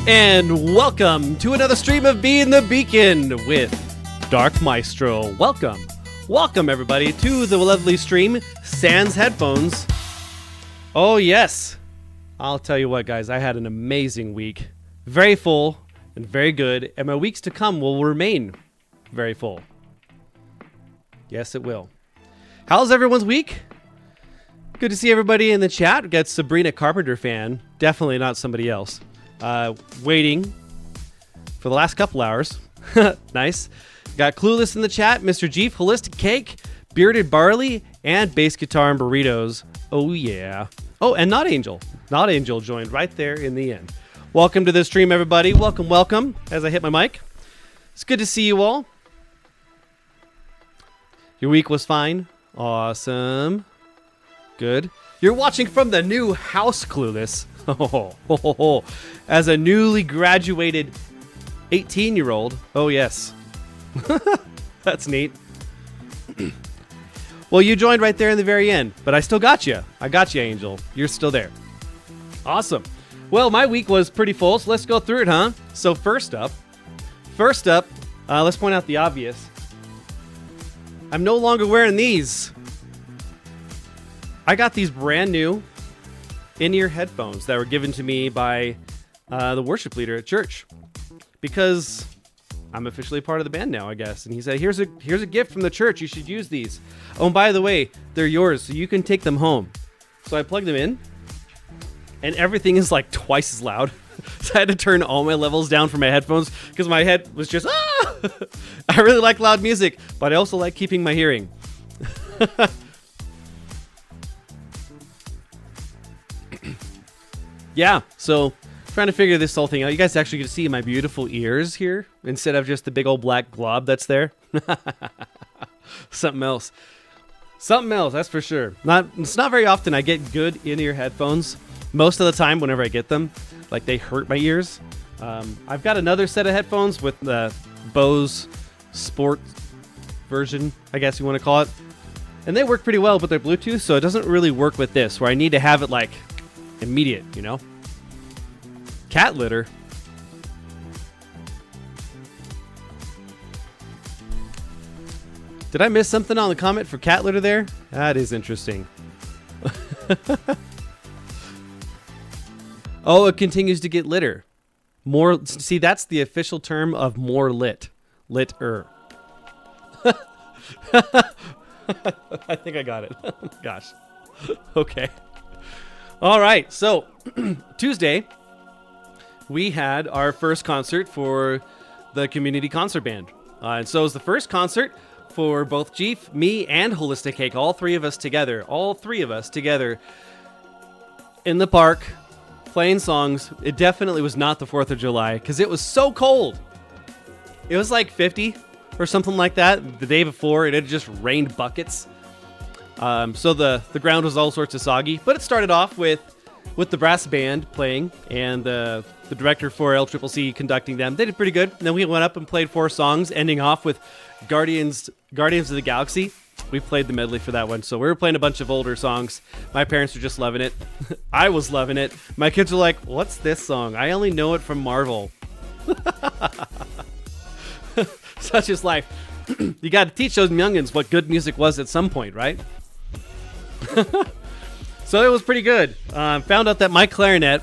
And welcome to another stream of Being the Beacon with Dark Maestro. Welcome everybody to the lovely stream, Sans Headphones. Oh yes, I'll tell you what guys, I had an amazing week. Very full and very good, and my weeks to come will remain very full. Yes, it will. How's everyone's week? Good to see everybody in the chat. We got Sabrina Carpenter fan, definitely not somebody else. Waiting for the last couple hours. Nice. Got Clueless in the chat, Mr. Jeef, Holistic Cake, Bearded Barley, and Bass Guitar and Burritos. Oh, yeah. Oh, and Not Angel. Not Angel joined right there in the end. Welcome to the stream, everybody. Welcome, as I hit my mic. It's good to see you all. Your week was fine. Awesome. Good. You're watching from the new house, Clueless. As a newly graduated 18-year-old. Oh, yes. That's neat. Well, you joined right there in the very end, but I still got you. I got you, Angel. You're still there. Awesome. Well, my week was pretty full, so let's go through it, huh? So first up, let's point out the obvious. I'm no longer wearing these. I got these brand new in-ear headphones that were given to me by the worship leader at church because I'm officially part of the band now, I guess. And he said, here's a gift from the church. You should use these. Oh, and by the way, they're yours, so you can take them home. So I plugged them in, and everything is like twice as loud. So I had to turn all my levels down for my headphones because my head was just, I really like loud music, but I also like keeping my hearing. Yeah, so trying to figure this whole thing out. You guys actually get to see my beautiful ears here instead of just the big old black glob that's there. Something else, that's for sure. It's not very often I get good in-ear headphones. Most of the time, whenever I get them, like they hurt my ears. I've got another set of headphones with the Bose Sport version, I guess you want to call it. And they work pretty well, but they're Bluetooth, so it doesn't really work with this, where I need to have it like immediate, you know? Cat litter. Did I miss something on the comment for cat litter there? That is interesting. Oh, it continues to get litter. More, see, that's the official term of more lit. Litter. I think I got it. Gosh. Okay. All right, so Tuesday, we had our first concert for the community concert band. And so it was the first concert for both Jeef, me, and Holistic Cake, all three of us together in the park, playing songs. It definitely was not the 4th of July because it was so cold. It was like 50 or something like that. The day before, it had just rained buckets. So the ground was all sorts of soggy, but it started off with the brass band playing and the director for LCCC conducting them. They did pretty good. And then we went up and played 4 songs, ending off with Guardians of the Galaxy. We played the medley for that one. So we were playing a bunch of older songs. My parents were just loving it. I was loving it. My kids were like, "What's this song? I only know it from Marvel." Such is life. You got to teach those youngins what good music was at some point, right? So it was pretty good. Found out that my clarinet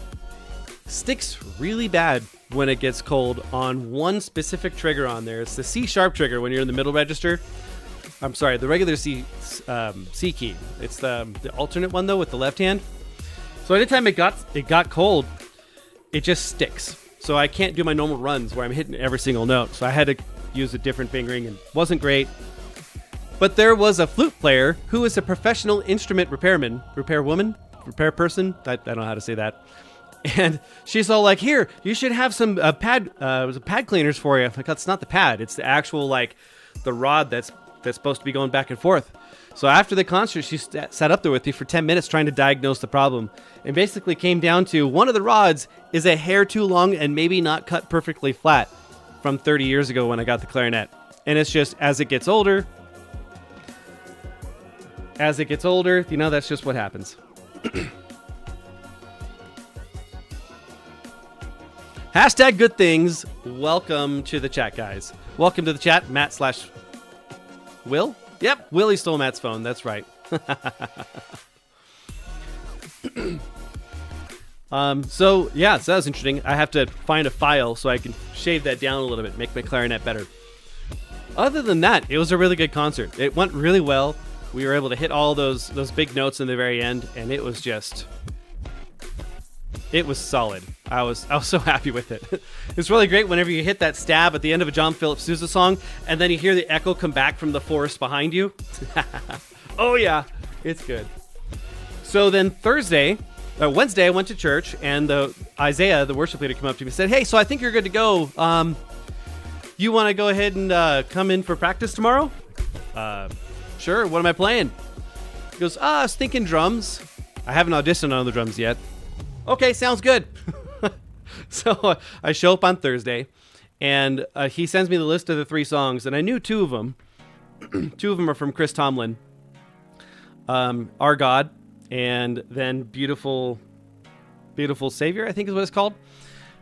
sticks really bad when it gets cold on one specific trigger on there. It's the C sharp trigger when you're in the middle register. I'm sorry, the regular C key. It's the alternate one though with the left hand. So anytime it got cold, it just sticks. So I can't do my normal runs where I'm hitting every single note. So I had to use a different fingering and wasn't great. But there was a flute player who is a professional instrument repair person. I don't know how to say that. And she's all like, "Here, you should have some pad cleaners for you." I'm like, "That's not the pad. It's the actual the rod that's supposed to be going back and forth." So after the concert, she sat up there with me for 10 minutes trying to diagnose the problem, and basically came down to one of the rods is a hair too long and maybe not cut perfectly flat from 30 years ago when I got the clarinet. And it's just as it gets older, that's just what happens. Hashtag good things. Welcome to the chat, guys. Welcome to the chat, Matt/Will. Yep, Willie stole Matt's phone. That's right. So that was interesting. I have to find a file so I can shave that down a little bit, make my clarinet better. Other than that, it was a really good concert. It went really well. We were able to hit all those big notes in the very end, and it was solid. I was so happy with it. It's really great whenever you hit that stab at the end of a John Philip Sousa song, and then you hear the echo come back from the forest behind you. Oh yeah, it's good. So then Wednesday, I went to church, and Isaiah, the worship leader, came up to me and said, "Hey, so I think you're good to go. You want to go ahead and come in for practice tomorrow?" Sure. What am I playing? He goes, I was thinking drums. I haven't auditioned on the drums yet. Okay, sounds good. So I show up on Thursday, and he sends me the list of the 3 songs, and I knew 2 of them. 2 of them are from Chris Tomlin. Our God, and then Beautiful Savior, I think is what it's called.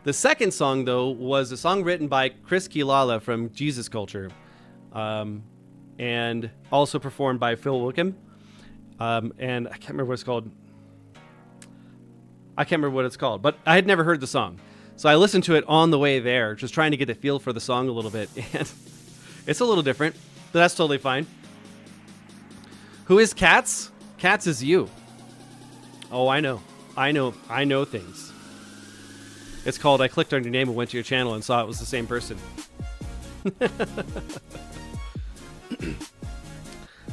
The second song, though, was a song written by Chris Kilala from Jesus Culture, and also performed by Phil Wickham. And I can't remember what it's called. But I had never heard the song. So I listened to it on the way there, just trying to get a feel for the song a little bit. And it's a little different, but that's totally fine. Who is Katz? Katz is you. Oh, I know things. It's called I clicked on your name and went to your channel and saw it was the same person.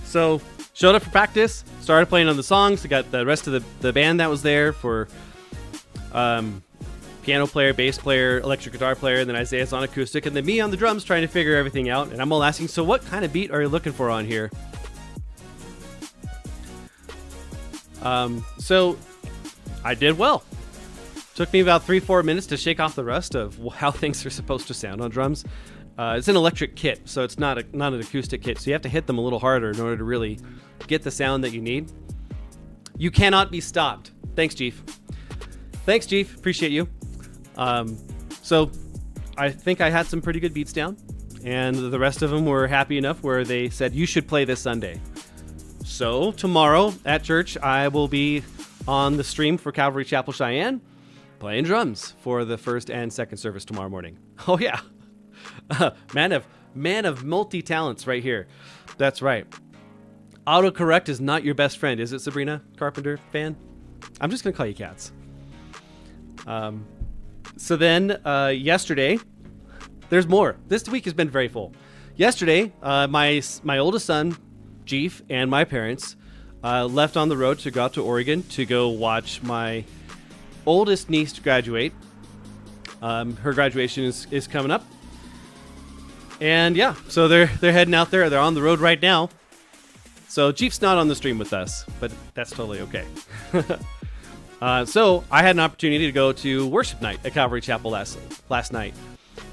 So, showed up for practice, started playing on the songs. I got the rest of the band that was there for piano player, bass player, electric guitar player, and then Isaiah's on acoustic, and then me on the drums trying to figure everything out. And I'm all asking, so what kind of beat are you looking for on here? So I did well. Took me about 3-4 minutes to shake off the rust of how things are supposed to sound on drums. It's an electric kit, so it's not an acoustic kit, so you have to hit them a little harder in order to really get the sound that you need. You cannot be stopped. Thanks, Chief. Appreciate you. So I think I had some pretty good beats down, and the rest of them were happy enough where they said, you should play this Sunday. So tomorrow at church, I will be on the stream for Calvary Chapel Cheyenne, playing drums for the first and second service tomorrow morning. Oh yeah. Man of multi-talents right here. That's right. Autocorrect is not your best friend, is it, Sabrina Carpenter fan? I'm just going to call you Cats. So then yesterday, there's more. This week has been very full. Yesterday, my oldest son, Jeef, and my parents left on the road to go out to Oregon to go watch my oldest niece graduate. Her graduation is coming up. And yeah, so they're heading out there. They're on the road right now. So Jeef's not on the stream with us, but that's totally okay. So I had an opportunity to go to worship night at Calvary Chapel last night.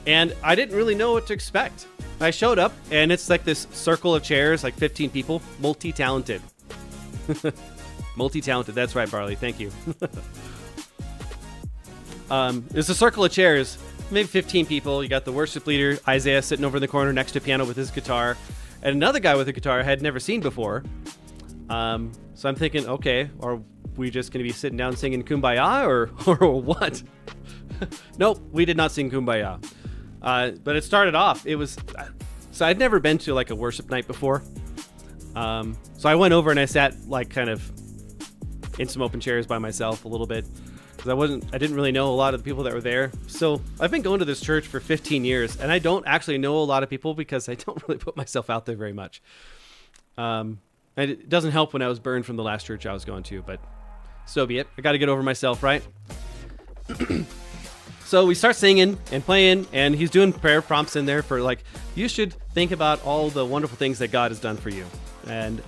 And I didn't really know what to expect. I showed up, and it's like this circle of chairs, like 15 people, multi-talented. Multi-talented, that's right, Barley, thank you. It's a circle of chairs, maybe 15 people. You got the worship leader, Isaiah, sitting over in the corner next to a piano with his guitar, and another guy with a guitar I had never seen before. So I'm thinking, okay, are we just going to be sitting down singing Kumbaya, or what? Nope, we did not sing Kumbaya. But it started off, so I'd never been to like a worship night before. So I went over and I sat like kind of in some open chairs by myself a little bit, because I didn't really know a lot of the people that were there. So I've been going to this church for 15 years, and I don't actually know a lot of people because I don't really put myself out there very much. And it doesn't help when I was burned from the last church I was going to, but so be it. I got to get over myself, right? So we start singing and playing, and he's doing prayer prompts in there for like, you should think about all the wonderful things that God has done for you, and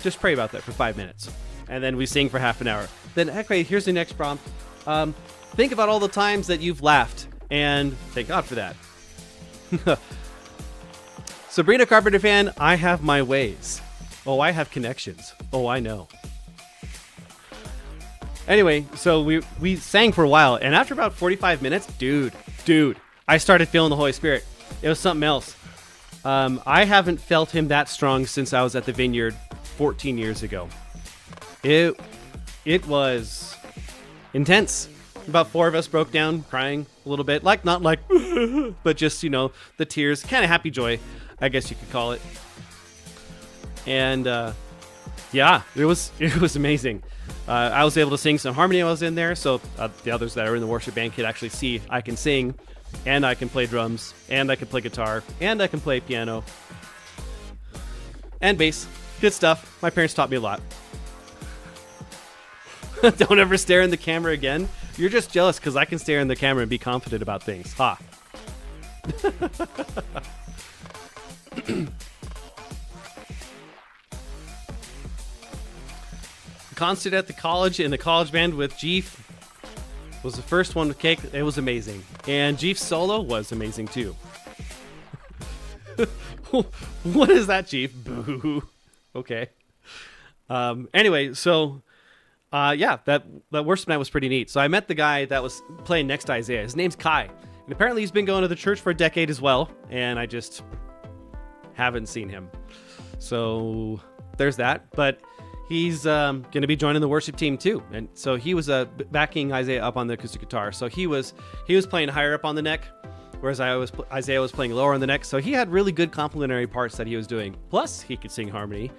just pray about that for 5 minutes. And then we sing for half an hour. Then, okay, here's the next prompt. Think about all the times that you've laughed, and thank God for that. Sabrina Carpenter fan, I have my ways. Oh, I have connections. Oh, I know. Anyway, so we sang for a while, and after about 45 minutes, dude, Dude, I started feeling the Holy Spirit. It was something else. I haven't felt him that strong since I was at the Vineyard 14 years ago. It was intense. About 4 of us broke down crying a little bit. Not like, but just, the tears. Kind of happy joy, I guess you could call it. And, yeah, it was amazing. I was able to sing some harmony while I was in there, so the others that are in the worship band could actually see I can sing, and I can play drums, and I can play guitar, and I can play piano, and bass. Good stuff. My parents taught me a lot. Don't ever stare in the camera again. You're just jealous because I can stare in the camera and be confident about things. Ha. Concert at the college in the college band with Jeef was the first one with cake. It was amazing. And Jeef's solo was amazing too. What is that, Jeef? Boo. Okay. Anyway, so yeah, that worship night was pretty neat. So I met the guy that was playing next to Isaiah. His name's Kai. And apparently he's been going to the church for a decade as well. And I just haven't seen him. So there's that. But he's going to be joining the worship team too. And so he was backing Isaiah up on the acoustic guitar. So he was playing higher up on the neck, whereas Isaiah was playing lower on the neck. So he had really good complementary parts that he was doing. Plus, he could sing harmony,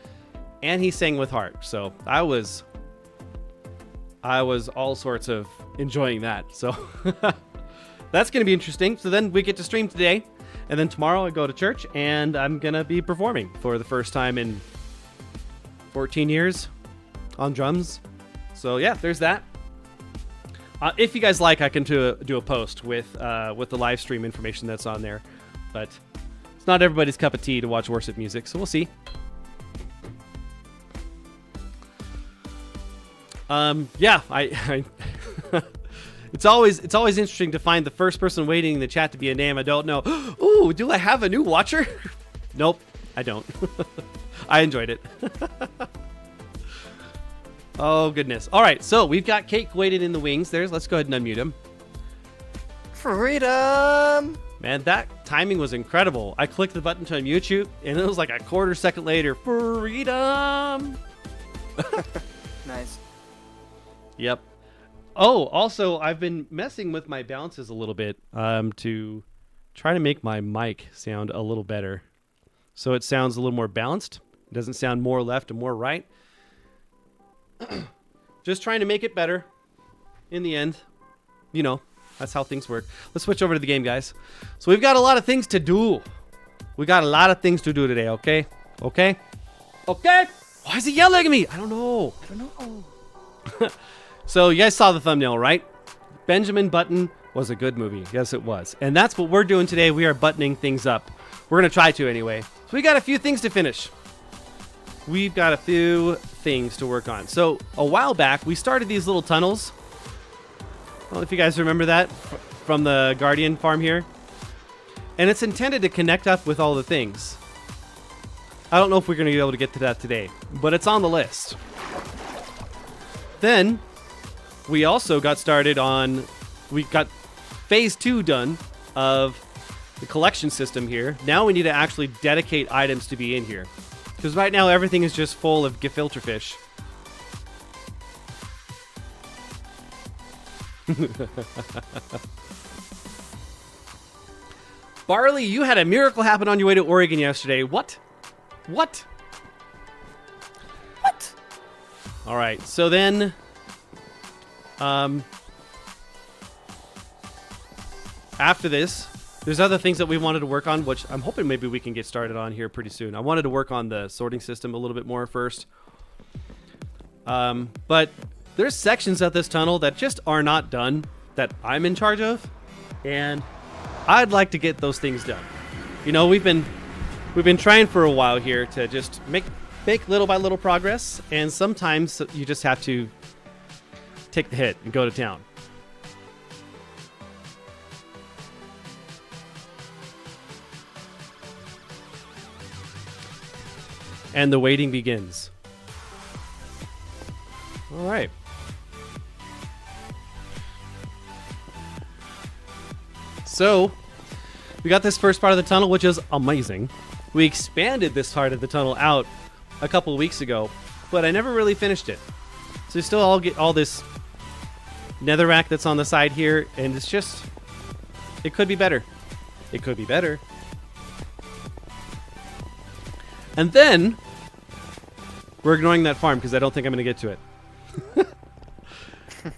and he sang with heart. So I was all sorts of enjoying that. So that's going to be interesting. So then we get to stream today, and then tomorrow I go to church, and I'm going to be performing for the first time in 14 years on drums. So yeah, there's that. If you guys like, I can do a post with the live stream information that's on there, but it's not everybody's cup of tea to watch worship music, so we'll see. Yeah, I it's always interesting to find the first person waiting in the chat to be a name I don't know. Ooh, do I have a new watcher? Nope, I don't. I enjoyed it. Oh, goodness. All right, so we've got Cake waiting in the wings. Let's go ahead and unmute him. Freedom! Man, that timing was incredible. I clicked the button to unmute you, and it was like a quarter second later. Freedom! Nice. Yep. Oh, also, I've been messing with my balances a little bit to try to make my mic sound a little better. So it sounds a little more balanced. It doesn't sound more left and more right. Just trying to make it better in the end. That's how things work. Let's switch over to the game, guys. So we've got a lot of things to do. We got a lot of things to do today, okay? Okay? Okay? Why is he yelling at me? I don't know. So you guys saw the thumbnail, right? Benjamin Button was a good movie. Yes, it was. And that's what we're doing today. We are buttoning things up. We're going to try to anyway. So we got a few things to finish. We've got a few things to work on. So a while back, we started these little tunnels. I don't know if you guys remember that from the Guardian farm here. And it's intended to connect up with all the things. I don't know if we're going to be able to get to that today, but it's on the list. Then we also got started on, we got phase 2 done of the collection system here. Now we need to actually dedicate items to be in here. Because right now everything is just full of gefilte fish. Barley, you had a miracle happen on your way to Oregon yesterday. What? All right, so then after this, there's other things that we wanted to work on, which I'm hoping maybe we can get started on here pretty soon. I wanted to work on the sorting system a little bit more first. But there's sections of this tunnel that just are not done that I'm in charge of, and I'd like to get those things done. We've been trying for a while here to just make little by little progress, and sometimes you just have to take the hit and go to town. And the waiting begins. All right. So we got this first part of the tunnel, which is amazing. We expanded this part of the tunnel out a couple weeks ago, but I never really finished it. So you still all get all this netherrack that's on the side here, and it's just, it could be better. It could be better. And then we're ignoring that farm because I don't think I'm going to get to it.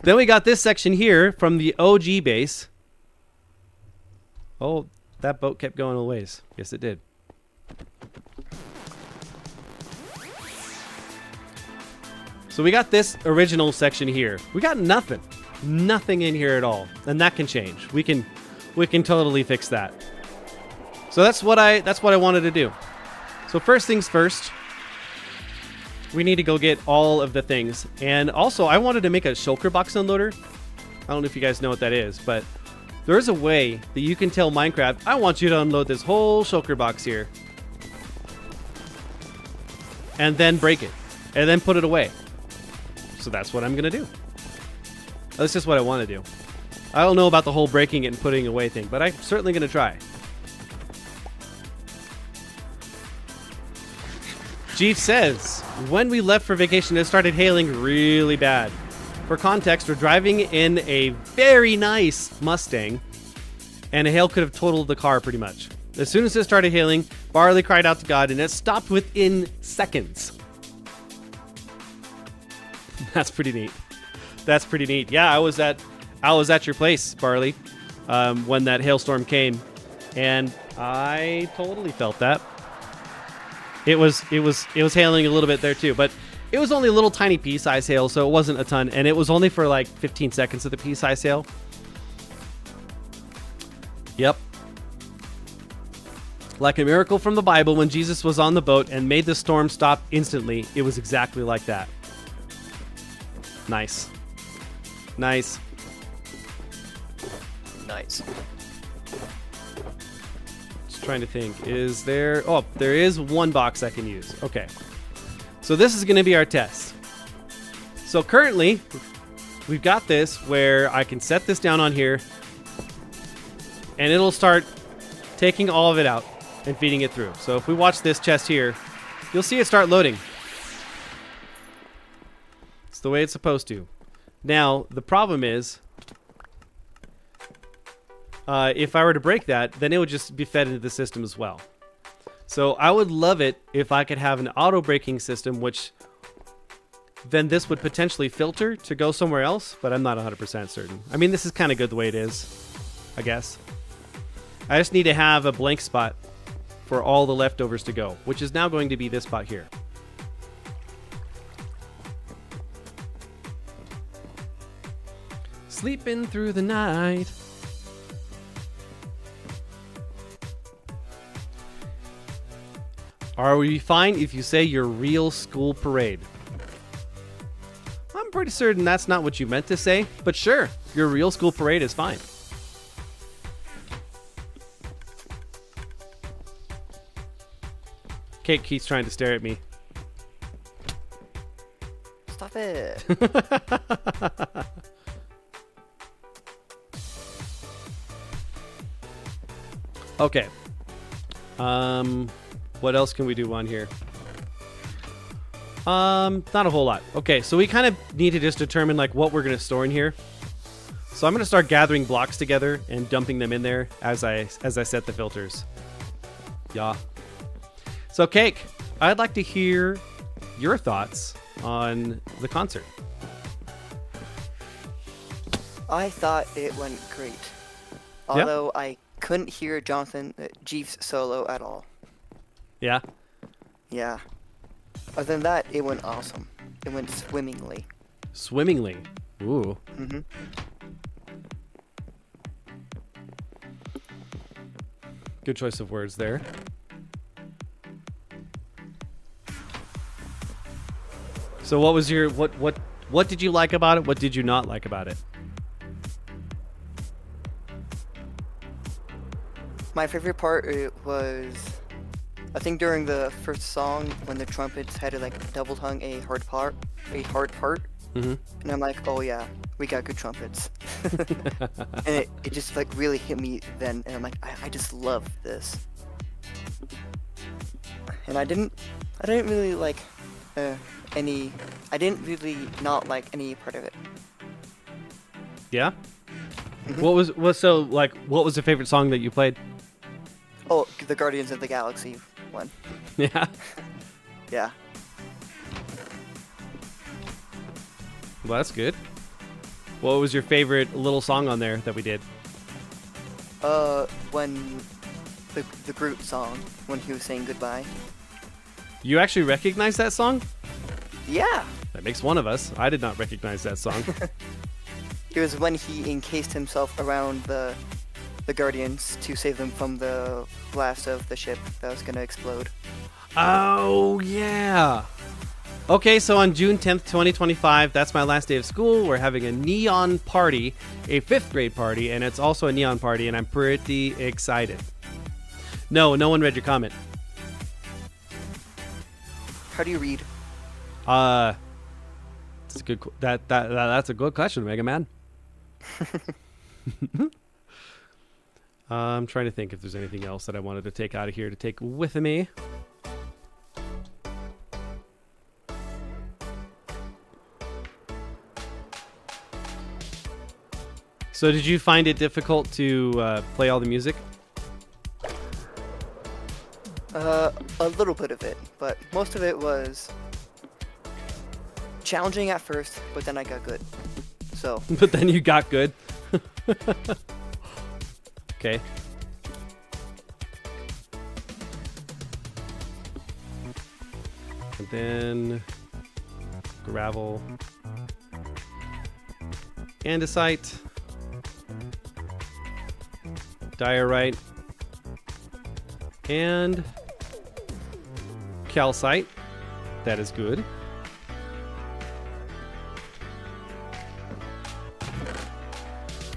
Then we got this section here from the OG base. Oh, that boat kept going a ways. Yes, it did. So we got this original section here. We got nothing. Nothing in here at all. And that can change. We can totally fix that. So that's what I wanted to do. So first things first, we need to go get all of the things. And also, I wanted to make a shulker box unloader. I don't know if you guys know what that is, but there's a way that you can tell Minecraft, I want you to unload this whole shulker box here. And then break it. And then put it away. So that's what I'm going to do. That's just what I want to do. I don't know about the whole breaking it and putting away thing, but I'm certainly going to try. Jeef says, when we left for vacation, it started hailing really bad. For context, we're driving in a very nice Mustang, and a hail could have totaled the car pretty much. As soon as it started hailing, Barley cried out to God, and it stopped within seconds. That's pretty neat. That's pretty neat. Yeah, I was at your place, Barley, when that hailstorm came, and I totally felt that. It was hailing a little bit there too, but it was only a little tiny pea-size hail, so it wasn't a ton, and it was only for like 15 seconds of the pea-size hail. Yep. Like a miracle from the Bible, when Jesus was on the boat and made the storm stop instantly, it was exactly like that. Nice. Nice. Nice. Just trying to think. Is there... Oh, there is one box I can use. Okay. So this is going to be our test. So currently, we've got this where I can set this down on here, and it'll start taking all of it out and feeding it through. So if we watch this chest here, you'll see it start loading. It's the way it's supposed to. Now, the problem is, if I were to break that, then it would just be fed into the system as well. So I would love it if I could have an auto braking system, which then this would potentially filter to go somewhere else, but I'm not 100% certain. I mean, this is kind of good the way it is, I guess. I just need to have a blank spot for all the leftovers to go, which is now going to be this spot here. Sleeping through the night. Are we fine if you say your real school parade? I'm pretty certain that's not what you meant to say, but sure, your real school parade is fine. Kate keeps trying to stare at me. Stop it. Okay. What else can we do on here? Not a whole lot. Okay, so we kind of need to just determine like what we're going to store in here. So I'm going to start gathering blocks together and dumping them in there as I set the filters. Yeah. So Cake, I'd like to hear your thoughts on the concert. I thought it went great. Although I couldn't hear Jonathan Jeef's solo at all. Yeah? Yeah. Other than that, it went awesome. It went swimmingly. Swimmingly? Ooh. Mm-hmm. Good choice of words there. So what was your what did you like about it? What did you not like about it? My favorite part was, I think during the first song when the trumpets had to like double tongue a hard part. Mm-hmm. And I'm like, oh yeah, we got good trumpets. And it just like really hit me then, and I'm like, I just love this. And I didn't really like I didn't really not like any part of it. Yeah. Mhm. What was the favorite song that you played? Oh, the Guardians of the Galaxy one. Yeah. Yeah. Well, that's good. What was your favorite little song on there that we did? When the Groot song, when he was saying goodbye. You actually recognize that song? Yeah. That makes one of us. I did not recognize that song. It was when he encased himself around the Guardians to save them from the blast of the ship that was gonna explode. Oh, yeah. Okay, so on June 10th, 2025, that's my last day of school. We're having a neon party, a 5th grade party, and it's also a neon party, and I'm pretty excited. No one read your comment. How do you read? It's a good. That's a good question, Mega Man. I'm trying to think if there's anything else that I wanted to take out of here to take with me. So, did you find it difficult to play all the music? A little bit of it, but most of it was challenging at first, but then I got good. So. But then you got good. Okay. And then gravel, andesite, diorite, and calcite. That is good.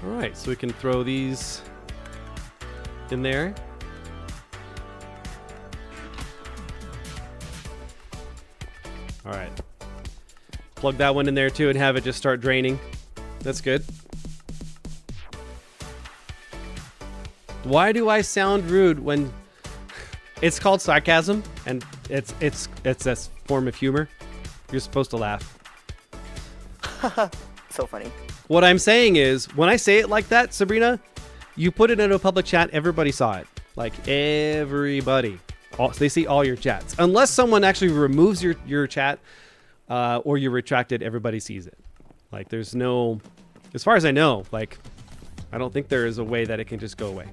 All right, so we can throw these in there. All right. Plug that one in there too and have it just start draining. That's good. Why do I sound rude when it's called sarcasm and it's a form of humor? You're supposed to laugh. So funny. What I'm saying is, when I say it like that, Sabrina, you put it in a public chat, everybody saw it. Like, everybody. They see all your chats. Unless someone actually removes your chat or you retract it, everybody sees it. Like, there's no... As far as I know, like, I don't think there is a way that it can just go away.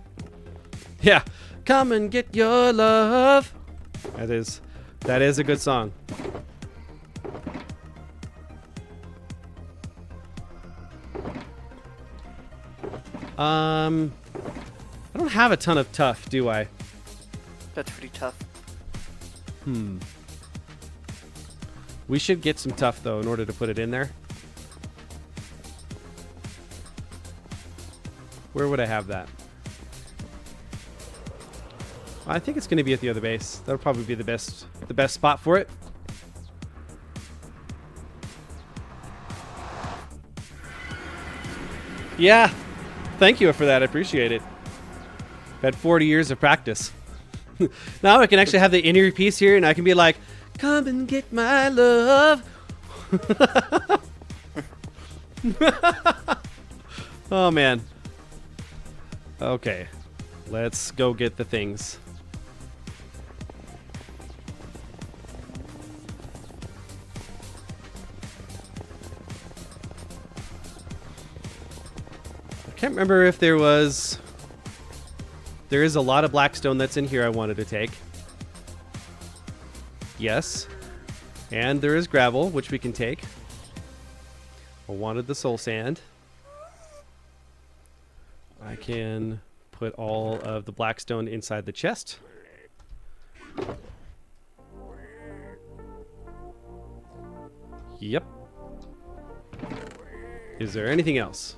Yeah. Come and get your love. That is a good song. I don't have a ton of tough, do I? That's pretty tough. We should get some tough, though, in order to put it in there. Where would I have that? I think it's going to be at the other base. That'll probably be the best spot for it. Yeah. Thank you for that. I appreciate it. I've had 40 years of practice. Now I can actually have the inner piece here, and I can be like, come and get my love. Oh, man. Okay. Let's go get the things. I can't remember if there is a lot of blackstone that's in here I wanted to take. Yes. And there is gravel, which we can take. I wanted the soul sand. I can put all of the blackstone inside the chest. Yep. Is there anything else?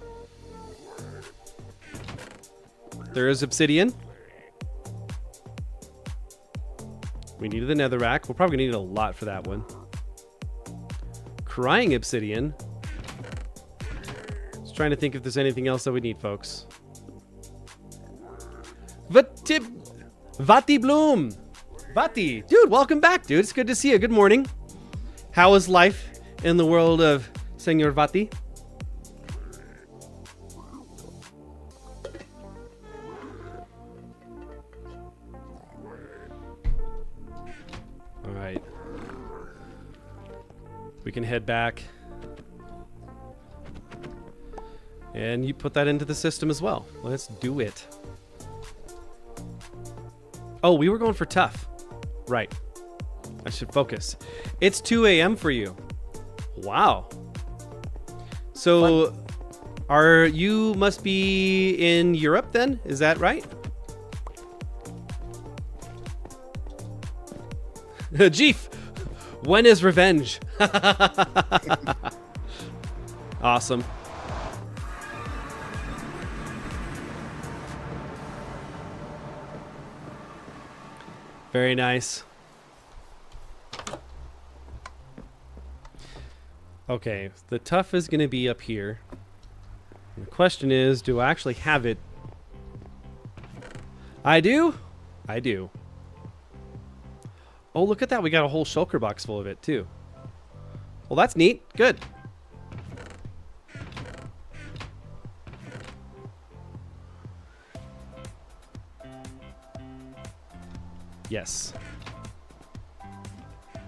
There is obsidian. We needed the netherrack. We're probably going to need a lot for that one. Crying obsidian. Just trying to think if there's anything else that we need, folks. Vati Bloom. Vati. Dude, welcome back, dude. It's good to see you. Good morning. How is life in the world of Senor Vati? All right. We can head back. And you put that into the system as well. Let's do it. Oh, we were going for tough. Right. I should focus. It's 2 a.m. for you. Wow. So, you must be in Europe then? Is that right? Jeef, when is revenge? Awesome. Very nice. Okay, the tough is going to be up here. And the question is, do I actually have it? I do? I do. Oh, look at that. We got a whole shulker box full of it, too. Well, that's neat. Good. Yes.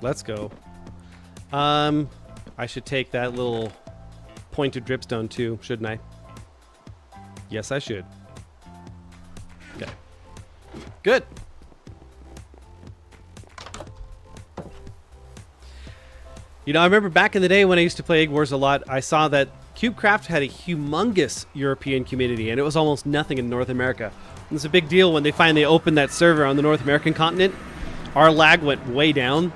Let's go. I should take that little pointed dripstone too, shouldn't I? Yes, I should. Okay. Good. You know, I remember back in the day when I used to play Egg Wars a lot, I saw that CubeCraft had a humongous European community, and it was almost nothing in North America. And it's a big deal when they finally opened that server on the North American continent. Our lag went way down.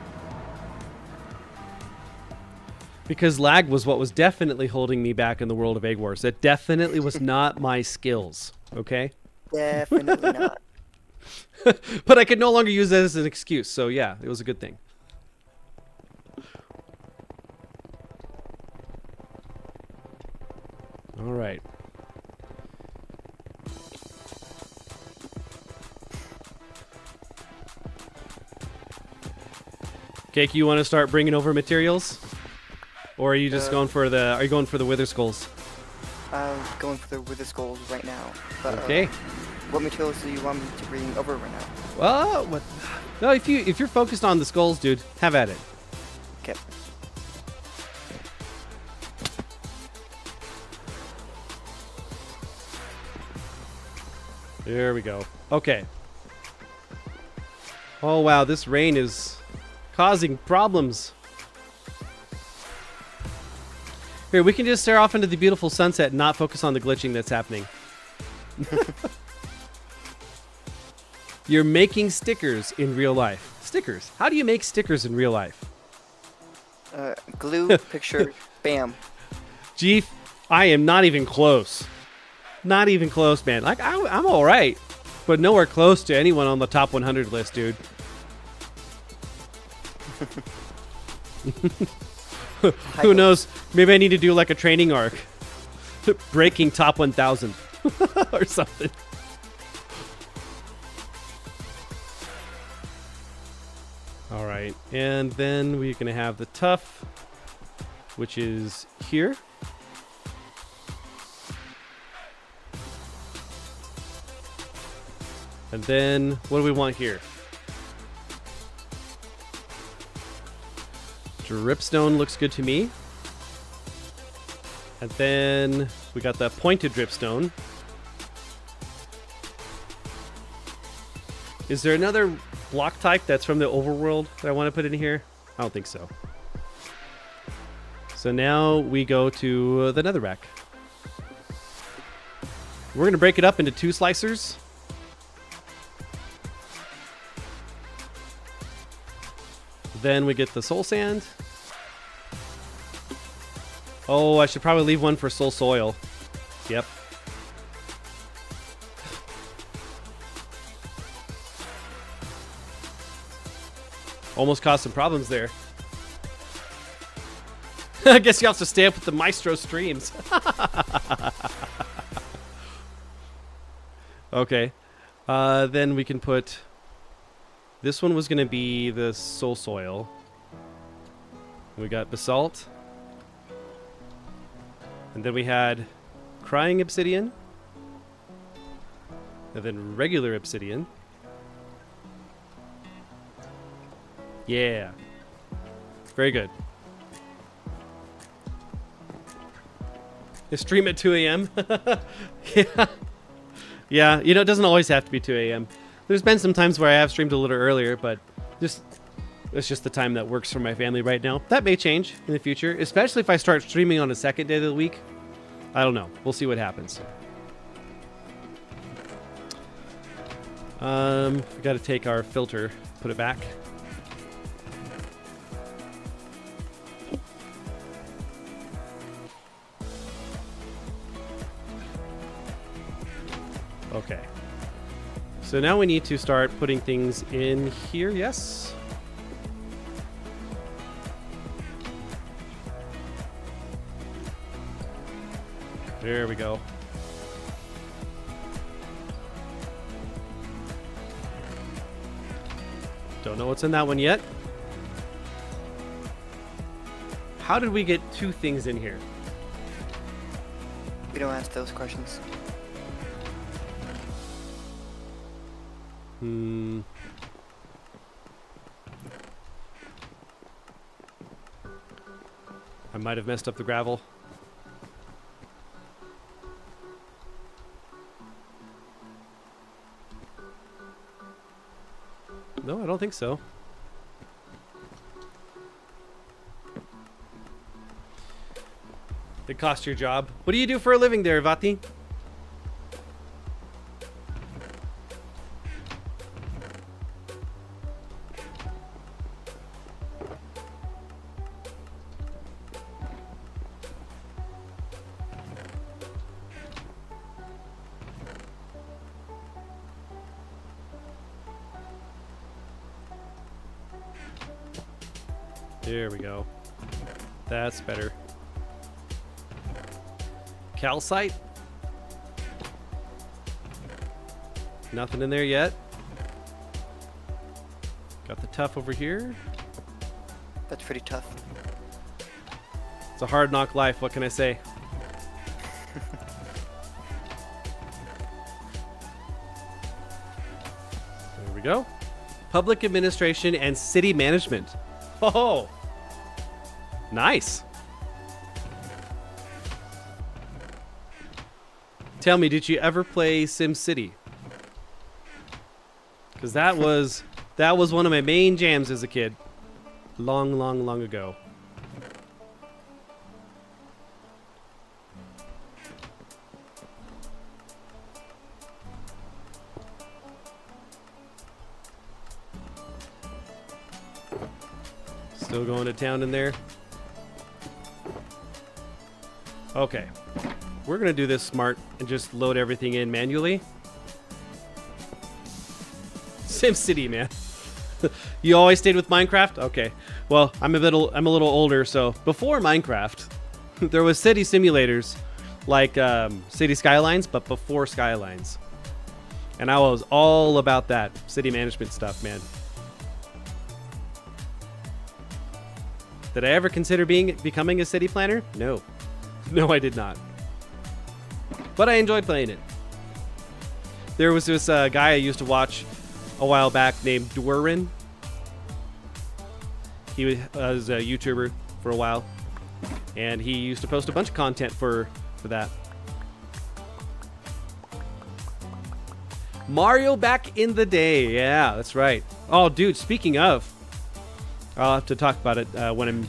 Because lag was what was definitely holding me back in the world of Egg Wars. It definitely was not my skills, okay? Definitely not. But I could no longer use that as an excuse, so yeah, it was a good thing. All right. Cake, you want to start bringing over materials? Or are you just going for the... Are you going for the Wither Skulls? I'm going for the Wither Skulls right now. But, okay. What materials do you want me to bring over right now? Well, what? No, if you're focused on the skulls, dude, have at it. Okay. There we go. Okay. Oh wow, this rain is causing problems. Here, we can just stare off into the beautiful sunset and not focus on the glitching that's happening. You're making stickers in real life. Stickers? How do you make stickers in real life? Glue, picture, bam. Jeef, I am not even close. Not even close, man. Like, I'm all right, but nowhere close to anyone on the top 100 list, dude. Who knows? Maybe I need to do like a training arc. Breaking top 1,000 or something. All right. And then we're going to have the tough, which is here. And then what do we want here? Dripstone looks good to me. And then we got the pointed dripstone. Is there another block type that's from the overworld that I want to put in here? I don't think so. So now we go to the nether rack. We're going to break it up into 2 slicers. Then we get the soul sand. Oh, I should probably leave one for soul soil. Yep. Almost caused some problems there. I guess you also stay up with the Maestro streams. Okay. Then we can put... This one was going to be the soul soil. We got basalt. And then we had crying obsidian. And then regular obsidian. Yeah. Very good. You stream at 2 a.m.? Yeah. Yeah, you know, it doesn't always have to be 2 a.m. There's been some times where I have streamed a little earlier, but it's just the time that works for my family right now. That may change in the future, especially if I start streaming on a second day of the week. I don't know. We'll see what happens. We got to take our filter, put it back. Okay. So now we need to start putting things in here, yes? There we go. Don't know what's in that one yet. How did we get 2 things in here? We don't ask those questions. I might have messed up the gravel. No, I don't think so. It cost your job. What do you do for a living there, Vati? There we go. That's better. Calcite? Nothing in there yet. Got the tuff over here. That's pretty tough. It's a hard knock life, what can I say? There we go. Public administration and city management. Oh, nice. Tell me, did you ever play SimCity? Because that was one of my main jams as a kid. Long, long, long ago. Still going to town in there. Okay. We're going to do this smart and just load everything in manually. SimCity, man. You always stayed with Minecraft? Okay. Well, I'm a little older, so before Minecraft, there was city simulators like City Skylines, but before Skylines. And I was all about that city management stuff, man. Did I ever consider becoming a city planner? No. No, I did not. But I enjoyed playing it. There was this guy I used to watch a while back named Dwarin. He was a YouTuber for a while. And he used to post a bunch of content for that. Mario back in the day. Yeah, that's right. Oh, dude, speaking of, I'll have to talk about it when I'm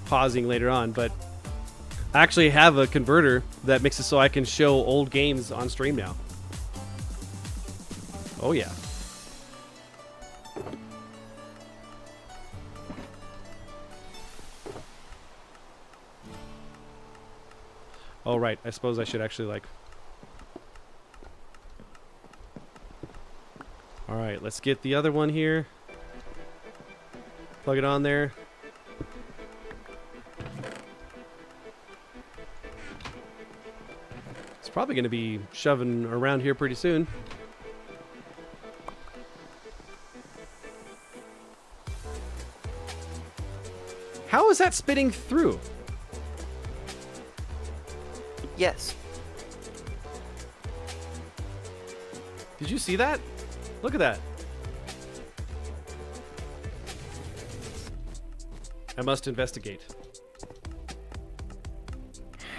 pausing later on, but I actually have a converter that makes it so I can show old games on stream now. Oh, yeah. Oh, right. I suppose I should actually, like... All right, let's get the other one here. Plug it on there. It's probably going to be shoving around here pretty soon. How is that spitting through? Yes. Did you see that? Look at that. I must investigate.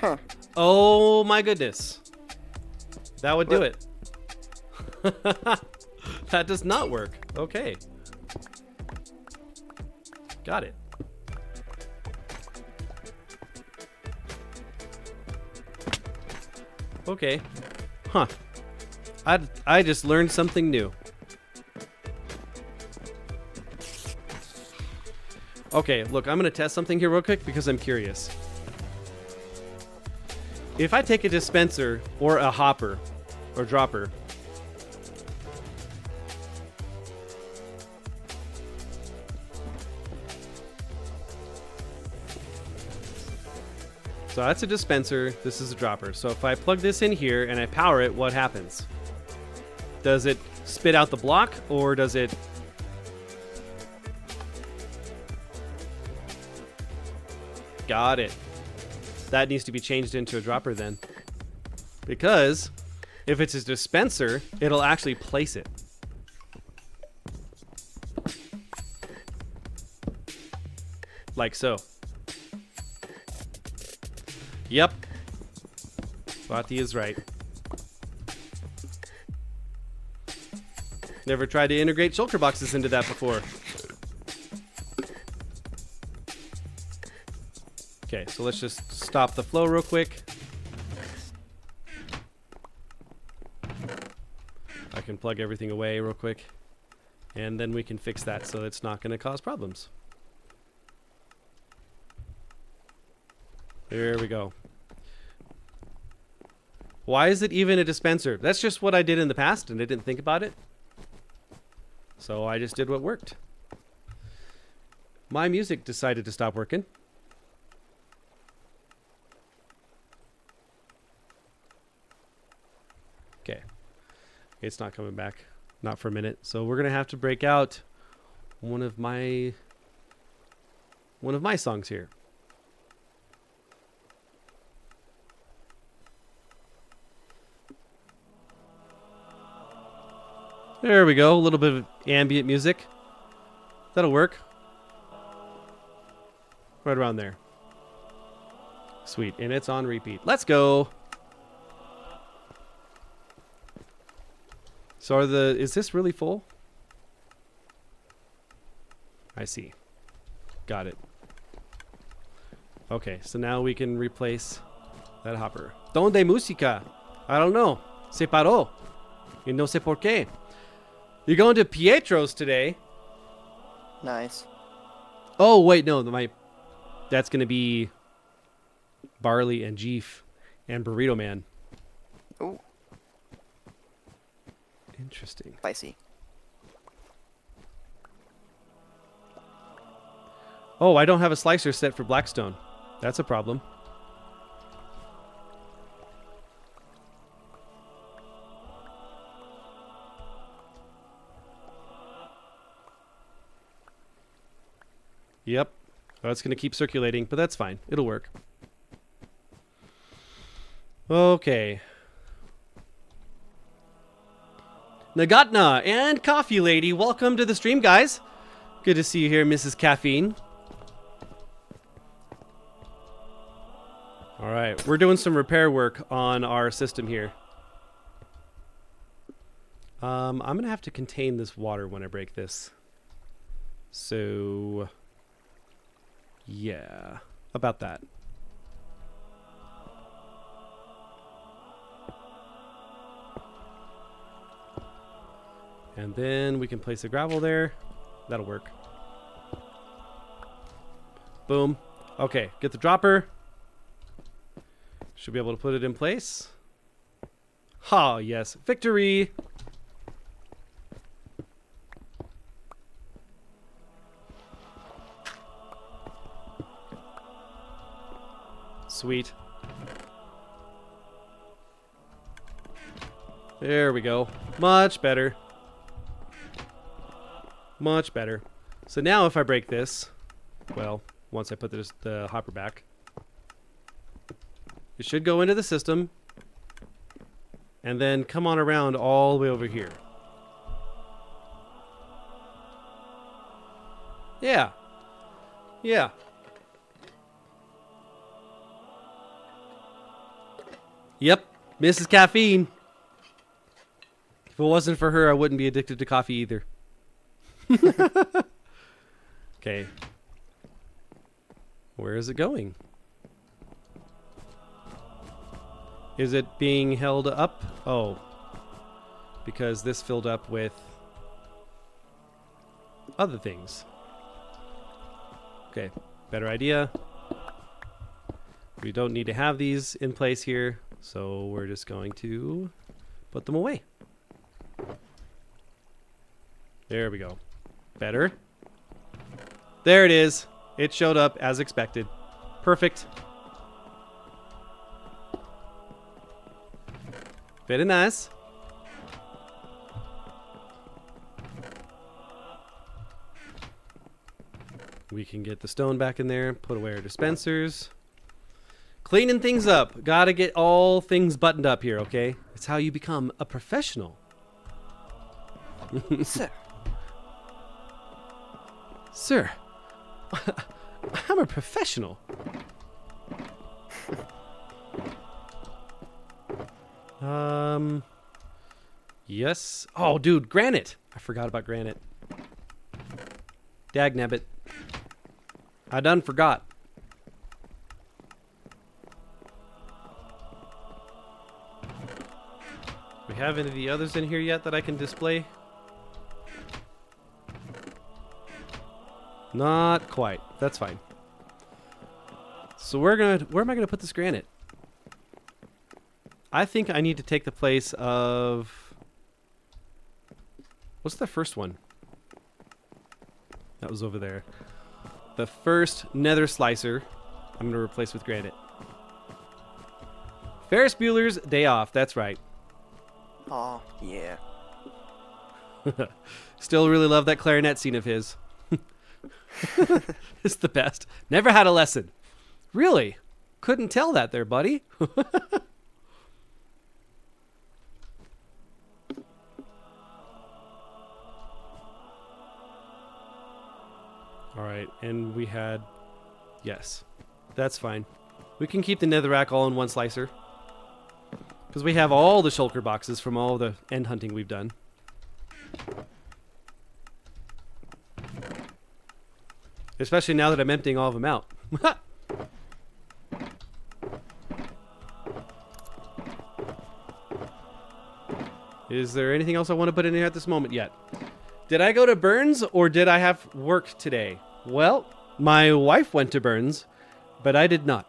Huh. Oh my goodness. That would do it. That does not work. Okay. Got it. Okay. Huh. I just learned something new. Okay, look, I'm going to test something here real quick because I'm curious. If I take a dispenser or a hopper or dropper, so that's a dispenser, this is a dropper. So if I plug this in here and I power it, what happens? Does it spit out the block or does it... Got it. That needs to be changed into a dropper then. Because if it's a dispenser, it'll actually place it. Like so. Yep. Swati is right. Never tried to integrate shulker boxes into that before. Okay, so let's just stop the flow real quick. I can plug everything away real quick. And then we can fix that so it's not going to cause problems. There we go. Why is it even a dispenser? That's just what I did in the past and I didn't think about it. So I just did what worked. My music decided to stop working. Okay. It's not coming back. Not for a minute. So we're going to have to break out one of my songs here. There we go. A little bit of ambient music. That'll work. Right around there. Sweet. And it's on repeat. Let's go. So is this really full? I see. Got it. Okay, so now we can replace that hopper. ¿Dónde música? I don't know. Se paró. Y no sé por qué. You're going to Pietro's today. Nice. Oh, wait, no. That's going to be Barley and Jeef and Burrito Man. Ooh. Interesting. Spicy. Oh, I don't have a slicer set for Blackstone. That's a problem. Yep. Oh, it's going to keep circulating, but that's fine. It'll work. Okay. Nagatna and Coffee Lady, welcome to the stream, guys. Good to see you here, Mrs. Caffeine. All right, we're doing some repair work on our system here. I'm going to have to contain this water when I break this. So, yeah, about that. And then we can place a gravel there. That'll work. Boom. Okay, get the dropper. Should be able to put it in place. Ha, yes. Victory! Sweet. There we go. Much better. Much better. So now if I break this, well, once I put the hopper back, it should go into the system and then come on around all the way over here. Yeah. Yeah. Yep. Mrs. Caffeine. If it wasn't for her, I wouldn't be addicted to coffee either. Okay. Where is it going? Is it being held up? Oh. Because this filled up with other things. Okay. Better idea. We don't need to have these in place here, so we're just going to put them away. There we go. Better. There it is. It showed up as expected. Perfect. Very nice. We can get the stone back in there, put away our dispensers. Cleaning things up. Gotta get all things buttoned up here, okay? It's how you become a professional. Sir. Sir, I'm a professional. Yes. Oh, dude, granite. I forgot about granite. Dagnabbit. I done forgot. We have any of the others in here yet that I can display? Not quite. That's fine. So where am I gonna put this granite? I think I need to take the place of... What's the first one? That was over there. The first nether slicer, I'm gonna replace with granite. Ferris Bueller's Day Off, that's right. Oh, yeah. Still really love that clarinet scene of his. It's the best. Never had a lesson. Really? Couldn't tell that there, buddy. All right, and we had... Yes, that's fine. We can keep the netherrack all in one slicer. Because we have all the shulker boxes from all the end hunting we've done. Especially now that I'm emptying all of them out. Is there anything else I want to put in here at this moment yet? Did I go to Burns or did I have work today? Well, my wife went to Burns, but I did not.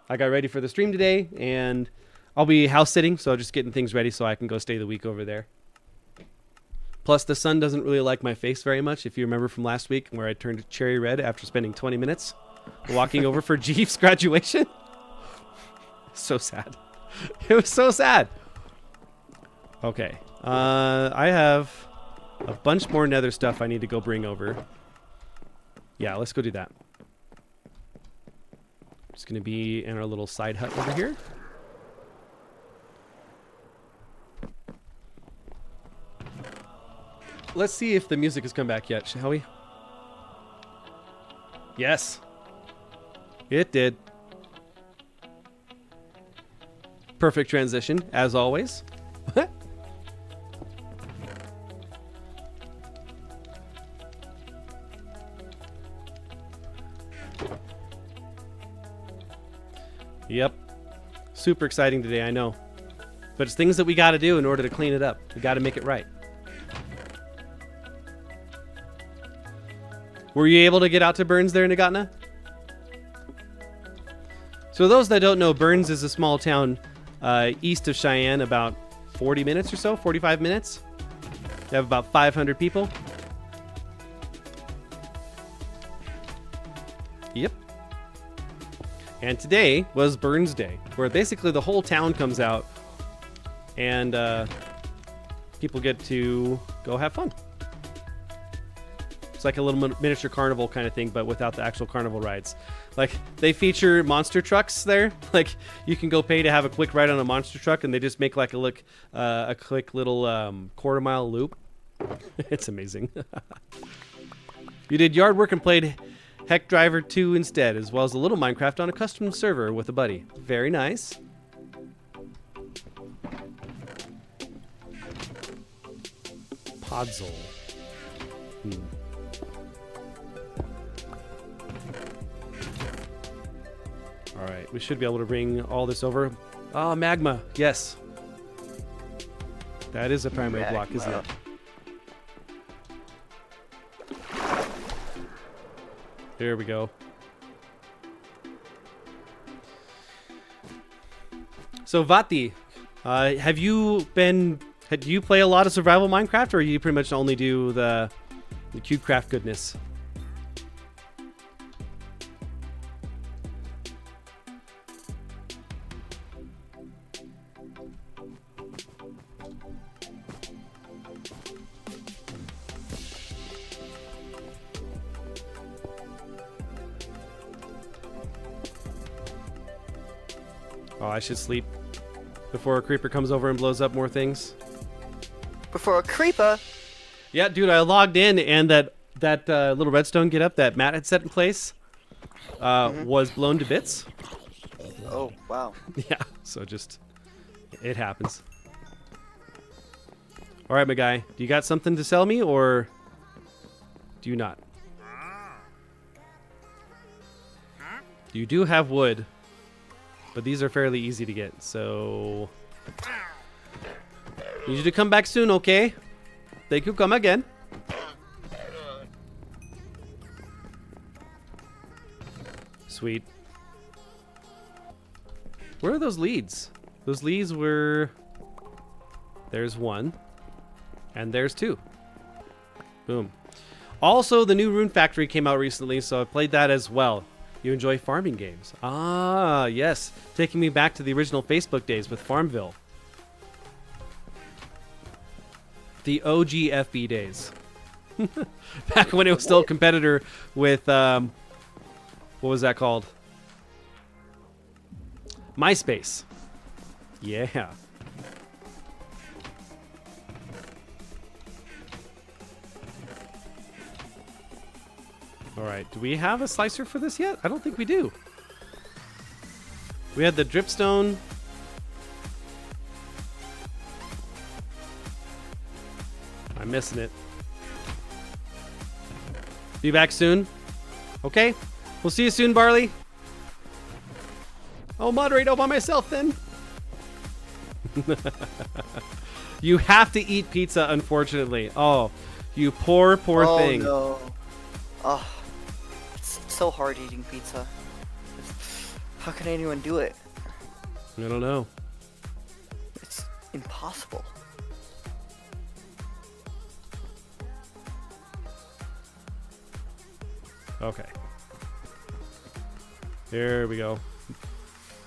I got ready for the stream today, and I'll be house sitting, so just getting things ready so I can go stay the week over there. Plus, the sun doesn't really like my face very much, if you remember from last week where I turned cherry red after spending 20 minutes walking over for Jeeves' graduation. So sad. It was so sad. Okay. I have a bunch more nether stuff I need to go bring over. Yeah, let's go do that. It's going to be in our little side hut over here. Let's see if the music has come back yet, shall we? Yes. It did. Perfect transition, as always. Yep. Super exciting today, I know. But it's things that we got to do in order to clean it up. We got to make it right. Were you able to get out to Burns there, Nagatna? So those that don't know, Burns is a small town east of Cheyenne, about 40 minutes or so, 45 minutes. They have about 500 people. Yep. And today was Burns Day, where basically the whole town comes out and people get to go have fun. It's like a little miniature carnival kind of thing, but without the actual carnival rides. Like, they feature monster trucks there. Like, you can go pay to have a quick ride on a monster truck, and they just make like a quick little quarter-mile loop. It's amazing. You did yard work and played Heck Driver 2 instead, as well as a little Minecraft on a custom server with a buddy. Very nice. Podzol. All right, we should be able to bring all this over. Oh, magma. Yes. That is a primary block, isn't it? There we go. So, Vati, do you play a lot of survival Minecraft, or you pretty much only do the CubeCraft goodness? Oh, I should sleep before a creeper comes over and blows up more things. Before a creeper? Yeah, dude, I logged in, and that little redstone get up that Matt had set in place was blown to bits. Oh, wow. Yeah, so just, it happens. All right, my guy, do you got something to sell me, or do you not? You do have wood, but these are fairly easy to get, so need you to come back soon, okay? Thank you, come again. Sweet. Where are those leads? Those leads were... There's one. And there's two. Boom. Also, the new Rune Factory came out recently, so I played that as well. You enjoy farming games? Ah, yes. Taking me back to the original Facebook days with Farmville. The OG FB days. Back when it was still a competitor with, what was that called? MySpace. Yeah. All right, do we have a slicer for this yet? I don't think we do. We had the dripstone. I'm missing it. Be back soon. Okay, we'll see you soon, Barley. I'll moderate all by myself then. You have to eat pizza, unfortunately. Oh, you poor thing. Oh, no. Oh, it's so hard eating pizza. How can anyone do it? I don't know. It's impossible. Okay. There we go.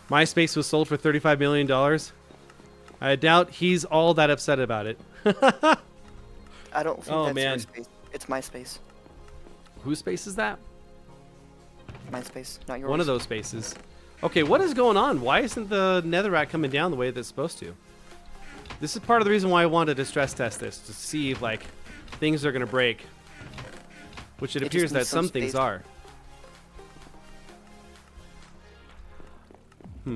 MySpace was sold for $35 million. I doubt he's all that upset about it. I don't think that's man. your space. It's MySpace. Whose space is that? MySpace, not yours. One of those spaces. Okay, what is going on? Why isn't the netherrack coming down the way that it's supposed to? This is part of the reason why I wanted to stress test this, to see if, like, things are going to break. Which it appears that some things are. Let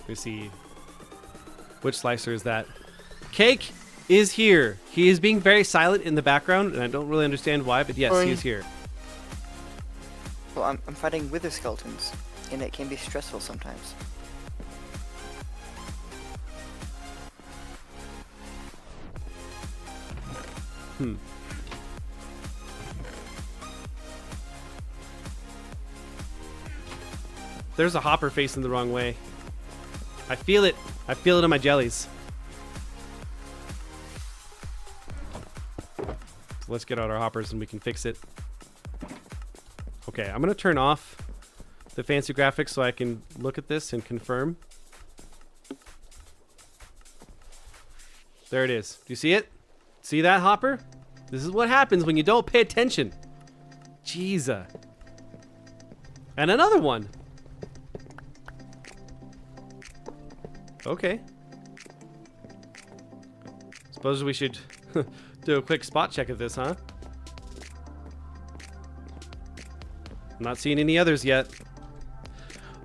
me see. Which slicer is that? Cake is here. He is being very silent in the background, and I don't really understand why, but yes, he is here. Well, I'm fighting wither skeletons, and it can be stressful sometimes. There's a hopper facing the wrong way. I feel it. I feel it in my jellies. So let's get out our hoppers and we can fix it. Okay, I'm gonna turn off the fancy graphics so I can look at this and confirm. There it is. Do you see it? See that, Hopper? This is what happens when you don't pay attention. Jeez. And another one. Okay. Suppose we should do a quick spot check of this, huh? I'm not seeing any others yet.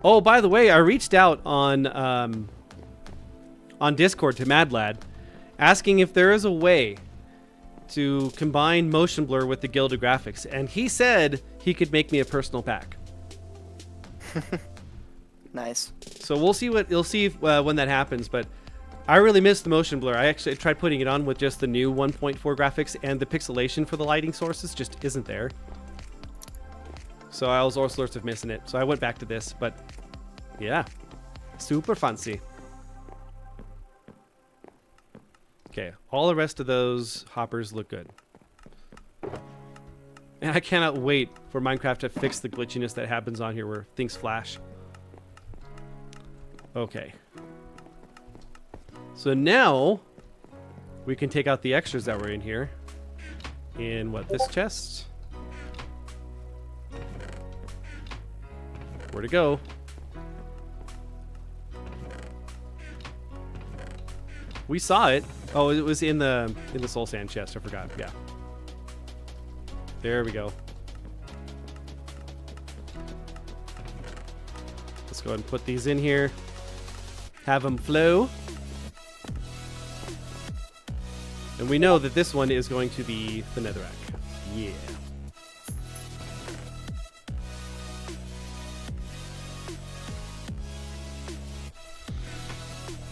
Oh, by the way, I reached out on Discord to MadLad, asking if there is a way to combine motion blur with the Gilded Graphics, and he said he could make me a personal pack. Nice. So we'll see when that happens, but I really miss the motion blur. I actually tried putting it on with just the new 1.4 graphics, and the pixelation for the lighting sources just isn't there. So I was all sorts of missing it. So I went back to this, but yeah, super fancy. Okay, all the rest of those hoppers look good. And I cannot wait for Minecraft to fix the glitchiness that happens on here where things flash. Okay. So now we can take out the extras that were in here. In what, this chest? Where to go? We saw it. Oh, it was in the soul sand chest. I forgot. Yeah. There we go. Let's go ahead and put these in here. Have them flow. And we know that this one is going to be the netherrack. Yeah.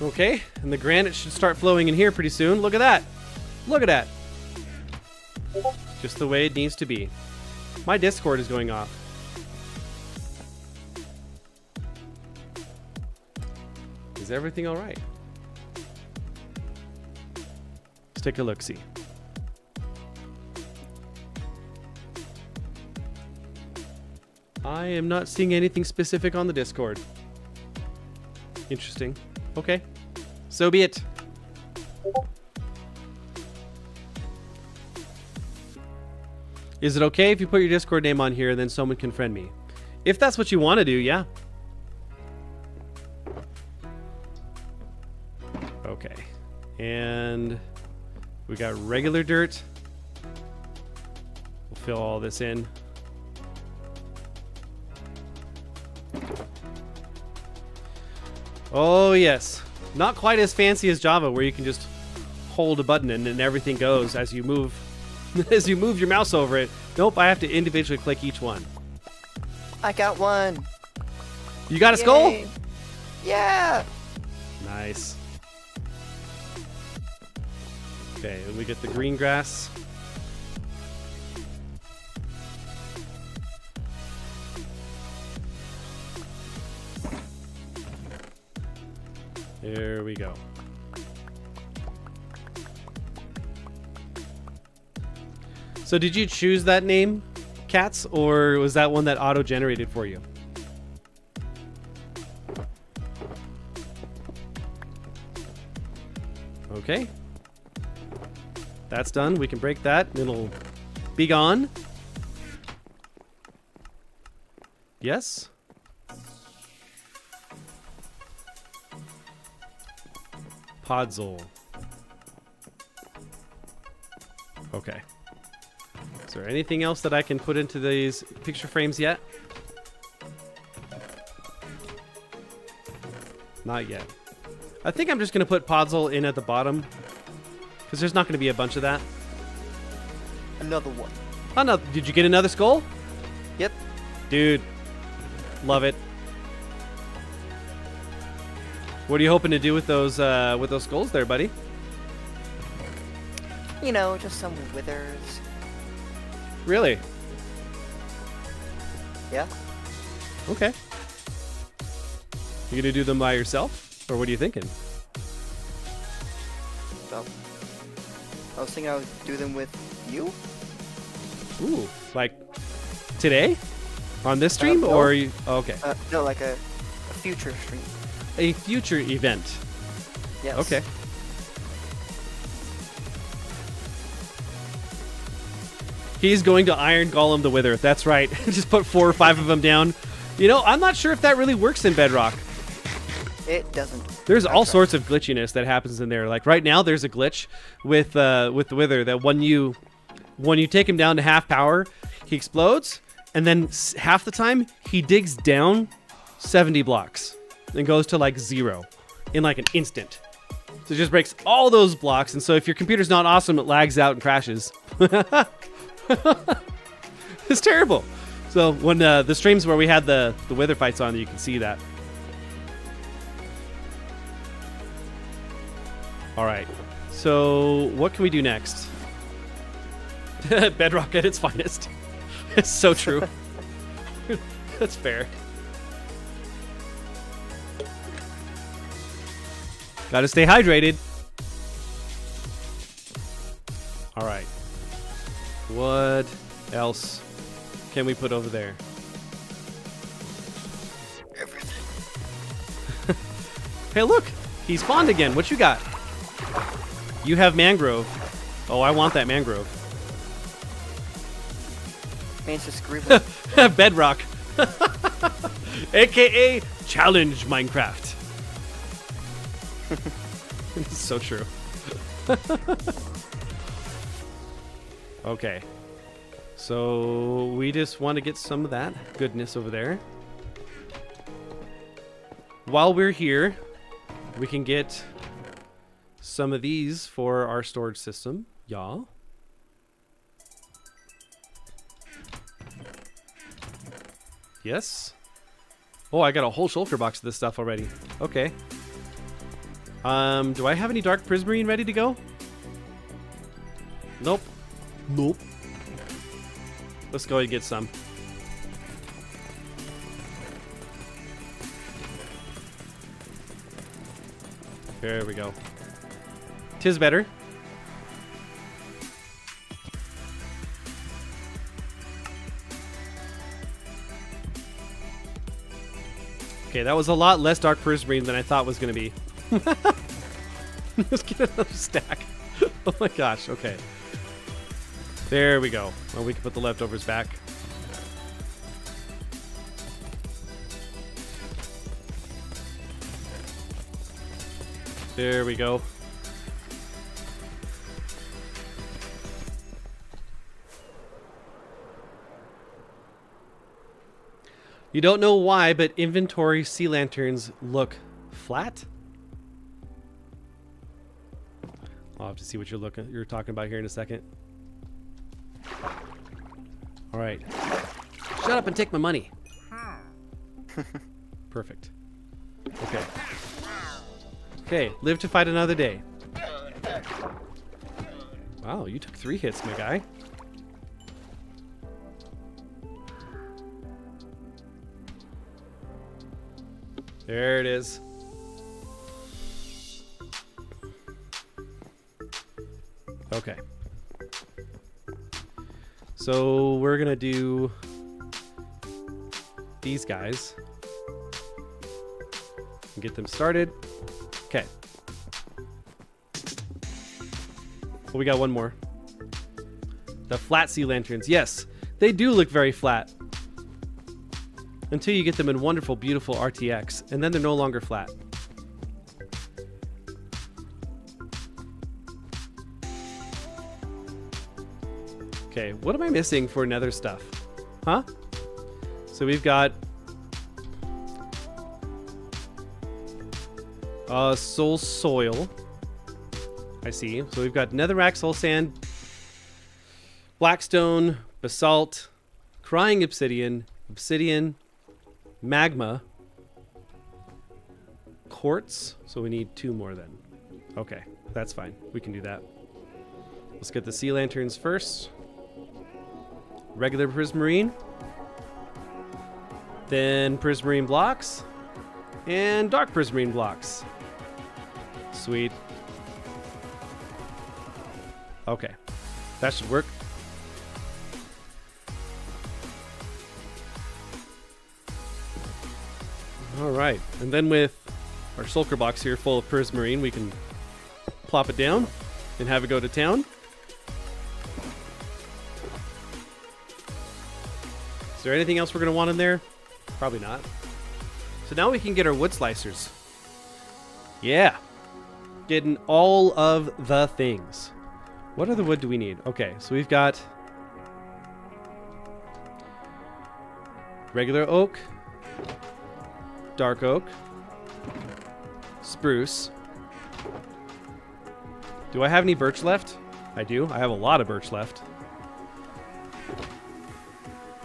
Okay, and the granite should start flowing in here pretty soon. Look at that. Look at that. Just the way it needs to be. My Discord is going off. Is everything all right? Let's take a look-see. I am not seeing anything specific on the Discord. Interesting. Okay. So be it. Is it okay if you put your Discord name on here and then someone can friend me? If that's what you want to do, yeah. Okay. And we got regular dirt. We'll fill all this in. Oh, yes. Not quite as fancy as Java, where you can just hold a button and then everything goes as you move as you move your mouse over it. Nope, I have to individually click each one. I got one. You got a skull? Yeah. Nice. Okay, and we get the green grass. There we go. So did you choose that name, Cats, or was that one that auto-generated for you? Okay. That's done. We can break that. It'll be gone. Yes? Podzol. Okay. Is there anything else that I can put into these picture frames yet? Not yet. I think I'm just going to put Podzol in at the bottom, because there's not going to be a bunch of that. Another one. Oh, no. Did you get another skull? Yep. Dude. Love it. What are you hoping to do with those skulls there, buddy? You know, just some withers. Really? Yeah. Okay. You gonna do them by yourself, or what are you thinking? Well, I was thinking I would do them with you. Ooh, like today? On this stream, no. or you, oh, okay, No, like a future stream. a future event. Yes. Okay. He's going to Iron Golem the Wither. That's right. Just put 4 or 5 of them down. You know, I'm not sure if that really works in Bedrock. It doesn't. There's all sorts of glitchiness that happens in there. Like right now, there's a glitch with the Wither that when you take him down to half power, he explodes, and then half the time he digs down 70 blocks and goes to like 0 in like an instant. So it just breaks all those blocks, and so if your computer's not awesome, it lags out and crashes. It's terrible. So when the streams where we had the Wither fights on, you can see that. All right. So what can we do next? Bedrock at its finest. It's so true. That's fair. Gotta stay hydrated. All right. What else can we put over there? Everything. Hey, look. He spawned again. What you got? You have mangrove. Oh, I want that mangrove. Man's just scribbling. Bedrock. AKA Challenge Minecraft. It's so true. Okay. So we just want to get some of that goodness over there. While we're here, we can get some of these for our storage system. Y'all. Yes. Oh, I got a whole shulker box of this stuff already. Okay. Do I have any dark prismarine ready to go? Nope. Nope. Let's go ahead and get some. There we go. 'Tis better. Okay, that was a lot less dark prismarine than I thought was going to be. Let's get another stack. Oh my gosh, okay. There we go. Well, we can put the leftovers back. There we go. You don't know why, but inventory sea lanterns look flat. I'll have to see what you're talking about here in a second. All right. Shut up and take my money. Perfect. Okay. Okay, live to fight another day. Wow, you took 3 hits, my guy. There it is. Okay. So we're gonna do these guys and get them started. Okay. Well, we got one more. The flat sea lanterns. Yes, they do look very flat. Until you get them in wonderful, beautiful RTX, and then they're no longer flat. Okay, what am I missing for nether stuff? Huh? So we've got soul soil. I see. So we've got netherrack, soul sand, blackstone, basalt, crying obsidian, magma, quartz. So we need 2 more then. Okay, that's fine. We can do that. Let's get the sea lanterns first. Regular prismarine. Then prismarine blocks. And dark prismarine blocks. Sweet. Okay, that should work. All right, and then with our shulker box here full of prismarine, we can plop it down and have it go to town. Is there anything else we're going to want in there? Probably not. So now we can get our wood slicers. Yeah. Getting all of the things. What other wood do we need? Okay, so we've got regular oak, dark oak, spruce. Do I have any birch left? I do. I have a lot of birch left.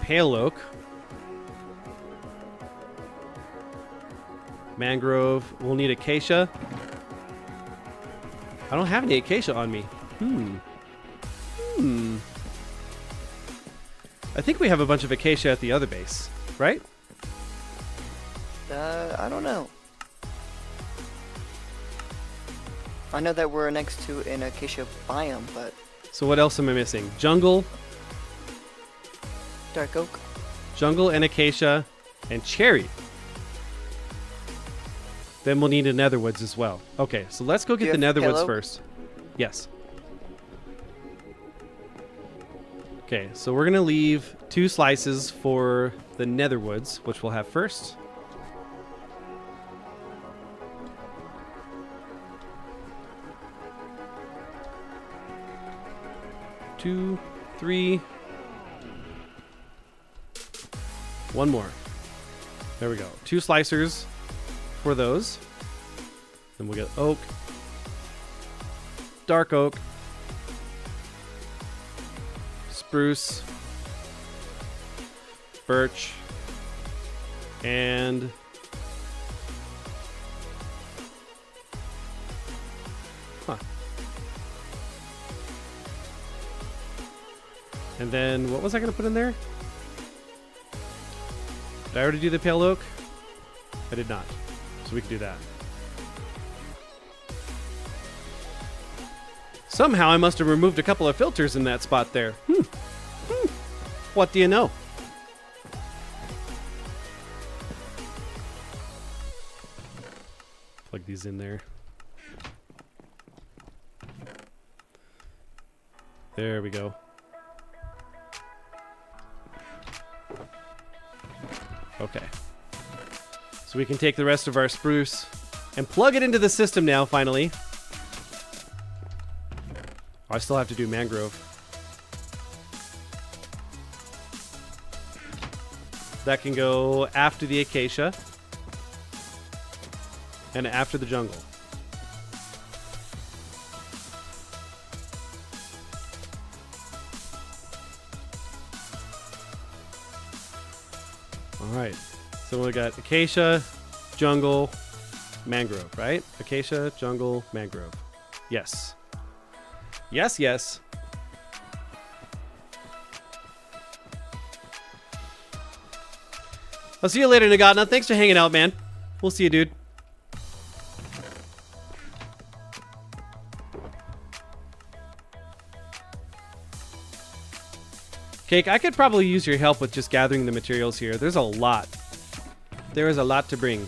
Pale oak. Mangrove. We'll need acacia. I don't have any acacia on me. I think we have a bunch of acacia at the other base, right? I don't know. I know that we're next to an acacia biome, but... So what else am I missing? Jungle. Dark oak. Jungle and acacia and cherry. Then we'll need a netherwoods as well. Okay, so let's go get the netherwoods first. Yes. Okay, so we're going to leave 2 slices for the netherwoods, which we'll have first. Two, 3. 1 more. There we go. 2 slicers for those. Then we'll get oak, dark oak, spruce, birch, and and then what was I going to put in there? Did I already do the pale oak? I did not. So we can do that. Somehow I must have removed a couple of filters in that spot there. What do you know? Plug these in there. There we go. Okay. So we can take the rest of our spruce and plug it into the system now, finally. Oh, I still have to do mangrove. That can go after the acacia and after the jungle. Alright, so we got acacia, jungle, mangrove, right? Acacia, jungle, mangrove. Yes. Yes, yes. I'll see you later, Nagatna. Thanks for hanging out, man. We'll see you, dude. Cake, I could probably use your help with just gathering the materials here. There's a lot. There is a lot to bring.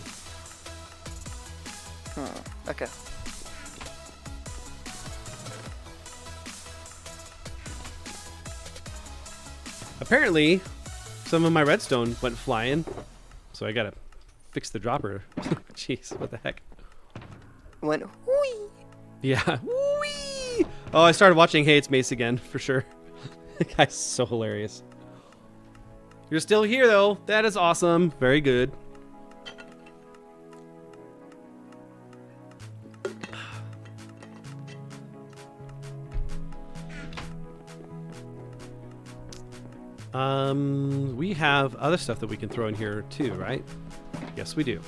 Okay. Apparently, some of my redstone went flying, so I gotta fix the dropper. Jeez, what the heck? Went whee. Yeah. Whee! Oh, I started watching Hey It's Mace again, for sure. That guy's so hilarious. You're still here, though. That is awesome. Very good. We have other stuff that we can throw in here too, right? Yes, we do.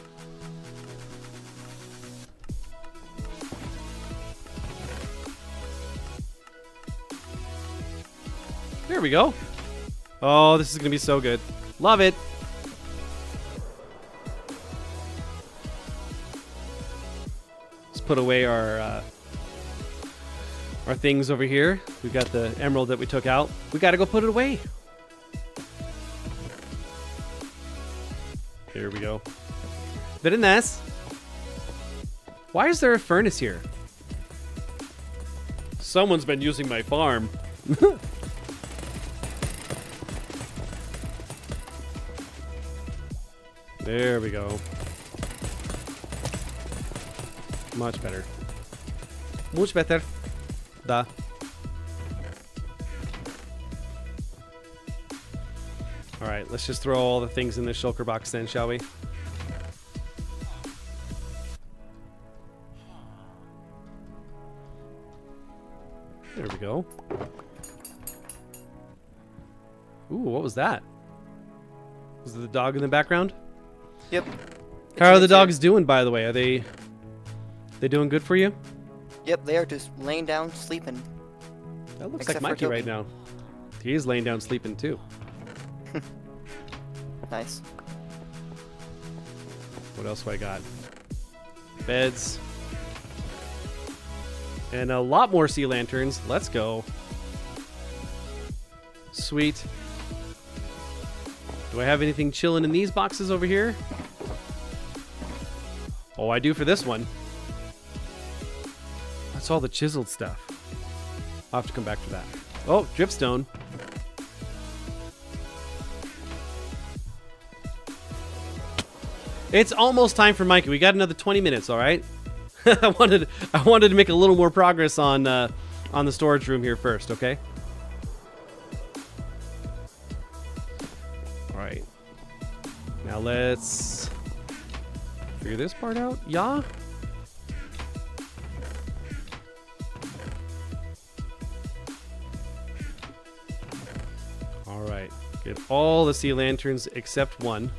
There we go. Oh, this is gonna be so good. Love it. Let's put away our things over here. We've got the emerald that we took out. We gotta go put it away. Here we go. Very nice. Why is there a furnace here? Someone's been using my farm. There we go. Much better. Much better. Da. Alright, let's just throw all the things in the shulker box then, shall we? There we go. Ooh, what was that? Was it the dog in the background? Yep. How are the dogs doing, by the way? Are they doing good for you? Yep, they are just laying down, sleeping. That looks Except like for Mikey right Toby. now. He is laying down sleeping too. Nice. What else do I got? Beds. And a lot more sea lanterns. Let's go. Sweet. Do I have anything chilling in these boxes over here? Oh, I do for this one. That's all the chiseled stuff. I'll have to come back for that. Oh, dripstone. It's almost time for Mikey. We got another 20 minutes, all right? I wanted to make a little more progress on the storage room here first, okay? All right. Now let's figure this part out. Yeah. All right. Get all the sea lanterns except one.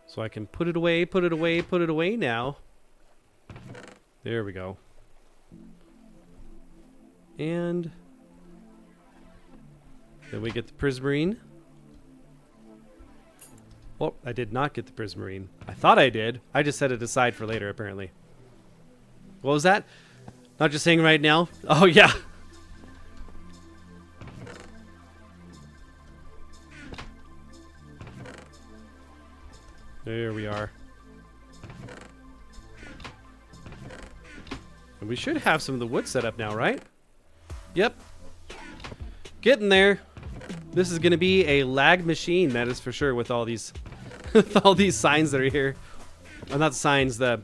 So I can put it away, put it away, put it away now. There we go. And then we get the prismarine. Oh, I did not get the prismarine. I thought I did. I just set it aside for later, apparently. What was that? Not just saying right now? Oh, yeah. There we are. And we should have some of the wood set up now, right? Yep. Getting there. This is going to be a lag machine, that is for sure, with all these with all these signs that are here. Well, not signs, the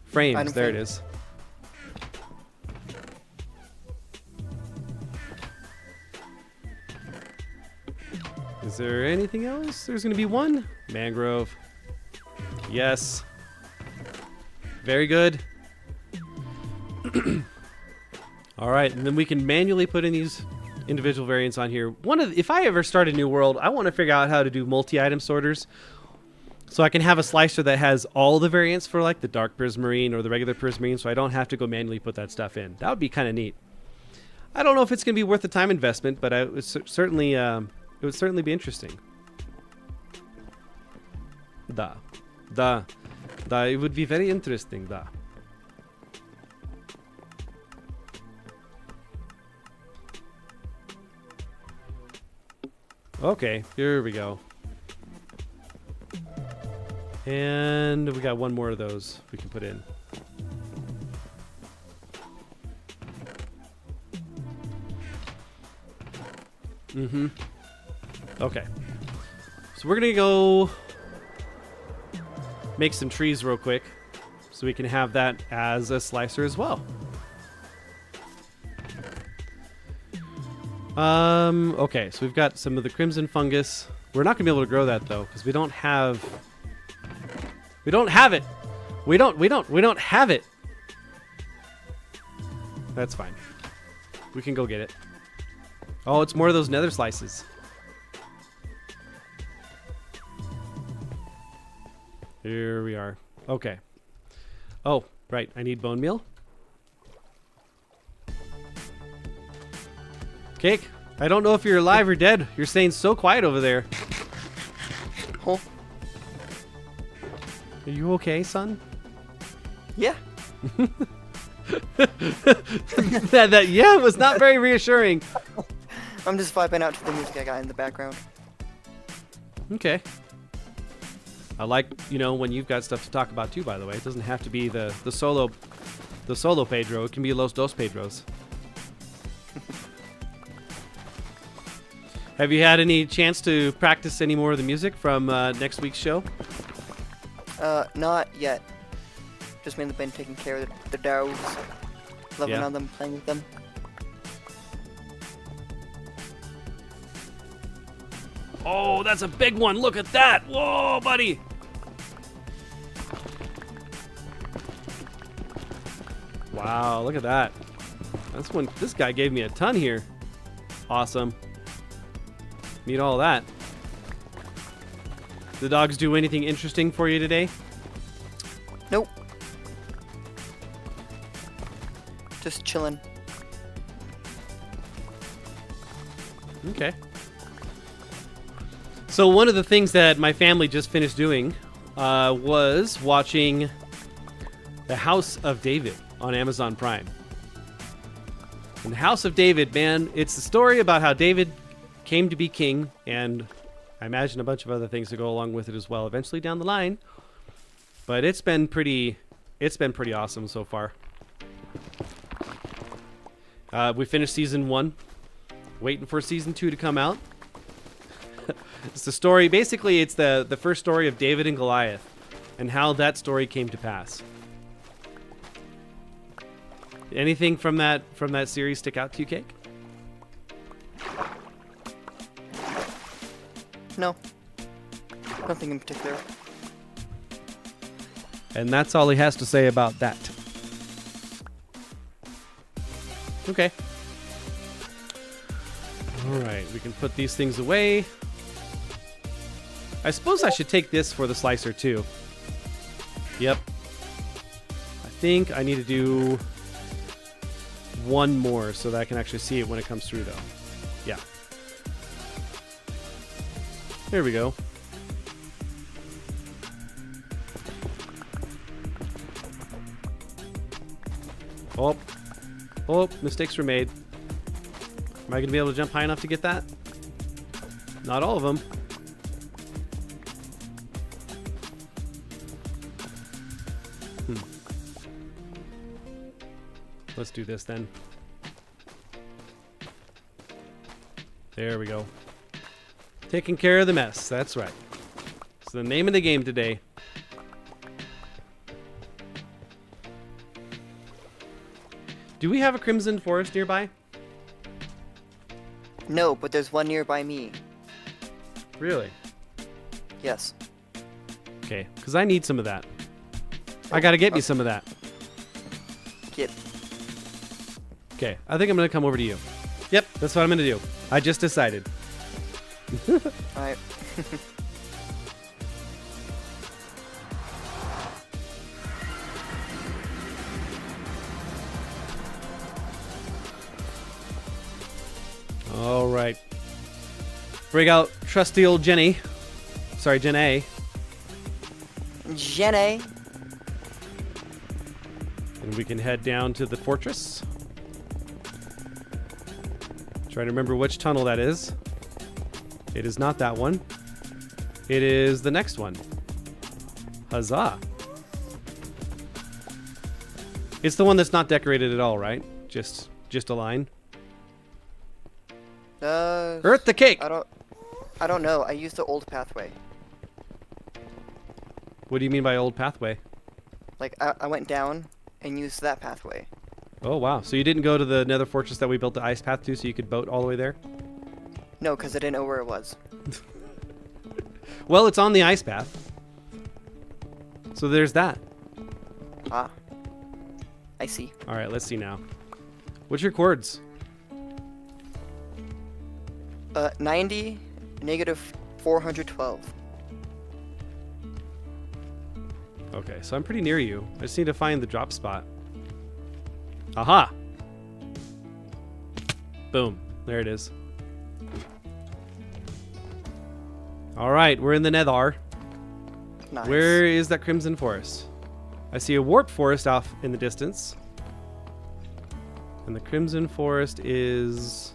frames. There it is. Is there anything else? There's going to be one. Mangrove. Yes. Very good. All right, and then we can manually put in these individual variants on here. If I ever start a new world, I want to figure out how to do multi-item sorters, so I can have a slicer that has all the variants for like the dark prismarine or the regular prismarine, so I don't have to go manually put that stuff in. That would be kind of neat. I don't know if it's going to be worth the time investment, but it would certainly be interesting. It would be very interesting. Okay, here we go. And we got one more of those we can put in. Okay. So we're gonna go make some trees real quick so we can have that as a slicer as well. Okay, so we've got some of the crimson fungus. We're not gonna be able to grow that though, because we don't have it. We don't have it. That's fine. We can go get it. Oh, it's more of those nether slices. Here we are. Okay. Oh, right. I need bone meal. Cake, I don't know if you're alive or dead. You're staying so quiet over there. Oh. Are you okay, son? Yeah. that yeah was not very reassuring. I'm just vibing out to the music I got in the background. Okay. I like, when you've got stuff to talk about too, by the way. It doesn't have to be the solo Pedro. It can be Los Dos Pedros. Have you had any chance to practice any more of the music from next week's show? Not yet. Just mainly been taking care of the dogs. Loving Yeah. on them, playing with them. Oh, that's a big one. Look at that. Whoa, buddy. Wow, look at that. That's one. This guy gave me a ton here. Awesome. Need all that. The dogs do anything interesting for you today? Nope. Just chilling. Okay. So one of the things that my family just finished doing was watching The House of David on Amazon Prime. And The House of David, man, it's the story about how David came to be king, and I imagine a bunch of other things to go along with it as well eventually down the line. But it's been pretty awesome so far. We finished season 1, waiting for season 2 to come out. It's the story, basically it's the first story of David and Goliath and how that story came to pass. Anything from that series stick out to you, Cake? No. Nothing in particular. And that's all he has to say about that. Okay. All right, we can put these things away. I suppose I should take this for the slicer too. Yep. I think I need to do one more so that I can actually see it when it comes through though. Yeah. There we go. Oh, mistakes were made. Am I going to be able to jump high enough to get that? Not all of them. Let's do this then. There we go. Taking care of the mess. That's right. It's the name of the game today. Do we have a Crimson Forest nearby? No, but there's one nearby me. Really? Yes. Okay, because I need some of that. I gotta get me some of that. Get. Okay, I think I'm gonna come over to you. Yep, that's what I'm gonna do. I just decided. Alright. All right. Bring out trusty old Jenny. Sorry, Jenny. Jenny. And we can head down to the fortress. Trying to remember which tunnel that is. It is not that one. It is the next one. Huzzah. It's the one that's not decorated at all, right? Just a line. Earth the cake. I don't know. I used the old pathway. What do you mean by old pathway? Like I went down and used that pathway. Oh wow! So you didn't go to the Nether Fortress that we built the ice path to, so you could boat all the way there? No, because I didn't know where it was. Well, it's on the ice path. So there's that. Ah. I see. All right, let's see now. What's your chords? 90, negative 412. Okay, so I'm pretty near you. I just need to find the drop spot. Aha! Boom. There it is. All right, we're in the Nether. Nice. Where is that Crimson Forest? I see a Warp Forest off in the distance. And the Crimson Forest is...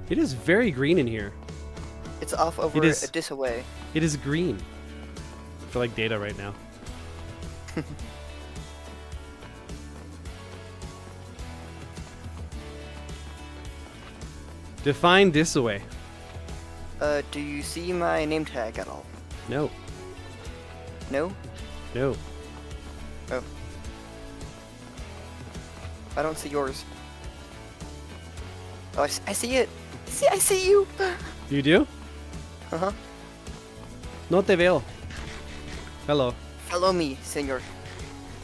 It is very green in here. It's off over It is- a dis away. It is green. I feel like data right now. Define this away. Do you see my name tag at all? No. No? No. Oh. I don't see yours. Oh, I see it! I see you! You do? Uh-huh. No te veo. Hello. Follow me, senor.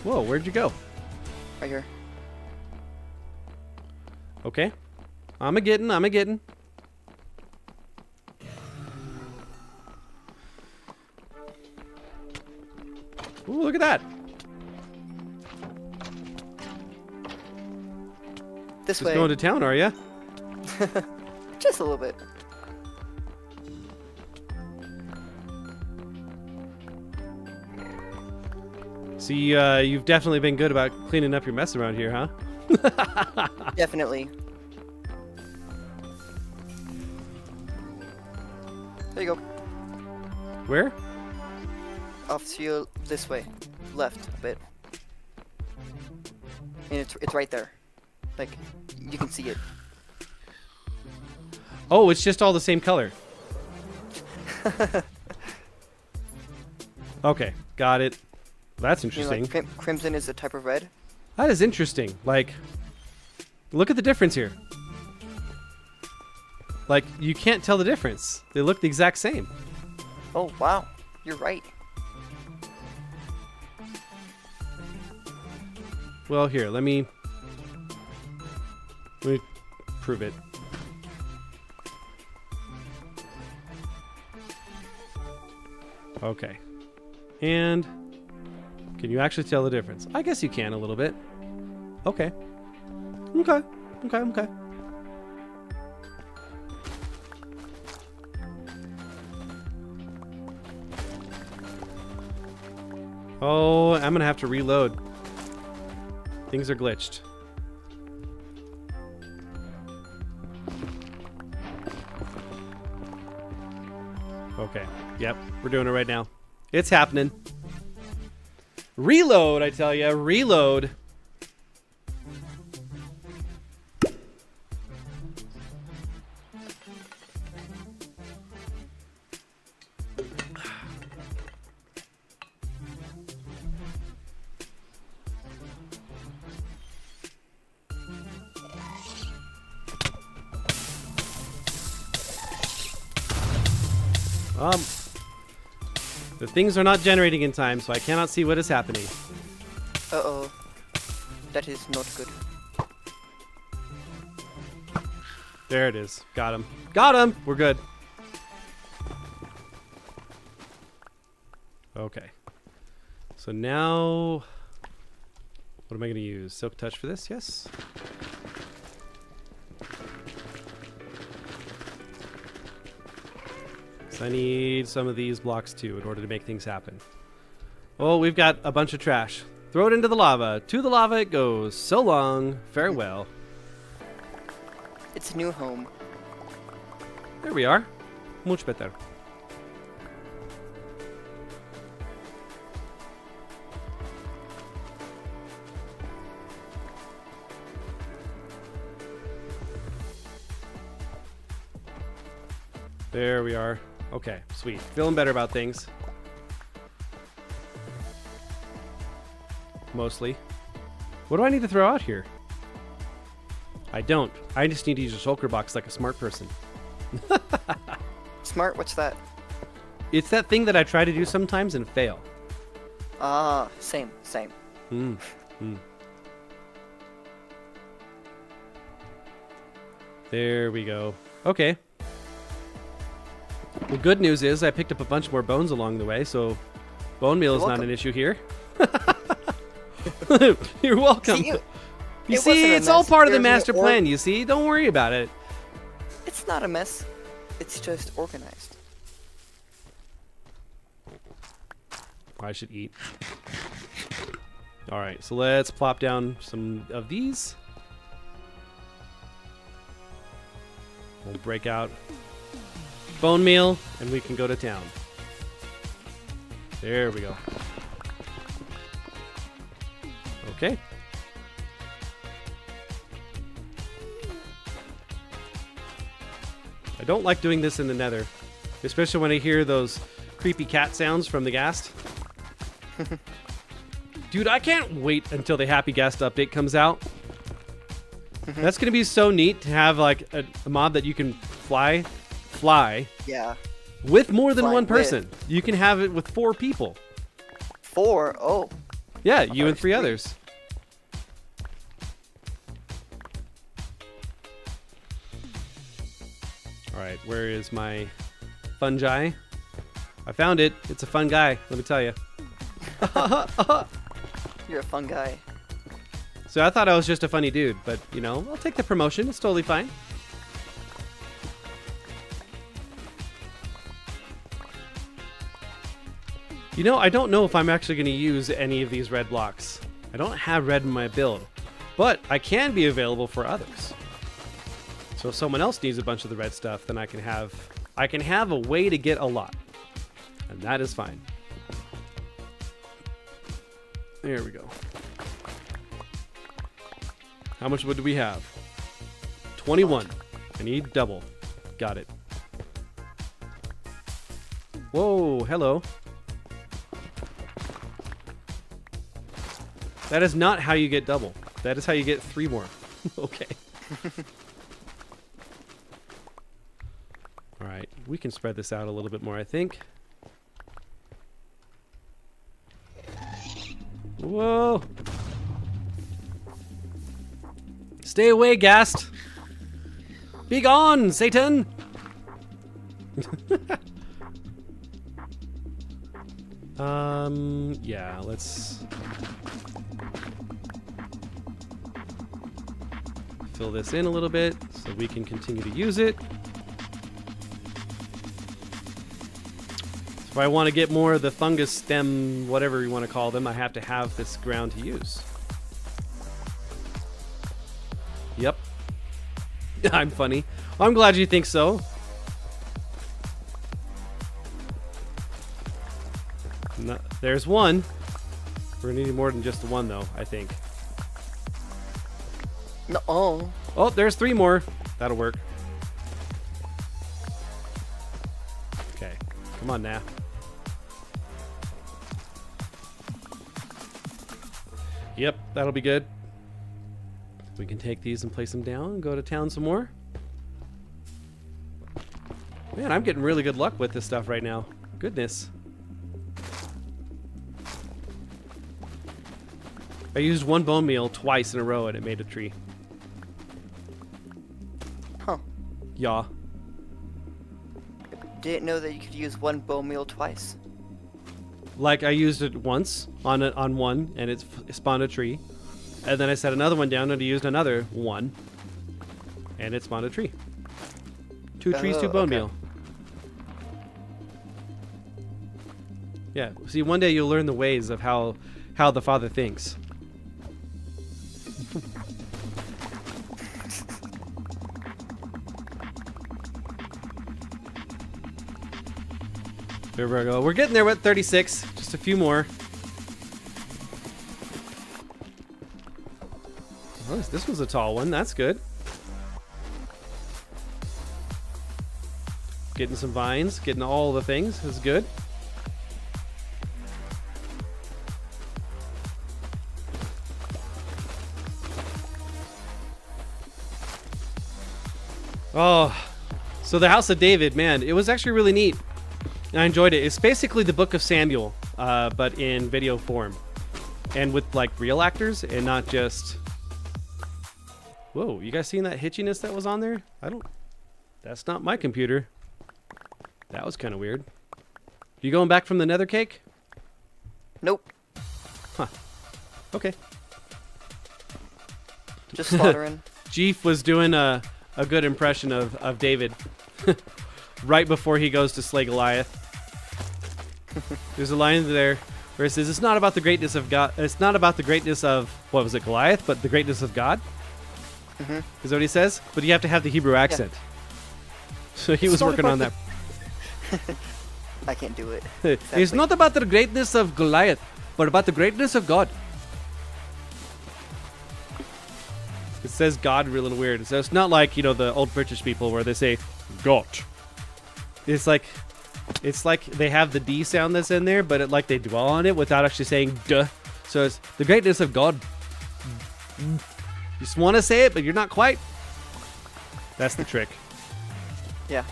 Whoa, where'd you go? Right here. Okay. I'm a getting. Ooh, look at that. This Just way. going to town, are ya? Just a little bit. See, you've definitely been good about cleaning up your mess around here, huh? Definitely. There you go. Where? Off to you this way. Left a bit. And it's right there. Like, you can see it. Oh, it's just all the same color. Okay, got it. That's You know, interesting. like, crimson is a type of red. That is interesting. Like, look at the difference here. Like, you can't tell the difference. They look the exact same. Oh, wow. You're right. Well, here, let me prove it. Okay. And can you actually tell the difference? I guess you can a little bit. Okay. Okay. Oh, I'm gonna have to reload. Things are glitched. Okay. Yep, we're doing it right now. It's happening. Reload, I tell ya, reload. The things are not generating in time, so I cannot see what is happening. Uh-oh. That is not good. There it is. Got him. Got him! We're good. Okay. So now... What am I going to use? Silk Touch for this? Yes. So I need some of these blocks too in order to make things happen. Oh, we've got a bunch of trash. Throw it into the lava. To the lava it goes. So long. Farewell. It's a new home. There we are. Much better. There we are. Okay, sweet. Feeling better about things. Mostly. What do I need to throw out here? I don't. I just need to use a shulker box like a smart person. Smart, what's that? It's that thing that I try to do sometimes and fail. Ah, same. There we go. Okay. The good news is I picked up a bunch more bones along the way, so bone meal is not welcome. an issue here. You're welcome. See, You it see, wasn't a it's all mess. part of the There's no master plan, you see? Don't worry about it. It's not a mess. It's just organized. I should eat. Alright, so let's plop down some of these. We'll break out bone meal, and we can go to town. There we go. Okay. I don't like doing this in the nether, especially when I hear those creepy cat sounds from the ghast. Dude, I can't wait until the Happy Ghast update comes out. That's going to be so neat to have like a mod that you can fly Yeah. with more than Flying one person. You can have it with 4 people. 4? Oh. Yeah, you and 3 others. All right, where is my fungi? I found it. It's a fun guy, let me tell you. You're a fun guy. So I thought I was just a funny dude, but, you know, I'll take the promotion. It's totally fine. You know, I don't know if I'm actually going to use any of these red blocks. I don't have red in my build, but I can be available for others. So if someone else needs a bunch of the red stuff, then I can have a way to get a lot. And that is fine. There we go. How much wood do we have? 21. I need double. Got it. Whoa, hello. That is not how you get double. That is how you get 3 more. Okay. All right, we can spread this out a little bit more, I think. Whoa. Stay away, Ghast. Be gone, Satan. Yeah, let's fill this in a little bit so we can continue to use it. If I want to get more of the fungus stem, whatever you want to call them, I have to have this ground to use. Yep. I'm funny. I'm glad you think so. No, there's one. We're gonna need more than just the one, though, I think. No. Oh. Oh, there's 3 more. That'll work. Okay. Come on now. Yep, that'll be good. We can take these and place them down and go to town some more. Man, I'm getting really good luck with this stuff right now. Goodness. I used 1 bone meal twice in a row and it made a tree. Huh. Yeah. Didn't know that you could use 1 bone meal twice. Like I used it once on one and it spawned a tree. And then I set another one down and I used another one. And it spawned a tree. 2 trees, 2 bone meal. Yeah, see, one day you'll learn the ways of how the Father thinks. There we go. We're getting there with 36. Just a few more. Oh, this was a tall one. That's good. Getting some vines. Getting all the things. That's good. Oh, so the House of David, man, it was actually really neat. I enjoyed it. It's basically the Book of Samuel, but in video form. And with, like, real actors and not just... Whoa, you guys seen that hitchiness that was on there? That's not my computer. That was kind of weird. You going back from the nether cake? Nope. Huh. Okay. Just slaughtering. Jeef was doing a good impression of David right before he goes to slay Goliath. There's a line there where it says, it's not about the greatness of God. It's not about the greatness of, what was it, Goliath, but the greatness of God? Mm-hmm. Is that what he says? But you have to have the Hebrew accent. Yeah. So he was working on that. I can't do it. It's Exactly. not about the greatness of Goliath, but about the greatness of God. It says God a little weird. So it's not like, you know, the old British people where they say God. It's like they have the D sound that's in there, but like they dwell on it without actually saying duh. So it's the greatness of God. You just want to say it, but you're not quite. That's the trick. Yeah.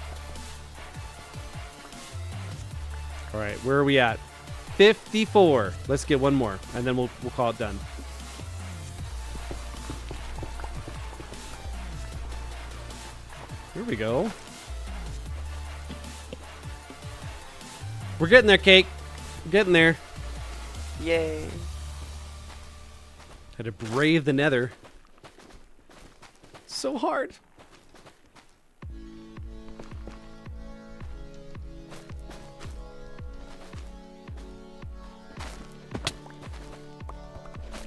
All right, where are we at? 54. Let's get one more, and then we'll call it done. Here we go. We're getting there, Cake. We're getting there. Yay. Had to brave the nether. So hard.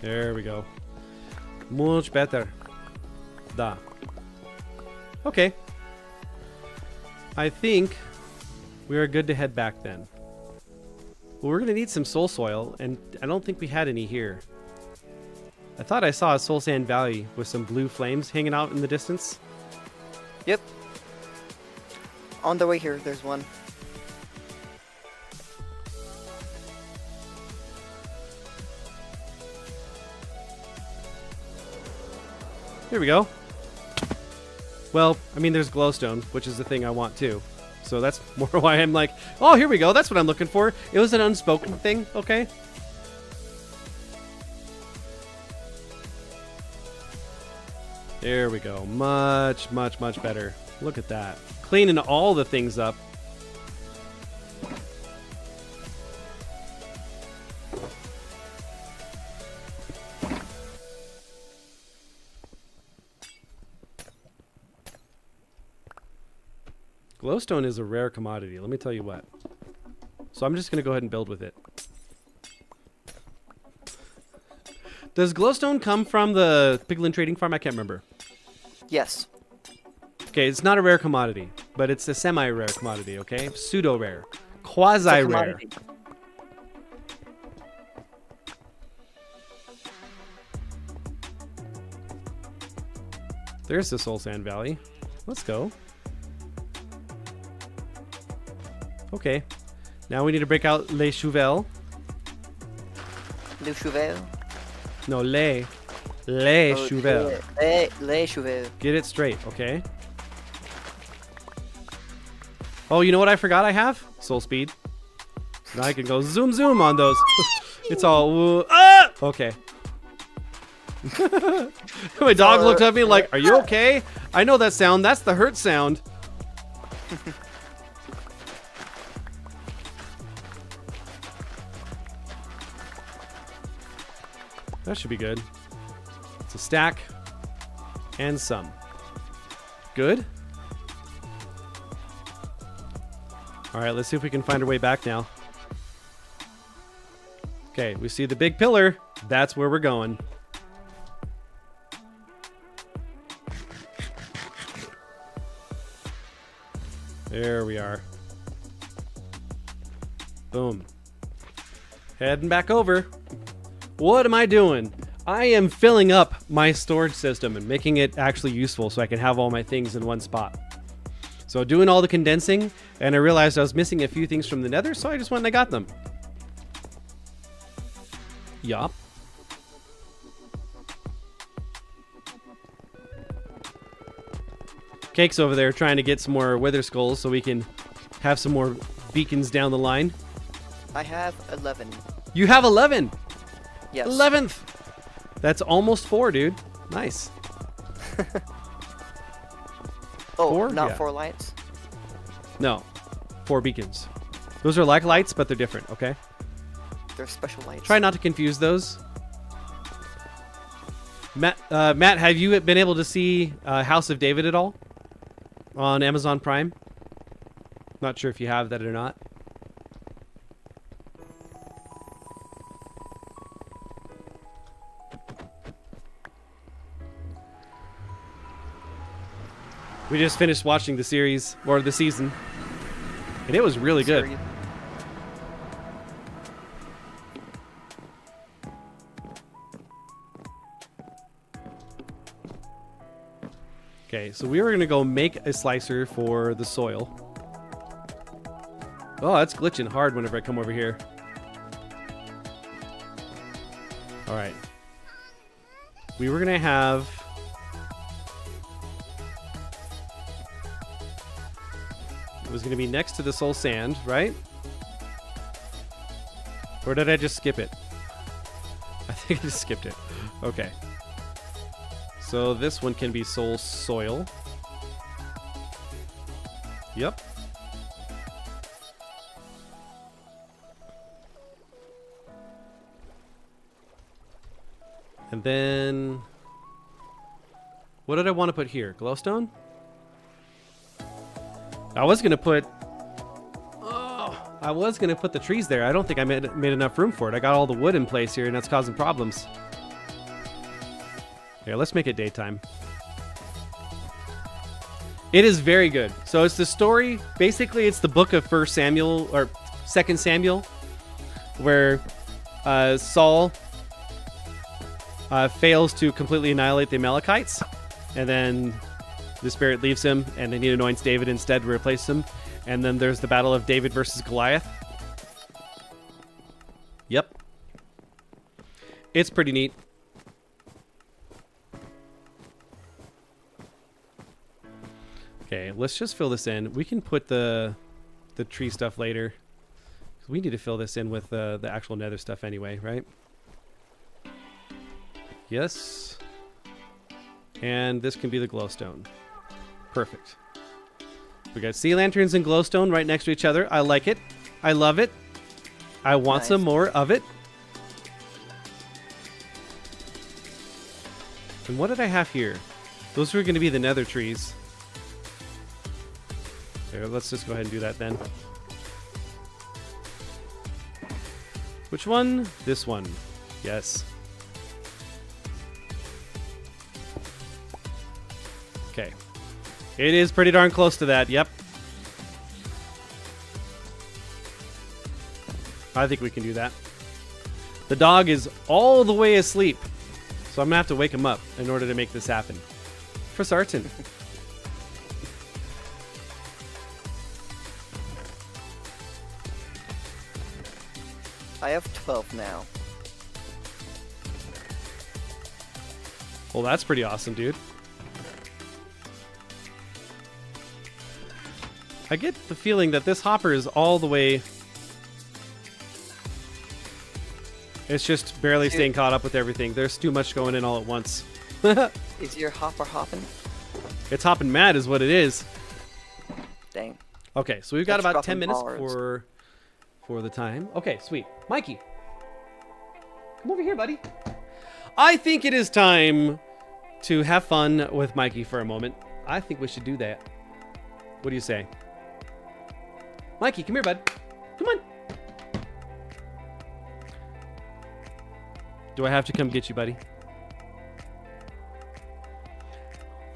There we go. Much better. Da. Okay. I think we are good to head back then. Well, we're going to need some soul soil, and I don't think we had any here. I thought I saw a soul sand valley with some blue flames hanging out in the distance. Yep. On the way here, there's one. Here we go. Well, I mean, there's glowstone, which is the thing I want too. So that's more why I'm like, oh, here we go. That's what I'm looking for. It was an unspoken thing, okay? There we go. Much, much, much better. Look at that. Cleaning all the things up. Glowstone is a rare commodity, let me tell you what. So I'm just going to go ahead and build with it. Does glowstone come from the Piglin Trading Farm? I can't remember. Yes. Okay, it's not a rare commodity, but it's a semi-rare commodity, okay? Pseudo-rare. Quasi-rare. Commodity. There's the Soul Sand Valley. Let's go. Okay. Now we need to break out Les Chouvelles. Le Chouvel. No, Les Chouvelles. Les Chouvel. Get it straight, okay? Oh, you know what I forgot I have? Soul Speed. Now I can go zoom zoom on those. It's all... ah! Okay. My dog looked at me like, are you okay? I know that sound. That's the hurt sound. That should be good. It's a stack and some. Good. All right, let's see if we can find our way back now. Okay, we see the big pillar. That's where we're going. There we are. Boom. Heading back over. What am I doing? I am filling up my storage system and making it actually useful so I can have all my things in one spot. So doing all the condensing, and I realized I was missing a few things from the nether, so I just went and I got them. Yup. Cake's over there trying to get some more wither skulls so we can have some more beacons down the line. I have 11. You have 11! Yes. 11th! That's almost 4, dude. Nice. Oh, 4? not Yeah. 4 lights? No. 4 beacons. Those are like lights, but they're different, okay? They're special lights. Try not to confuse those. Matt, have you been able to see House of David at all? On Amazon Prime? Not sure if you have that or not. We just finished watching the series, or the season. And it was really good. Sorry. Okay, so we were going to go make a slicer for the soil. Oh, that's glitching hard whenever I come over here. All right. We were going to have... It was going to be next to the soul sand, right? Or did I just skip it? I think I just skipped it. Okay. So this one can be soul soil. Yep. And then... What did I want to put here? Glowstone? I was going to put... Oh, I was going to put the trees there. I don't think I made enough room for it. I got all the wood in place here, and that's causing problems. Here, let's make it daytime. It is very good. So it's the story. Basically, it's the book of 1 Samuel, or 2 Samuel, where Saul fails to completely annihilate the Amalekites, and then the spirit leaves him, and then he anoints David instead to replace him. And then there's the battle of David versus Goliath. Yep. It's pretty neat. Okay, let's just fill this in. We can put the tree stuff later. We need to fill this in with the actual nether stuff anyway, right? Yes. And this can be the glowstone. Perfect. We got sea lanterns and glowstone right next to each other. I like it. I love it. I want some more of it. And what did I have here? Those were going to be the nether trees. There, let's just go ahead and do that then. Which one? This one. Yes. Okay. It is pretty darn close to that. Yep. I think we can do that. The dog is all the way asleep, so I'm going to have to wake him up in order to make this happen. For certain. I have 12 now. Well, that's pretty awesome, dude. I get the feeling that this hopper is all the way... It's just barely staying caught up with everything. There's too much going in all at once. Is your hopper hopping? It's hopping mad is what it is. Dang. Okay, so we've got That's about dropping 10 minutes bars. for the time. Okay, sweet. Mikey. Come over here, buddy. I think it is time to have fun with Mikey for a moment. I think we should do that. What do you say? Mikey, come here, bud. Come on. Do I have to come get you, buddy?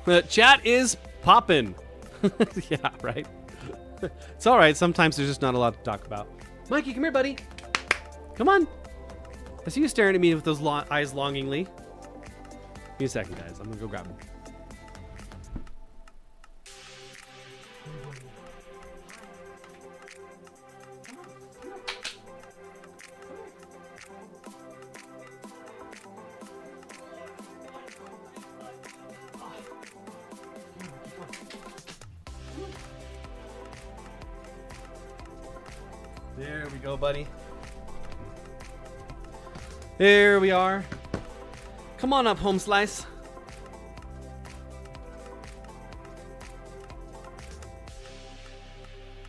The chat is popping. Yeah, right. It's all right. Sometimes there's just not a lot to talk about. Mikey, come here, buddy. Come on. I see you staring at me with those eyes longingly. Give me a second, guys. I'm going to go grab him. There we go, buddy. There we are. Come on up, Home Slice.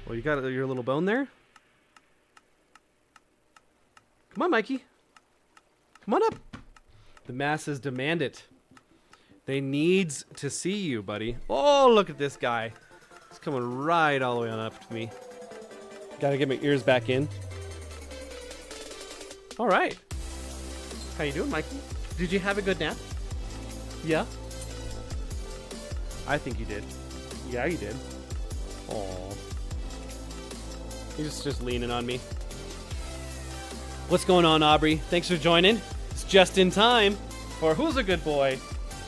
Well, you got your little bone there? Come on, Mikey. Come on up. The masses demand it. They needs to see you, buddy. Oh, look at this guy. He's coming right all the way on up to me. Gotta get my ears back in. All right. How you doing, Mikey? Did you have a good nap? Yeah? I think you did. Yeah, you did. Aww. He's just leaning on me. What's going on, Aubrey? Thanks for joining. It's just in time for who's a good boy?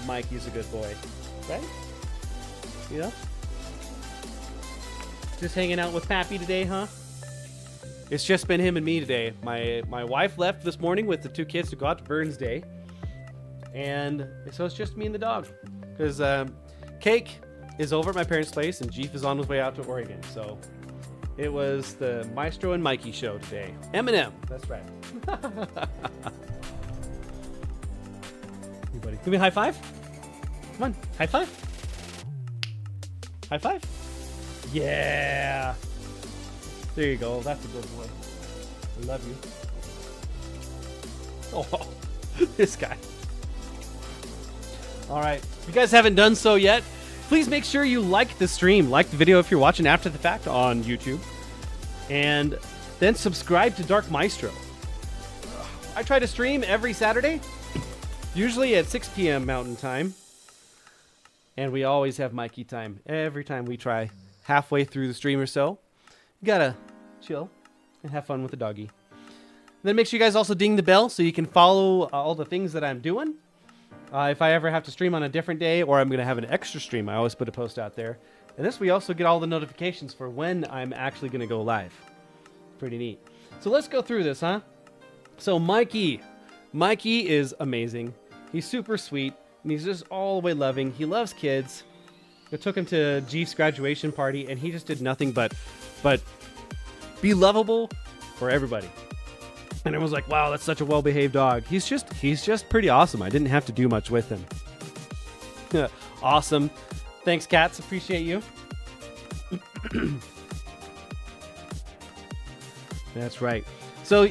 Mikey's a good boy. Right? Yeah? Just hanging out with Pappy today, huh? It's just been him and me today. My wife left this morning with the 2 kids to go out to Burns Day. And so it's just me and the dog. Because Cake is over at my parents' place and Jeef is on his way out to Oregon. So it was the Maestro and Mikey show today. Eminem, that's right. Hey, buddy. Give me a high five. Come on, high five. High five. Yeah. There you go. That's a good boy. I love you. Oh, this guy. All right. If you guys haven't done so yet, please make sure you like the stream. Like the video if you're watching after the fact on YouTube. And then subscribe to Dark Maestro. I try to stream every Saturday, usually at 6 p.m. Mountain Time. And we always have Mikey time every time we try. Halfway through the stream or so, you gotta chill and have fun with the doggy. Then make sure you guys also ding the bell so you can follow all the things that I'm doing. If I ever have to stream on a different day or I'm going to have an extra stream, I always put a post out there. And this, we also get all the notifications for when I'm actually going to go live. Pretty neat. So let's go through this, huh? So Mikey is amazing. He's super sweet, and he's just all the way loving. He loves kids. I took him to Jeef's graduation party, and he just did nothing but be lovable for everybody. And I was like, wow, that's such a well-behaved dog. He's just pretty awesome. I didn't have to do much with him. Awesome. Thanks, cats. Appreciate you. That's right. So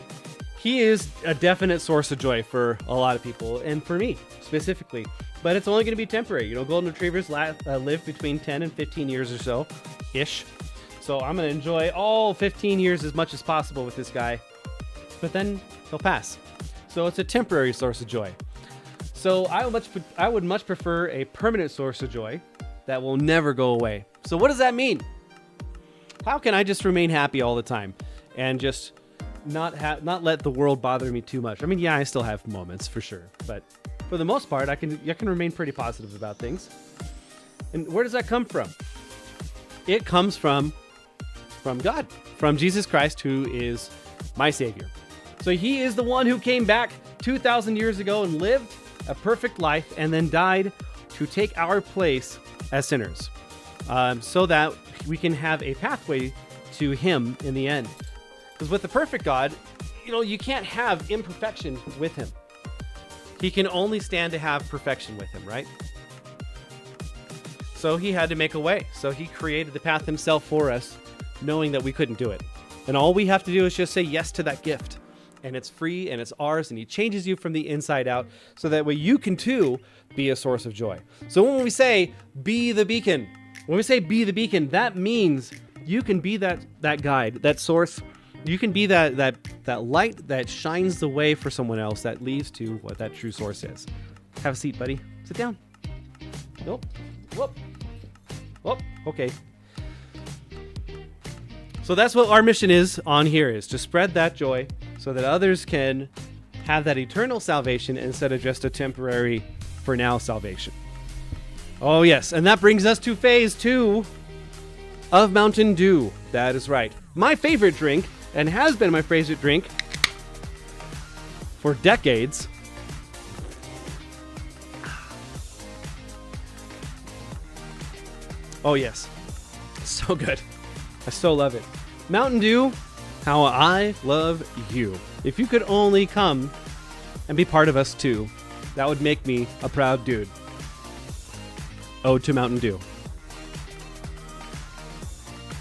he is a definite source of joy for a lot of people, and for me specifically. But it's only going to be temporary. You know, golden retrievers live between 10 and 15 years or so, ish. So I'm going to enjoy all 15 years as much as possible with this guy. But then he'll pass. So it's a temporary source of joy. So I would much prefer a permanent source of joy that will never go away. So what does that mean? How can I just remain happy all the time and just not let the world bother me too much? I mean, yeah, I still have moments for sure, but for the most part, I can remain pretty positive about things. And where does that come from? It comes from God, from Jesus Christ, who is my Savior. So he is the one who came back 2,000 years ago and lived a perfect life and then died to take our place as sinners, so that we can have a pathway to him in the end. Because with the perfect God, you know, you can't have imperfection with him. He can only stand to have perfection with him, right? So he had to make a way. So he created the path himself for us, knowing that we couldn't do it. And all we have to do is just say yes to that gift. And it's free and it's ours, and he changes you from the inside out so that way you can too be a source of joy. So when we say be the beacon, that means you can be that guide, that source. You can be that light that shines the way for someone else that leads to what that true source is. Have a seat, buddy. Sit down. Nope. Whoop. Whoop. Okay. So that's what our mission is on here, is to spread that joy so that others can have that eternal salvation instead of just a temporary, for now, salvation. Oh, yes. And that brings us to phase 2 of Mountain Dew. That is right. My favorite drink, and has been my favorite drink for decades. Oh, yes. So good. I so love it. Mountain Dew, how I love you. If you could only come and be part of us too, that would make me a proud dude. Ode to Mountain Dew.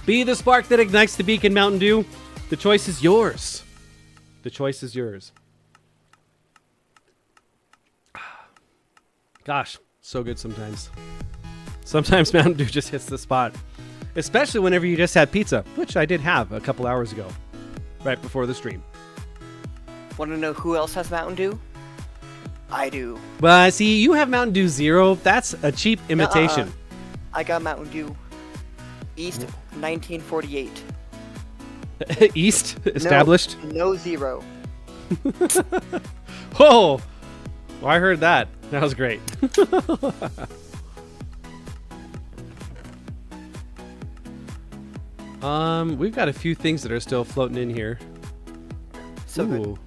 Be the spark that ignites the beacon, Mountain Dew. The choice is yours. The choice is yours. Gosh, so good sometimes. Sometimes Mountain Dew just hits the spot. Especially whenever you just had pizza, which I did have a couple hours ago, right before the stream. Want to know who else has Mountain Dew? I do. But see, you have Mountain Dew Zero. That's a cheap imitation. I got Mountain Dew East 1948. East established. No 0. Whoa! Well, I heard that. That was great. We've got a few things that are still floating in here. So good.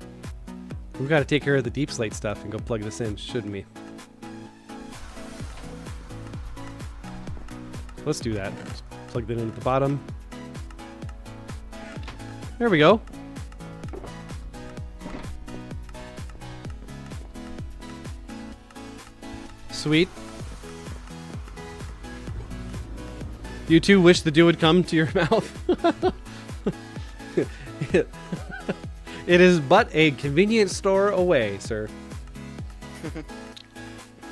We've got to take care of the deep slate stuff and go plug this in, shouldn't we? Let's do that. Just plug that in at the bottom. There we go. Sweet. You too wish the dew would come to your mouth. It is but a convenience store away, sir.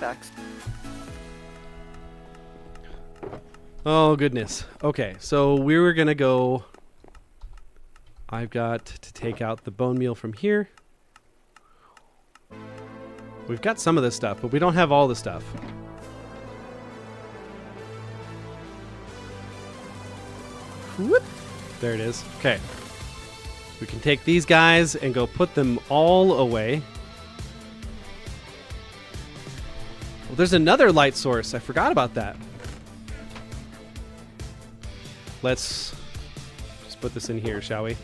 Facts. Oh, goodness. Okay, so we were going to go... I've got to take out the bone meal from here. We've got some of this stuff, but we don't have all the stuff. Whoop. There it is. Okay. We can take these guys and go put them all away. Well, there's another light source. I forgot about that. Let's just put this in here, shall we?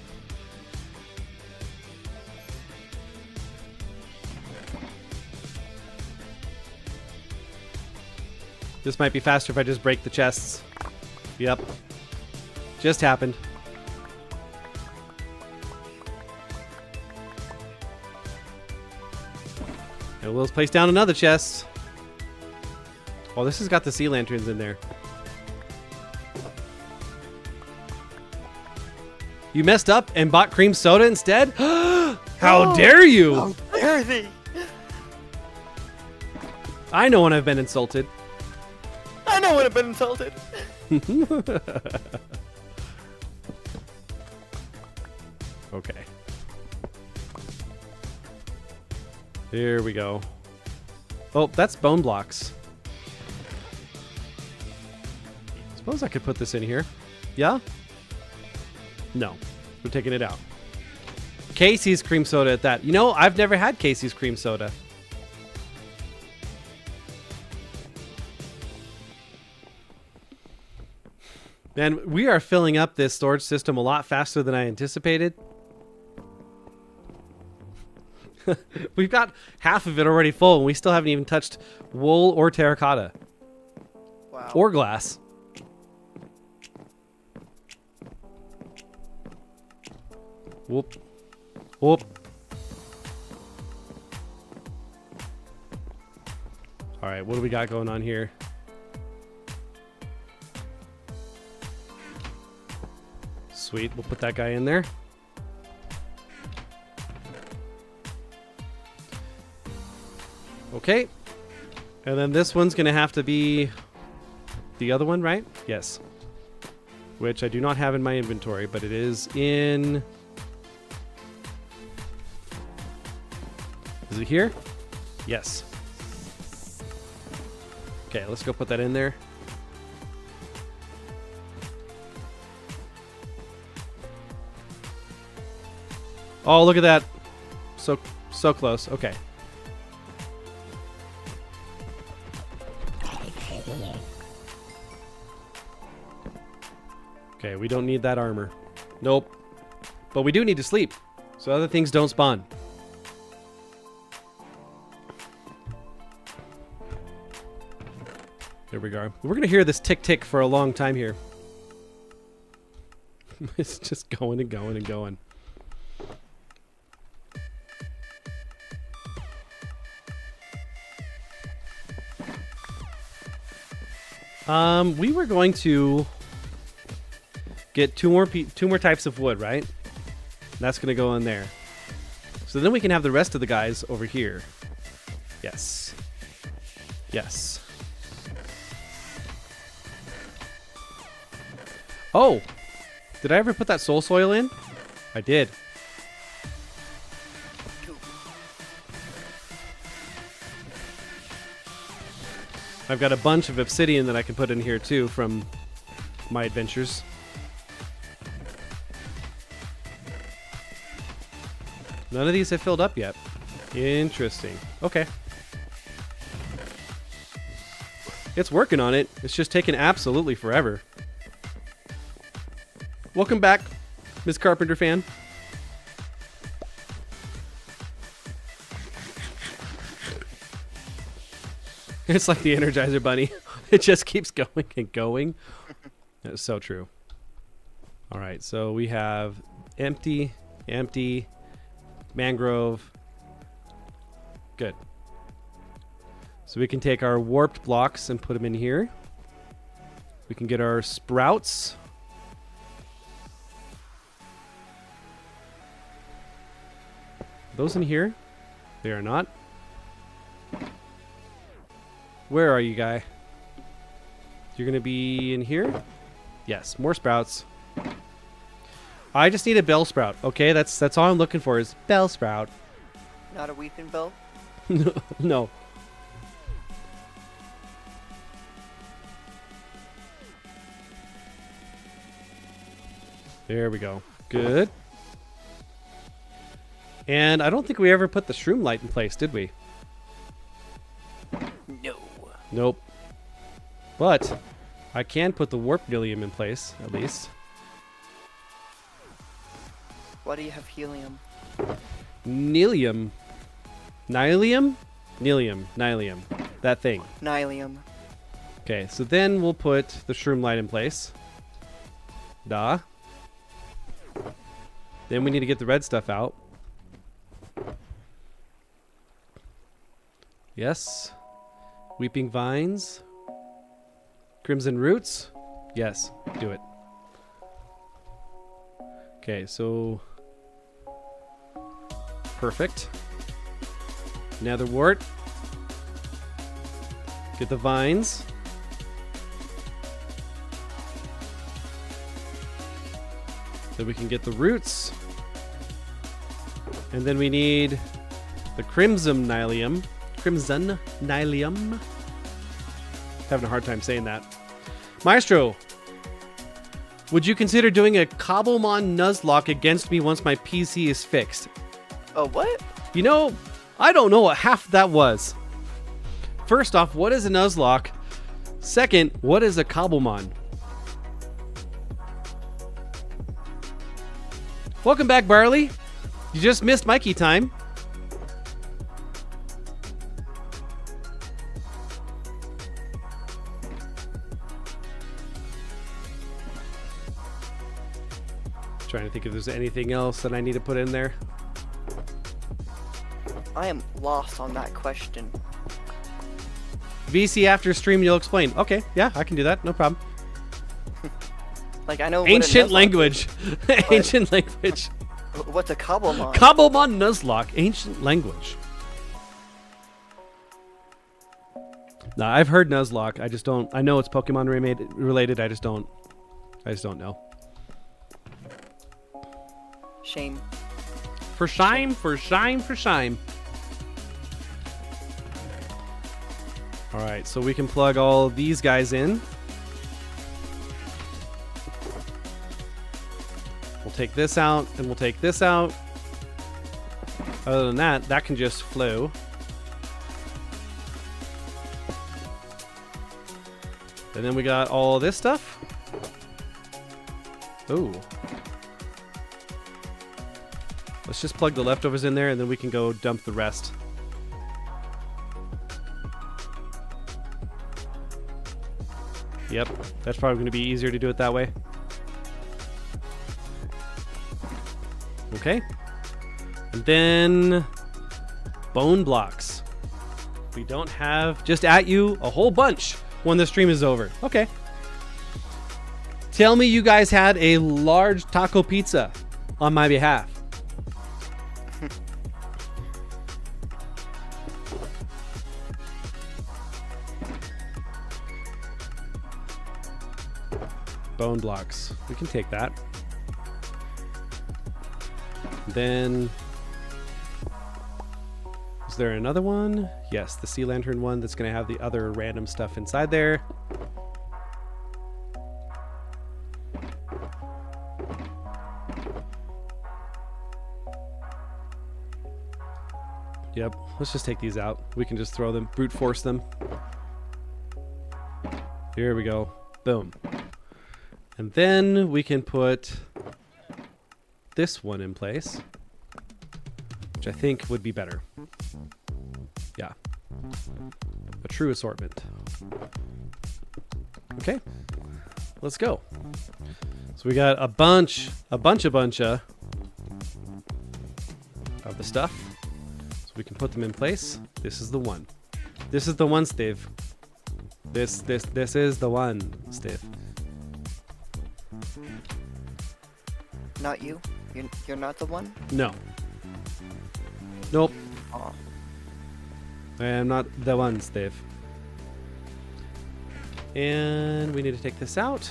This might be faster if I just break the chests. Yep. Just happened. And we'll place down another chest. Oh, this has got the sea lanterns in there. You messed up and bought cream soda instead? How dare you! How dare thee! I know when I've been insulted. I know when I've been insulted. Okay. Here we go. Oh, that's bone blocks. Suppose I could put this in here. Yeah? No. We're taking it out. Casey's cream soda at that. You know, I've never had Casey's cream soda. Man, we are filling up this storage system a lot faster than I anticipated. We've got half of it already full, and we still haven't even touched wool or terracotta. Wow. Or glass. Whoop. Whoop. All right, what do we got going on here? Sweet, we'll put that guy in there. Okay. And then this one's going to have to be the other one, right? Yes. Which I do not have in my inventory, but it is in... Is it here? Yes. Okay, let's go put that in there. Oh, look at that. So close. Okay. Okay, we don't need that armor. Nope. But we do need to sleep, so other things don't spawn. There we go. We're going to hear this tick-tick for a long time here. It's just going and going and going. We were going to get two more types of wood, right? That's going to go in there. So then we can have the rest of the guys over here. Yes. Yes. Oh! Did I ever put that soul soil in? I did. I've got a bunch of obsidian that I can put in here too from my adventures. None of these have filled up yet. Interesting. Okay. It's working on it. It's just taking absolutely forever. Welcome back, Miss Carpenter fan. It's like the Energizer Bunny. It just keeps going and going. That's so true. All right, so we have empty, empty, mangrove. Good. So we can take our warped blocks and put them in here. We can get our sprouts. Those in here? They are not. Where are you, guy? You're gonna be in here? Yes, more sprouts. I just need a bell sprout. Okay, that's all I'm looking for is bell sprout. Not a weeping bell? No. There we go. Good. And I don't think we ever put the shroom light in place, did we? No. Nope. But I can put the warp nilium in place, at least. Why do you have helium? Nilium. Nylium? Nilium. Nylium. That thing. Nylium. Okay, so then we'll put the shroom light in place. Da. Then we need to get the red stuff out. Yes. Weeping vines. Crimson roots. Yes, do it. Okay, so perfect. Nether wart. Get the vines. Then we can get the roots. And then we need the crimson nylium. Crimson nylium. Having a hard time saying that. Maestro, would you consider doing a Cobblemon Nuzlocke against me once my PC is fixed? Oh, what? You know, I don't know what half that was. First off, what is a Nuzlocke? Second, what is a Cobblemon? Welcome back, Barley. You just missed Mikey time. Trying to think if there's anything else that I need to put in there. I am lost on that question. VC after stream, you'll explain. Okay, yeah, I can do that. No problem. Like, I know what Ancient a Nuzlocke language. is, Ancient language. What's a Cobblemon? Cobblemon Nuzlocke. Ancient language. Nah, I've heard Nuzlocke. I just don't. I know it's Pokemon related. I just don't know. Shame. For shime, for shime, for shime. Alright, so we can plug all these guys in. We'll take this out, and we'll take this out. Other than that, that can just flow. And then we got all this stuff. Ooh. Let's just plug the leftovers in there, and then we can go dump the rest. Yep, that's probably going to be easier to do it that way. Okay. And then bone blocks. We don't have just at you a whole bunch when the stream is over. Okay. Tell me you guys had a large taco pizza on my behalf. Bone blocks. We can take that. Then, is there another one? Yes, the sea lantern one that's going to have the other random stuff inside there. Yep. Let's just take these out. We can just throw them, brute force them. Here we go. Boom. And then we can put this one in place, which I think would be better. Yeah. A true assortment. Okay. Let's go. So we got a bunch of the stuff. So we can put them in place. This is the one. This is the one, Steve. This is the one, Steve. Not you? You're not the one? No. Nope. Aw. I am not the one, Steve. And we need to take this out.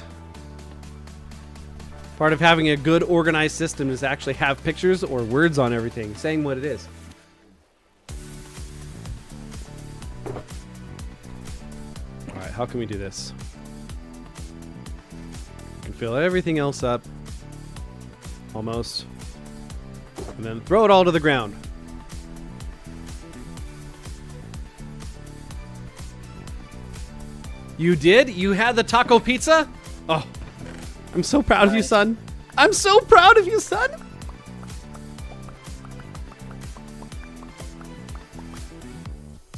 Part of having a good organized system is to actually have pictures or words on everything saying what it is. Alright, how can we do this? We can fill everything else up. Almost. And then throw it all to the ground. You did? You had the taco pizza? Oh, I'm so proud of you, son. I'm so proud of you, son.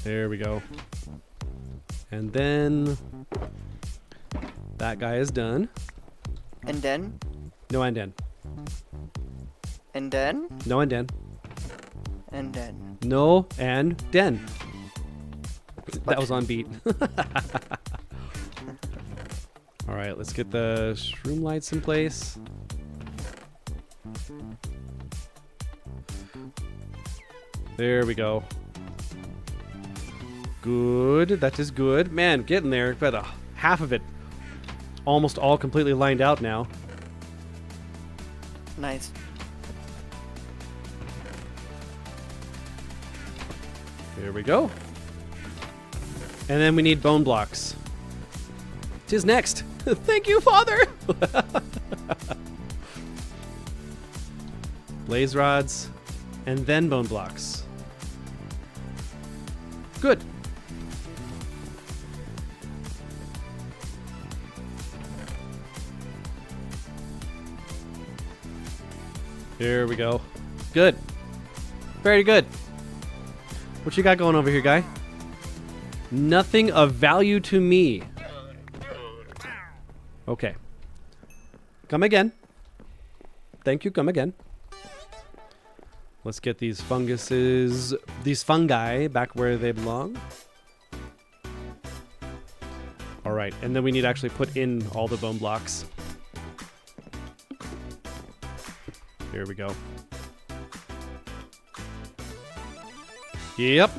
There we go. And then that guy is done. And then? No, and then. And then? No, and then. And then. No, and then. That was on beat. All right, let's get the shroom lights in place. There we go. Good. That is good. Man, getting there. About half of it almost all completely lined out now. Nice. There we go. And then we need bone blocks. 'Tis next. Thank you, Father. Blaze rods, and then bone blocks. Good. Here we go. Good. Very good. What you got going over here, guy? Nothing of value to me. Okay. Come again. Thank you, come again. Let's get these fungi back where they belong. All right, and then we need to actually put in all the bone blocks. Here we go. Yep.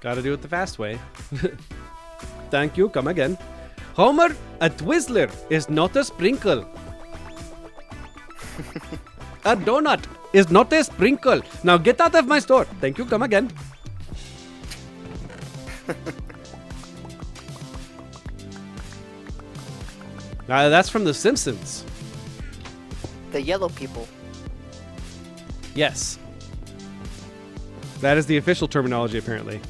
Gotta do it the fast way. Thank you, come again. Homer, a Twizzler is not a sprinkle. A donut is not a sprinkle. Now get out of my store. Thank you, come again. That's from The Simpsons. The yellow people. Yes. That is the official terminology, apparently.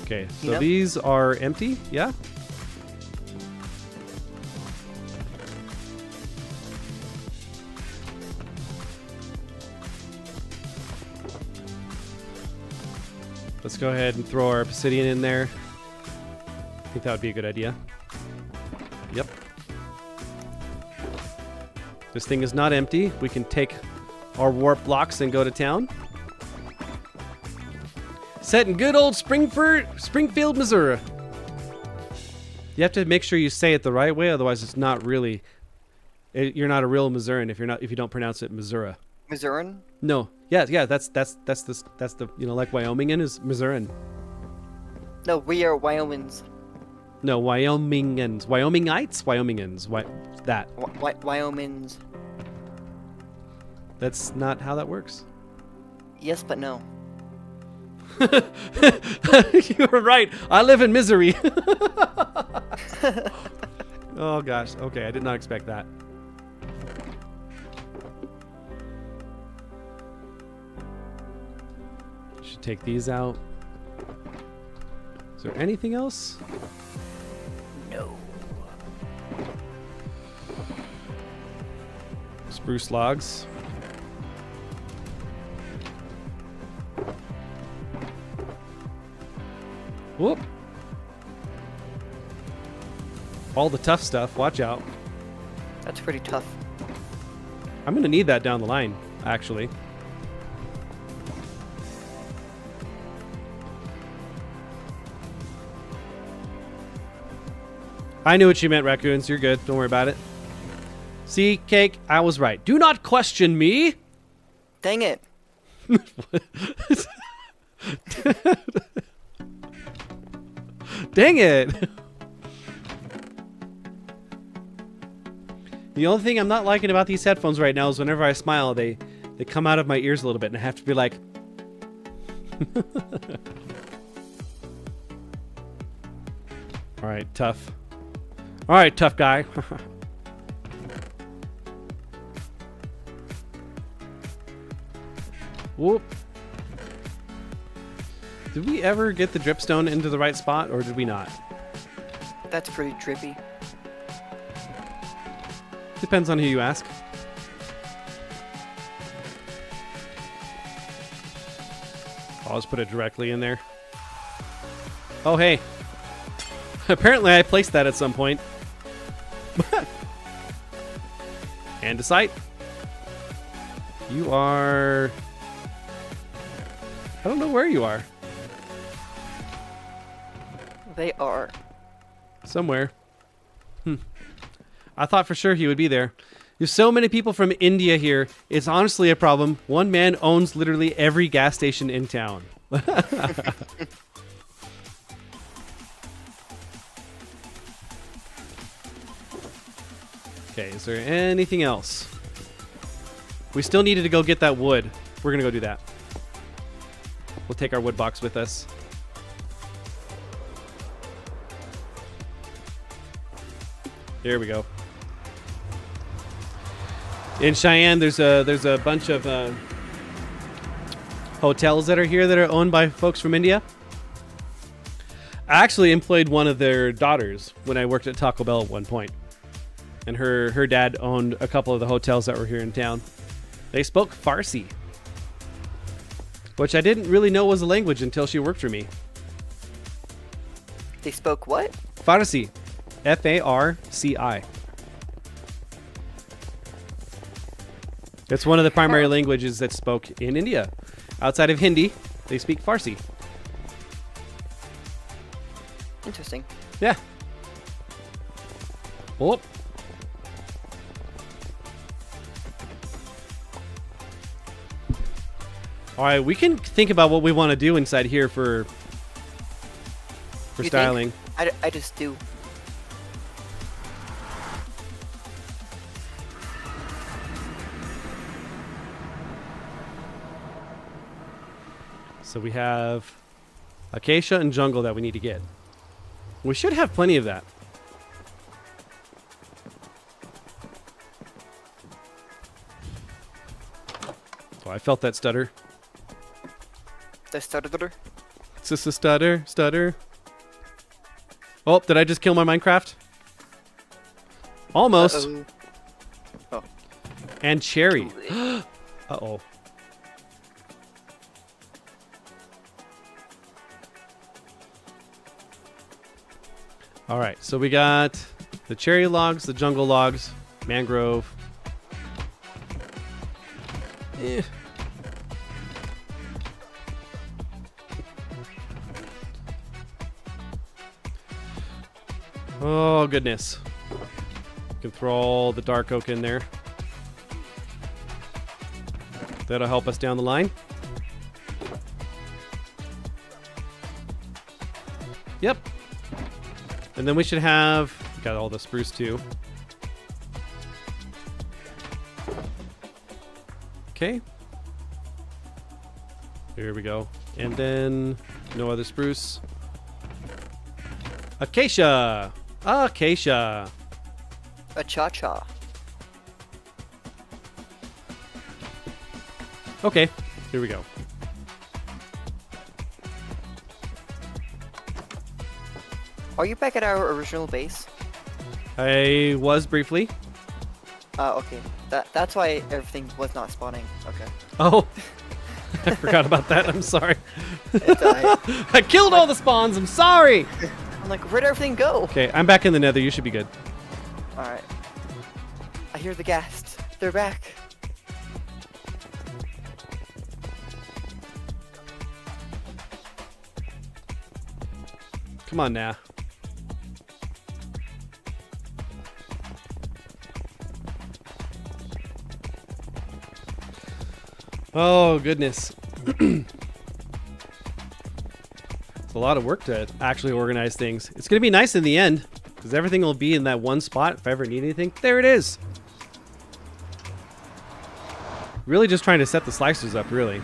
Okay, so Yep. these are empty, yeah? Let's go ahead and throw our obsidian in there. I think that would be a good idea. Yep. This thing is not empty. We can take our warp blocks and go to town. Set in good old Springfield, Missouri. You have to make sure you say it the right way, otherwise it's not really. You're not a real Missourian if you don't pronounce it Missouri. Missouri? No, yeah, that's the like Wyomingan is Missourian. No, we are Wyomings. No, Wyomingans, Wyomingans. That. Wyomings. That's not how that works. Yes, but no. You were right. I live in misery. Oh gosh. Okay, I did not expect that. take these out. Is there anything else? No. Spruce logs. Whoop. All the tough stuff. Watch out. That's pretty tough. I'm going to need that down the line, actually. I knew what you meant, raccoons. You're good. Don't worry about it. See, Cake, I was right. Do not question me. Dang it. Dang it. The only thing I'm not liking about these headphones right now is whenever I smile, they come out of my ears a little bit, and I have to be like... All right, tough. All right, tough guy. Whoop. Did we ever get the dripstone into the right spot, or did we not? That's pretty drippy. Depends on who you ask. I'll just put it directly in there. Oh, hey. Apparently I placed that at some point. And to sight. You are... I don't know where you are. They are. Somewhere. I thought for sure he would be there. There's so many people from India here. It's honestly a problem. One man owns literally every gas station in town. Okay, is there anything else? We still needed to go get that wood. We're going to go do that. We'll take our wood box with us. There we go. In Cheyenne, there's a bunch of hotels that are here that are owned by folks from India. I actually employed one of their daughters when I worked at Taco Bell at one point. And her dad owned a couple of the hotels that were here in town. They spoke Farsi, which I didn't really know was a language until she worked for me. They spoke what? Farsi. F-A-R-C-I. It's one of the primary languages that's spoke in India. Outside of Hindi, they speak Farsi. Interesting. Yeah. Oh. All right, we can think about what we want to do inside here for You styling. think? I just do. So we have acacia and jungle that we need to get. We should have plenty of that. Oh, I felt that stutter. The stutter. It's just a stutter. Oh, did I just kill my Minecraft? Almost. Uh-oh. Oh. And cherry. Uh-oh. All right, so we got the cherry logs, the jungle logs, mangrove. Eh. Oh, goodness. Can throw all the dark oak in there. That'll help us down the line. Yep. And then we should have... Got all the spruce too. Okay. Here we go. And then no other spruce. Acacia! Acacia! A cha-cha. Okay, here we go. Are you back at our original base? I was briefly. Okay. That's why everything was not spawning. Okay. Oh, I forgot about that. I'm sorry. It's, I killed all the spawns. I'm sorry. I'm like, where'd everything go? Okay, I'm back in the nether. You should be good. Alright. I hear the ghast. They're back. Come on now. Oh, goodness. It's a lot of work to actually organize things. It's going to be nice in the end, because everything will be in that one spot. If I ever need anything, there it is. Really just trying to set the slicers up, really.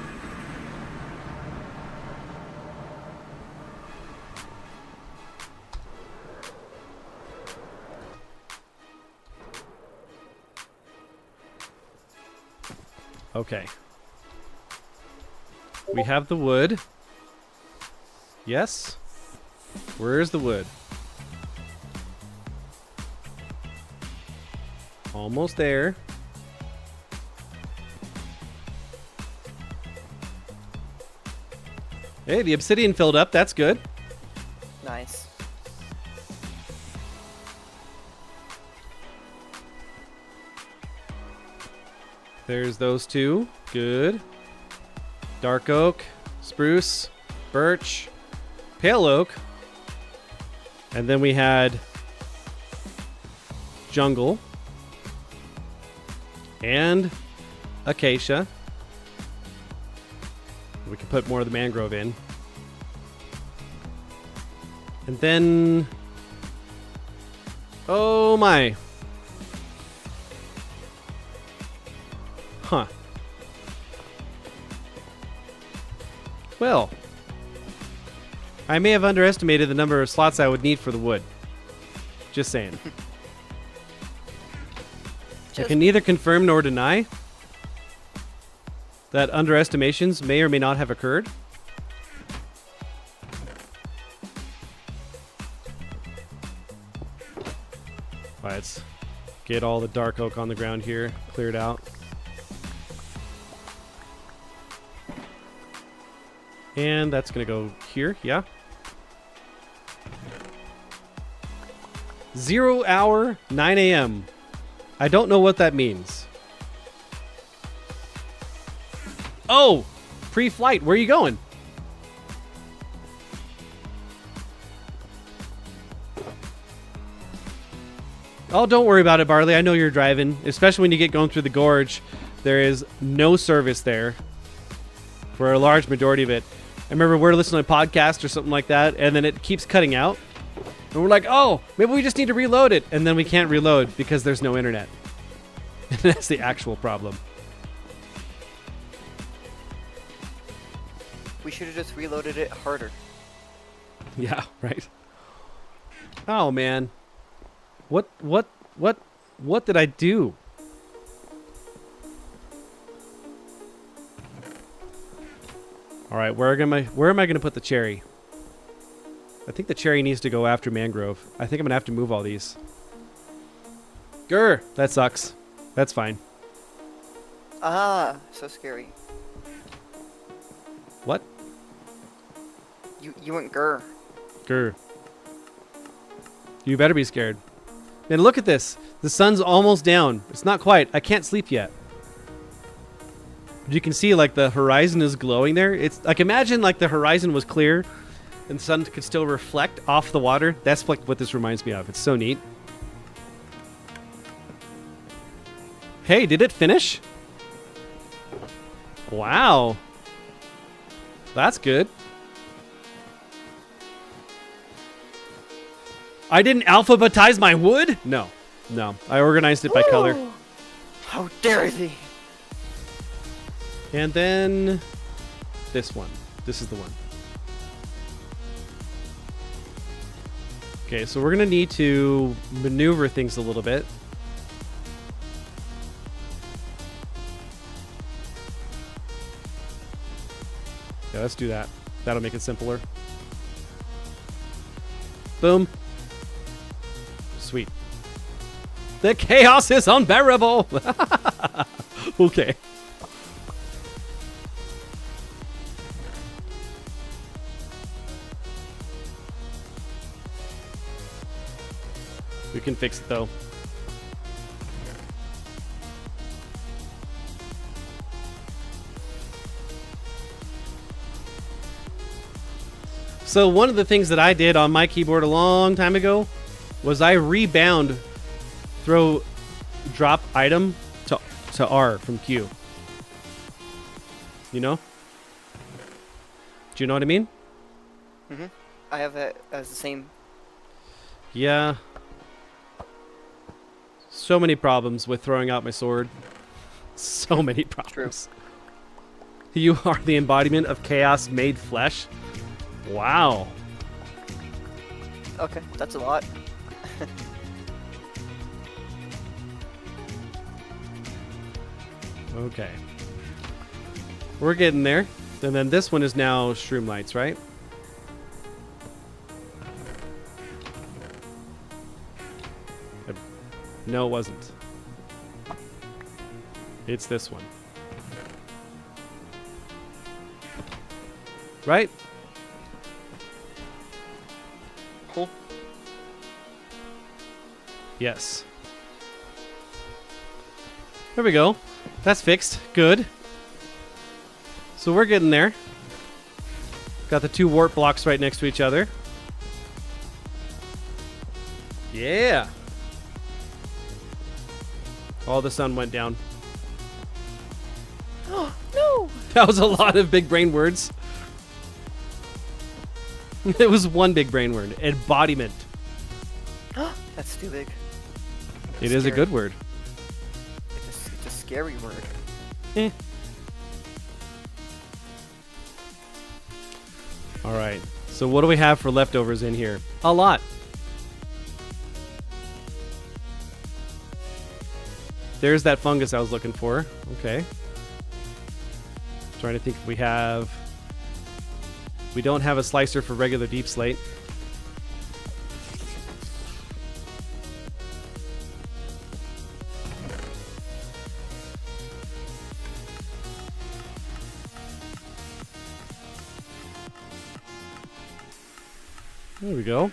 Okay. We have the wood. Yes. Where's the wood? Almost there. Hey, the obsidian filled up. That's good. Nice. There's those two. Good. Dark oak, spruce, birch, pale oak. And then we had jungle and acacia. We can put more of the mangrove in. And then... oh my. Huh. Well, I may have underestimated the number of slots I would need for the wood. Just saying. I can neither confirm nor deny that underestimations may or may not have occurred. Alright, let's get all the dark oak on the ground here, cleared out. And that's going to go here, yeah. 0 hour, 9 a.m. I don't know what that means. Oh, pre-flight. Where are you going? Oh, don't worry about it, Barley. I know you're driving, especially when you get going through the gorge. There is no service there for a large majority of it. I remember we're listening to a podcast or something like that, and then it keeps cutting out. And we're like, oh, maybe we just need to reload it. And then we can't reload because there's no internet. And that's the actual problem. We should have just reloaded it harder. Yeah, right. Oh, man. What did I do? All right, where am I going to put the cherry? I think the cherry needs to go after mangrove. I think I'm going to have to move all these. Grr, that sucks. That's fine. Ah, so scary. What? You went grr. Grr. You better be scared. Man, look at this. The sun's almost down. It's not quite. I can't sleep yet. You can see like the horizon is glowing there. It's like, imagine like the horizon was clear and the sun could still reflect off the water. That's like what this reminds me of. It's so neat. Hey, did it finish? Wow. That's good. I didn't alphabetize my wood? No. No. I organized it by color. How dare thee! And then this one. This is the one. Okay, so we're going to need to maneuver things a little bit. Yeah, let's do that. That'll make it simpler. Boom. Sweet. The chaos is unbearable. Okay. We can fix it though. So one of the things that I did on my keyboard a long time ago was I rebound throw drop item to R from Q. You know? Do you know what I mean? Mm-hmm. I have that as the same. Yeah. So many problems with throwing out my sword. So many problems. True. You are the embodiment of chaos made flesh. Wow. Okay, that's a lot. Okay. We're getting there. And then this one is now Shroom Lights, right? No, it wasn't. It's this one. Right? Cool. Yes. There we go. That's fixed. Good. So we're getting there. Got the two warp blocks right next to each other. Yeah. All the sun went down. Oh, no! That was a lot of big brain words. It was one big brain word. Embodiment. That's too big. It is a good word. It's a scary word. Eh. All right. So what do we have for leftovers in here? A lot. There's that fungus I was looking for. Okay. Trying to think if we have... We don't have a slicer for regular deep slate. There we go.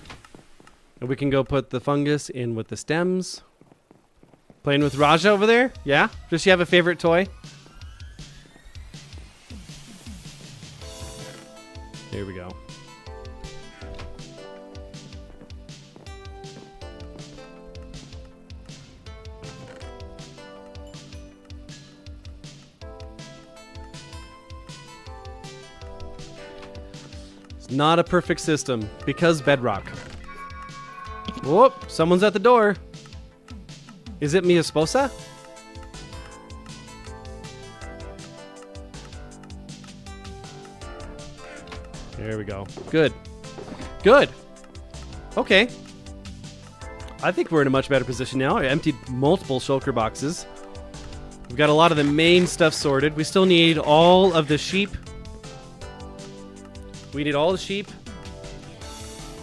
And we can go put the fungus in with the stems. Playing with Raja over there? Yeah? Does she have a favorite toy? There we go. It's not a perfect system because bedrock. Whoop, someone's at the door. Is it mi esposa? There we go. Good. Good. Okay. I think we're in a much better position now. I emptied multiple shulker boxes. We've got a lot of the main stuff sorted. We still need all of the sheep. We need all the sheep,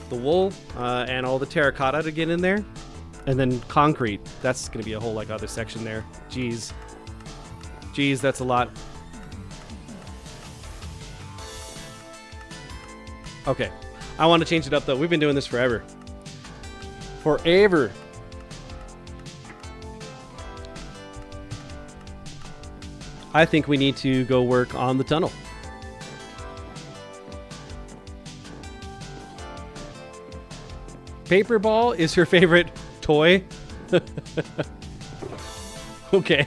the wool, and all the terracotta to get in there. And then concrete. That's going to be a whole other section there. Jeez. Jeez, that's a lot. Okay. I want to change it up, though. We've been doing this forever. Forever. I think we need to go work on the tunnel. Paper ball is your favorite toy? Okay.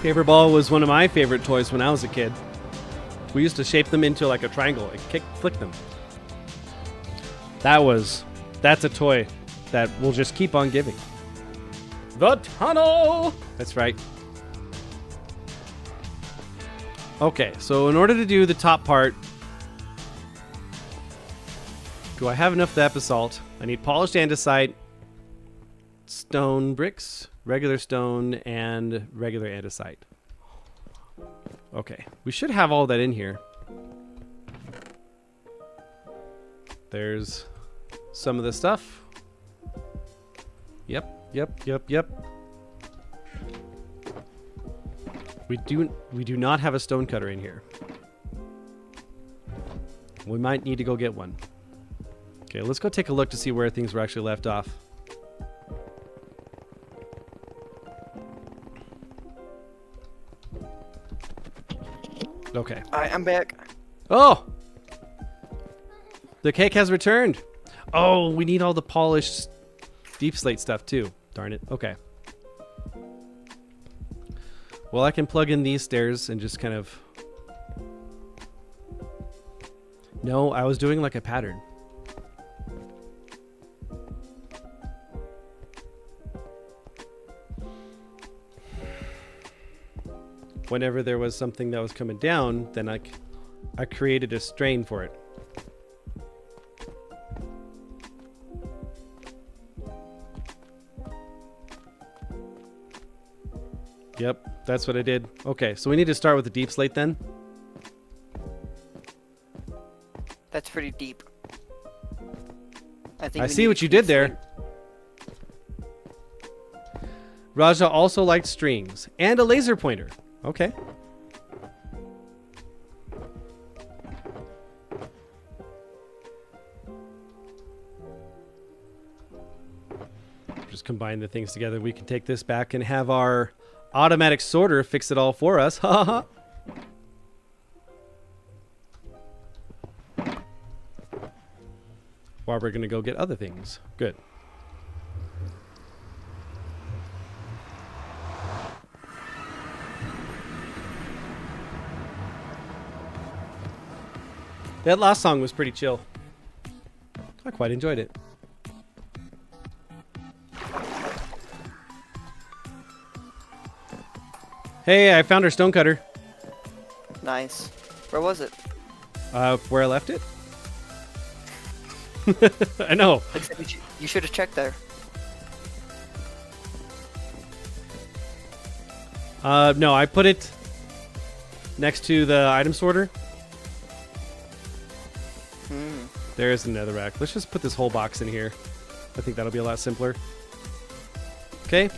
Paper ball was one of my favorite toys when I was a kid. We used to shape them into a triangle and flick them. That's a toy that we'll just keep on giving. The tunnel! That's right. Okay, so in order to do the top part, do I have enough of that basalt? I need polished andesite. stone bricks, regular stone, and regular andesite. Okay, we should have all that in here. There's some of the stuff. Yep. We do not have a stone cutter in here. We might need to go get one. Okay, let's go take a look to see where things were actually left off. Okay. Alright, I'm back. Oh! The cake has returned. Oh, we need all the polished deep slate stuff too. Darn it. Okay. Well, I can plug in these stairs and just kind of... No, I was doing like a pattern. Whenever there was something that was coming down, then I created a strain for it. Yep, that's what I did. Okay, so we need to start with the deep slate then. That's pretty deep. I think I we see need what a you did deep there. slate. Raja also liked strings and a laser pointer. Okay. Just combine the things together. We can take this back and have our automatic sorter fix it all for us. Ha ha. While we're going to go get other things. Good. That last song was pretty chill. I quite enjoyed it. Hey, I found our stone cutter. Nice. Where was it? Where I left it? I know. You should have checked there. No, I put it next to the item sorter. There's another rack. Let's just put this whole box in here. I think that'll be a lot simpler. Okay.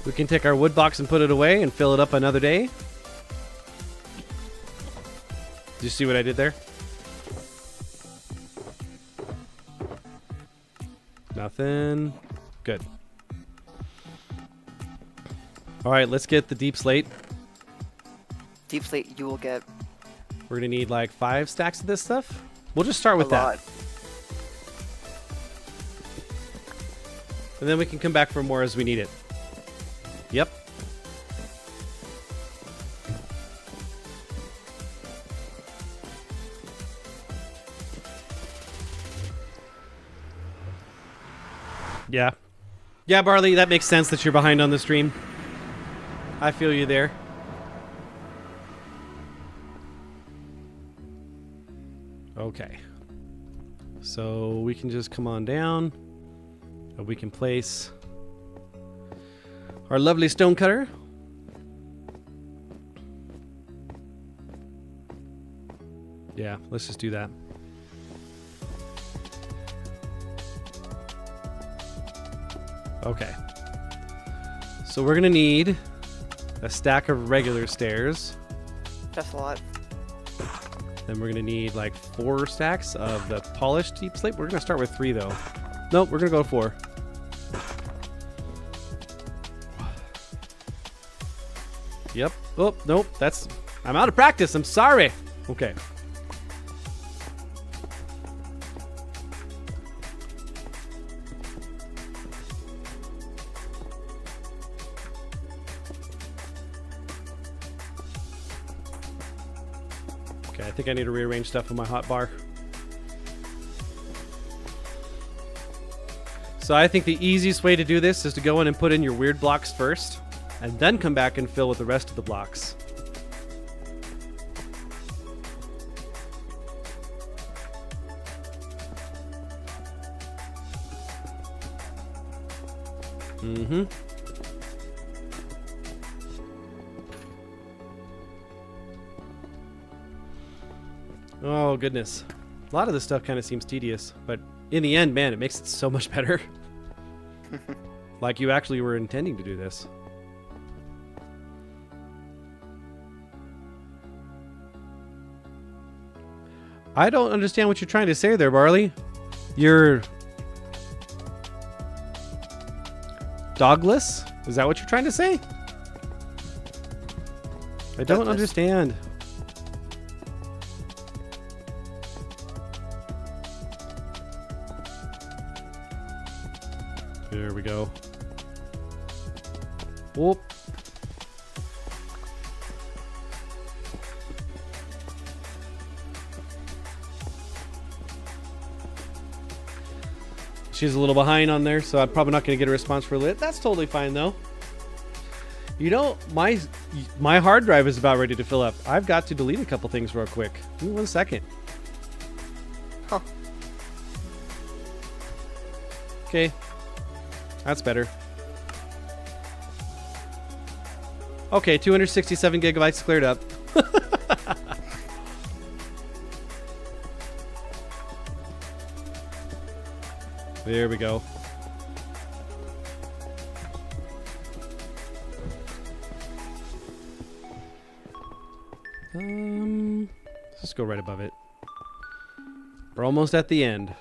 We can take our wood box and put it away and fill it up another day. Did you see what I did there? Nothing. Good. All right, let's get the deep slate. Deep slate you will get. We're going to need like 5 stacks of this stuff. We'll just start with A that. lot. And then we can come back for more as we need it. Yep. Yeah. Yeah, Barley, that makes sense that you're behind on the stream. I feel you there. Okay. So we can just come on down. And we can place our lovely stone cutter. Yeah, let's just do that. Okay. So we're going to need a stack of regular stairs. That's a lot. Then we're going to need like 4 stacks of the polished deep slate. We're going to start with 3 though. Nope, we're going to go 4. Yep. Oh, nope. I'm out of practice. I'm sorry. Okay. Okay, I think I need to rearrange stuff in my hotbar. So I think the easiest way to do this is to go in and put in your weird blocks first, and then come back and fill with the rest of the blocks. Mm-hmm. Oh, goodness. A lot of this stuff kind of seems tedious, but in the end, man, it makes it so much better. Like you actually were intending to do this. I don't understand what you're trying to say there, Barley. You're dogless? Is that what you're trying to say? I don't understand. There we go. Whoop. She's a little behind on there, so I'm probably not going to get a response for a little. That's totally fine, though. You know, my hard drive is about ready to fill up. I've got to delete a couple things real quick. Give me 1 second. Huh. Okay. That's better. Okay, 267 gigabytes cleared up. There we go. Let's just go right above it. We're almost at the end.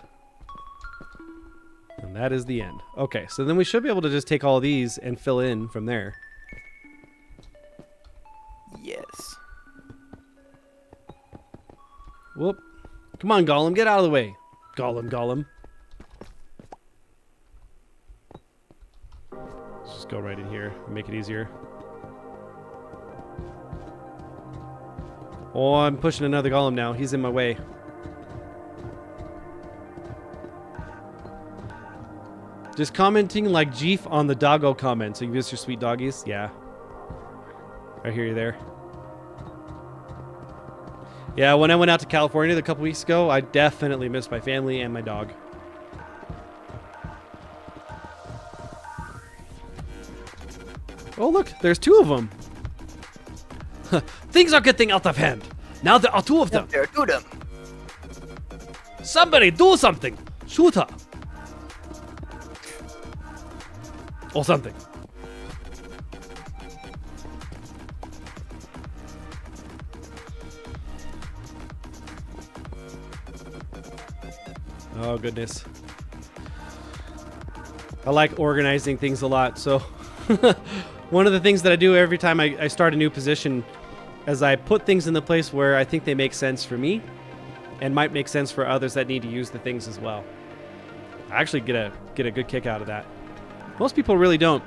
And that is the end. Okay, so then we should be able to just take all these and fill in from there. Yes. Whoop. Come on, Gollum, get out of the way. Gollum. Let's just go right in here and make it easier. Oh, I'm pushing another Gollum now. He's in my way. Just commenting like Jeef on the doggo comment. So you miss your sweet doggies? Yeah. I hear you there. Yeah, when I went out to California a couple weeks ago, I definitely missed my family and my dog. Oh, look, there's 2 of them. Things are getting out of hand. Now there are 2 of them. There are 2 of them. Somebody do something. Shoot her. Or something. Oh, goodness. I like organizing things a lot, so one of the things that I do every time I start a new position is I put things in the place where I think they make sense for me and might make sense for others that need to use the things as well. I actually get a good kick out of that. Most people really don't,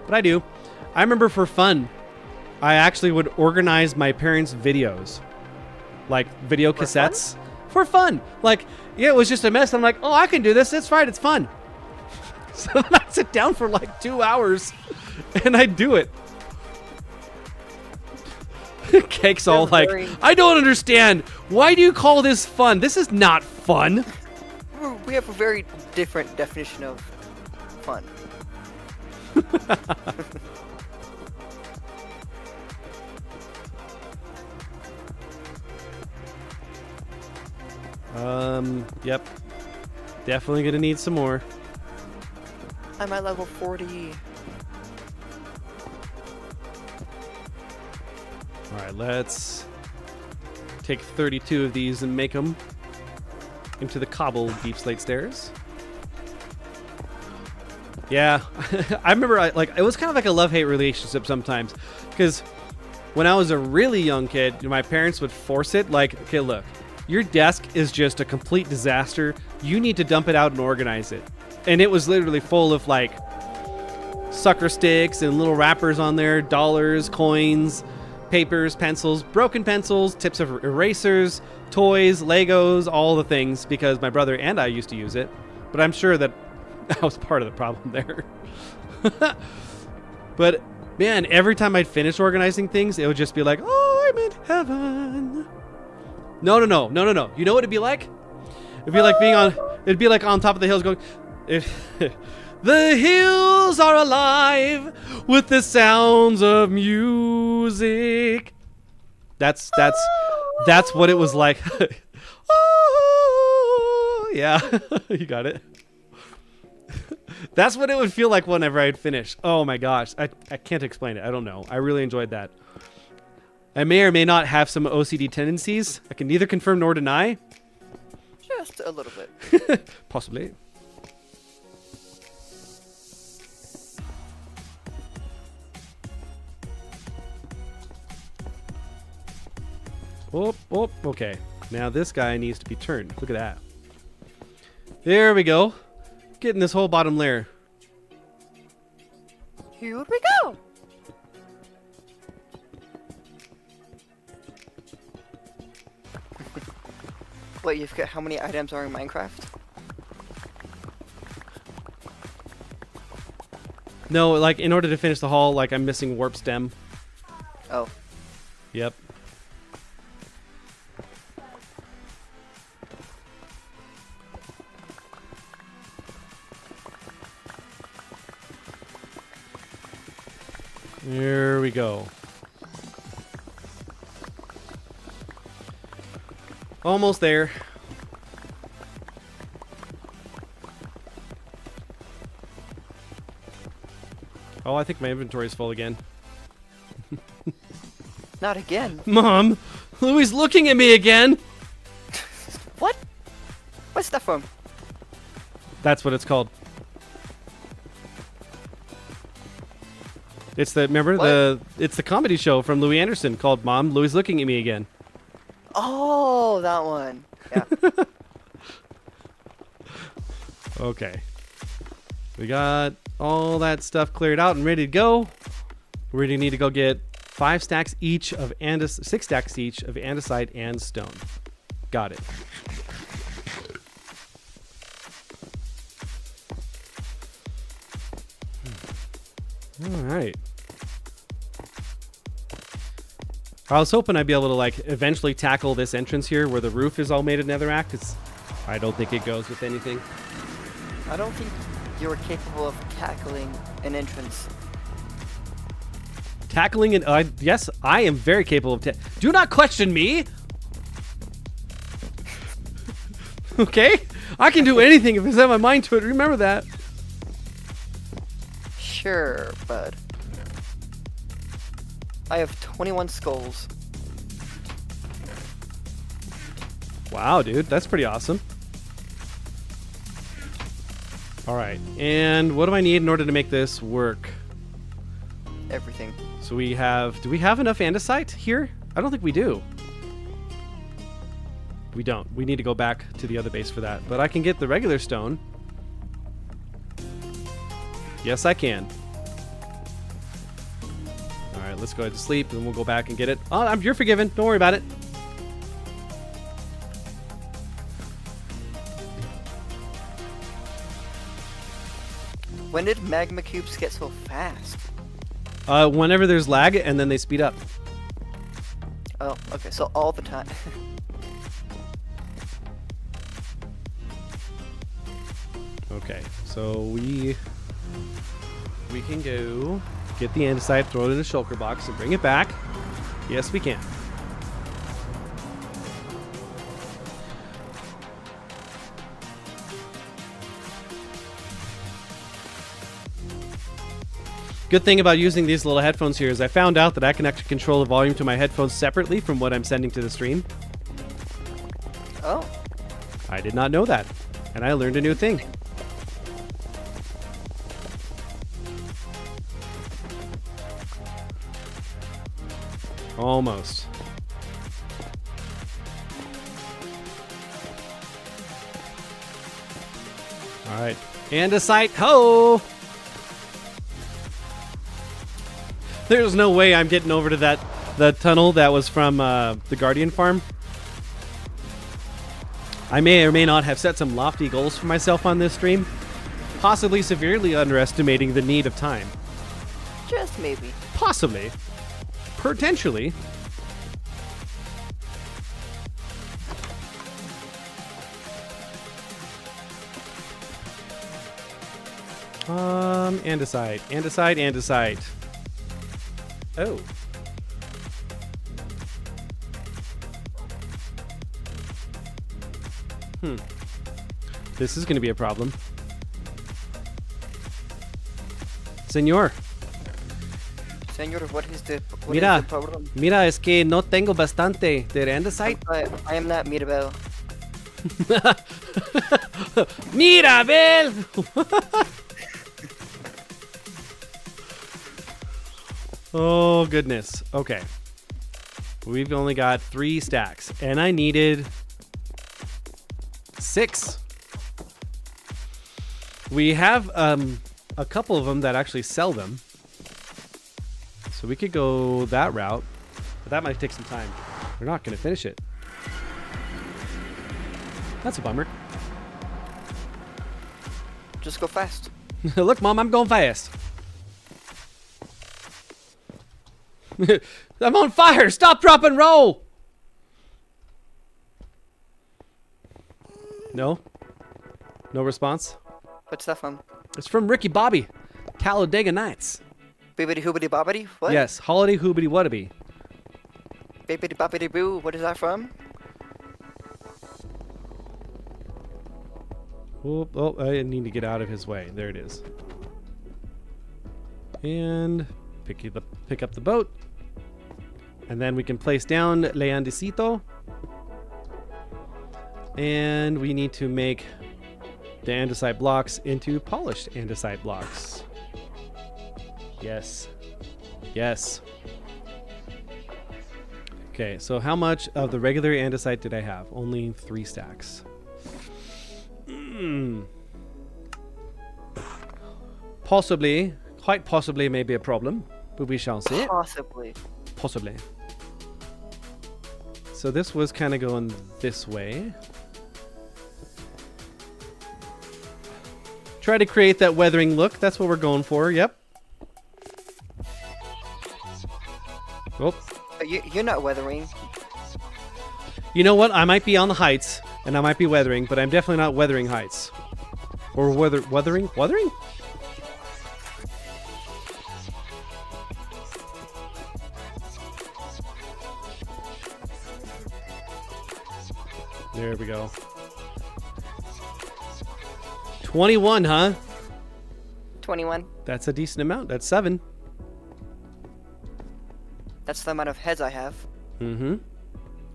but I do. I remember for fun, I actually would organize my parents' videos, like video cassettes, for fun. Like, yeah, it was just a mess. I'm like, oh, I can do this. It's right. It's fun. So then I'd sit down for like 2 hours, and I'd do it. Cake's all like, I don't understand. Why do you call this fun? This is not fun. We have a very different definition of fun. Yep. Definitely gonna need some more. I'm at level 40. Alright, let's take 32 of these and make them into the cobble deep slate stairs. Yeah, I remember it was kind of like a love-hate relationship sometimes, because when I was a really young kid, my parents would force it, like, okay, look, your desk is just a complete disaster. You need to dump it out and organize it. And it was literally full of like sucker sticks and little wrappers on there, dollars, coins, papers, pencils, broken pencils, tips of erasers, toys, Legos, all the things, because my brother and I used to use it. But I'm sure that I was part of the problem there. But man, every time I'd finish organizing things, it would just be like, oh, I'm in heaven. No. You know what it'd be like? It'd be like being on top of the hills going, The hills are alive with the sounds of music. That's what it was like. Oh, yeah, you got it. That's what it would feel like whenever I'd finish. Oh my gosh, I can't explain it. I don't know. I really enjoyed that. I may or may not have some OCD tendencies. I can neither confirm nor deny. Just a little bit. Possibly. Oh, okay. Now this guy needs to be turned. Look at that. There we go. Getting this whole bottom layer. Here we go. Wait, you've got how many items are in Minecraft? No, like in order to finish the hall, like I'm missing warp stem. Oh. Yep. There we go. Almost there. Oh, I think my inventory is full again. Not again. Mom, Louie's looking at me again. What? What's that from? That's what it's called. It's the it's the comedy show from Louis Anderson called Mom, Louie's looking at me again. Oh, that one. Yeah. Okay. We got all that stuff cleared out and ready to go. We need to go get 6 stacks each of andesite and stone. Got it. All right. I was hoping I'd be able to like eventually tackle this entrance here where the roof is all made of netherrack. I don't think it goes with anything. I don't think you were capable of tackling an entrance. Tackling it? Yes, I am very capable of. Do not question me. Okay, I can do anything if I set my mind to it. Remember that. Sure, bud. I have 21 skulls. Wow, dude, that's pretty awesome. All right, and what do I need in order to make this work? Everything. So we have. Do we have enough andesite here? I don't think we do. We don't. We need to go back to the other base for that. But I can get the regular stone. Yes, I can. All right, let's go ahead to sleep, and we'll go back and get it. Oh, you're forgiven. Don't worry about it. When did magma cubes get so fast? Whenever there's lag, and then they speed up. Oh, okay, so all the time. Okay, so we can go get the andesite, throw it in a shulker box, and bring it back. Yes, we can. Good thing about using these little headphones here is I found out that I can actually control the volume to my headphones separately from what I'm sending to the stream. Oh. I did not know that, and I learned a new thing. Almost. All right, andesite, ho! There's no way I'm getting over to the tunnel that was from the Guardian farm. I may or may not have set some lofty goals for myself on this stream, possibly severely underestimating the need of time. Just maybe. Possibly. Potentially. Andesite, andesite, andesite. Oh. This is going to be a problem. Señor. Senor, what is the problem? Mira, es que no tengo bastante de andesite. I am not Mirabel. Mirabel! Oh, goodness. Okay. We've only got 3 stacks, and I needed 6. We have a couple of them that actually sell them. So we could go that route, but that might take some time. We're not going to finish it. That's a bummer. Just go fast. Look, Mom, I'm going fast. I'm on fire. Stop, drop, and roll. No? No response? What's that from? It's from Ricky Bobby. Talladega Nights. Bibbidi hoobity bobbity? What? Yes, Holiday Hoobity Whatabee. Bibbidi bobbity boo. What is that from? Oh, I need to get out of his way. There it is. And pick up the boat. And then we can place down Le Andesito. And we need to make the andesite blocks into polished andesite blocks. Yes. Yes. Okay, so how much of the regular andesite did I have? Only 3 stacks. Possibly, quite possibly may be a problem, but we shall see. Possibly. Possibly. So this was kind of going this way. Try to create that weathering look. That's what we're going for. Yep. Oh. You're not weathering. You know what? I might be on the heights, and I might be weathering, but I'm definitely not weathering heights. Or weathering? Weathering? There we go. 21, huh? 21. That's a decent amount. That's 7. That's the amount of heads I have. Mm-hmm.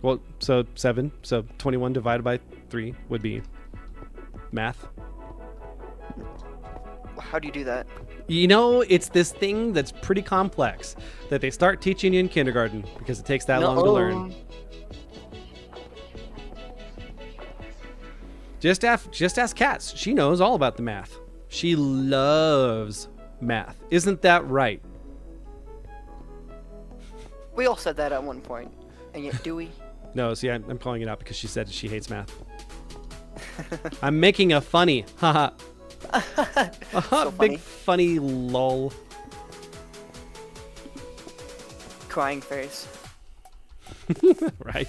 Well, so 7. So 21 divided by 3 would be math. How do you do that? You know, it's this thing that's pretty complex that they start teaching you in kindergarten because it takes that long to learn. Just ask Cats. She knows all about the math. She loves math. Isn't that right? We all said that at one point. And yet, do we? No, see, I'm calling it out because she said she hates math. I'm making a funny. Haha. So Big funny lol. Crying face. Right.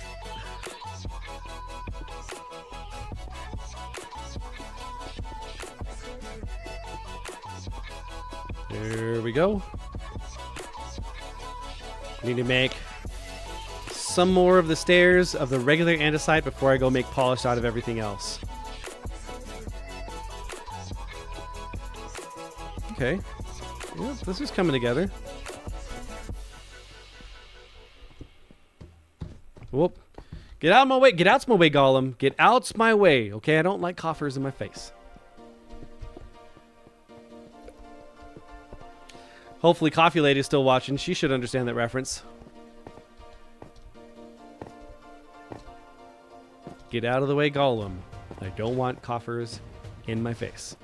There we go. Need to make some more of the stairs of the regular andesite before I go make polished out of everything else. Okay. Yeah, this is coming together. Whoop. Get out of my way. Get out my way, Gollum. Get out my way. Okay, I don't like coffers in my face. Hopefully Coffee Lady's still watching. She should understand that reference. Get out of the way, Gollum. I don't want coffers in my face.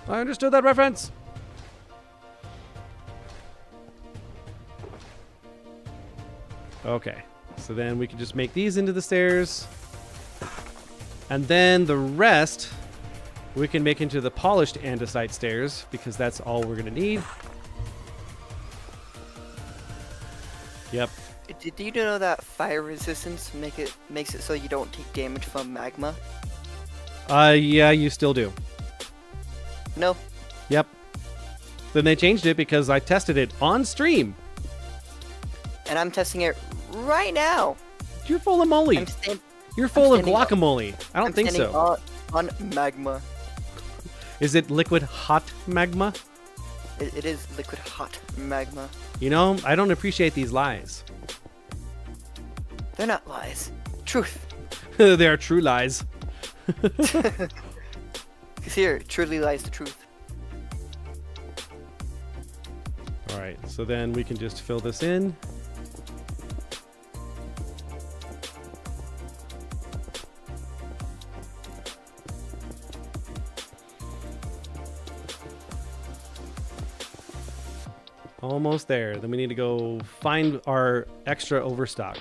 I understood that reference. Okay. So then we can just make these into the stairs. And then the rest we can make into the polished andesite stairs because that's all we're going to need. Yep. Did you know that fire resistance makes it so you don't take damage from magma? Yeah, you still do. No. Yep. Then they changed it because I tested it on stream. And I'm testing it right now. You're full of moly. You're full of guacamole. I don't think so. On magma. Is it liquid hot magma? It is liquid hot magma. You know, I don't appreciate these lies. They're not lies. Truth. They are true lies. Because here, truly lies the truth. All right, so then we can just fill this in. Almost there. Then we need to go find our extra overstock.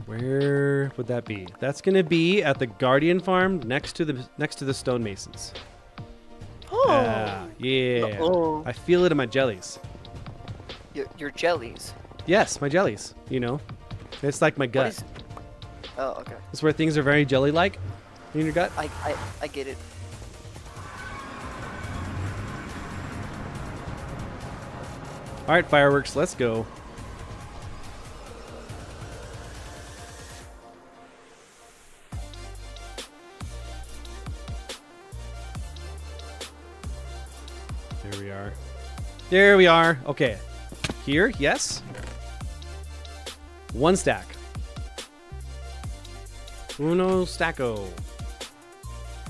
Where would that be? That's gonna be at the Guardian farm next to the stonemasons. Oh. Yeah. Uh-oh. I feel it in my jellies. Your jellies. Yes, my jellies. You know, it's like my gut. Oh, okay. It's where things are very jelly-like in your gut. I get it. All right, fireworks. Let's go. There we are. There we are. Okay. Here, yes. One stack. Uno stacko.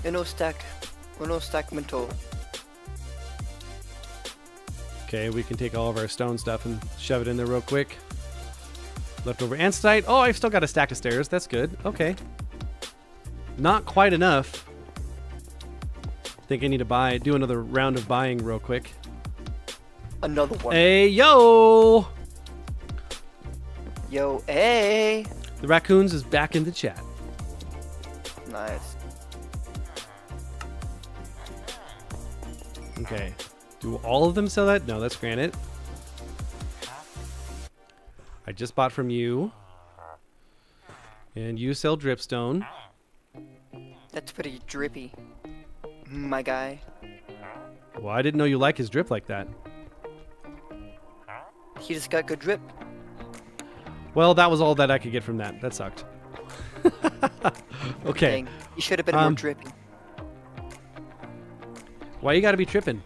Uno stackmento. Okay, we can take all of our stone stuff and shove it in there real quick. Leftover andesite. Oh, I've still got a stack of stairs. That's good. Okay. Not quite enough. Think I need to do another round of buying real quick. Another one. Hey, yo! Yo, hey! The raccoons is back in the chat. Nice. Okay. Do all of them sell that? No, that's granite. I just bought from you. And you sell dripstone. That's pretty drippy, my guy. Well, I didn't know you like his drip like that. He just got good drip. Well, that was all that I could get from that. That sucked. Okay. Dang, he should have been more drippy. Why you gotta be tripping?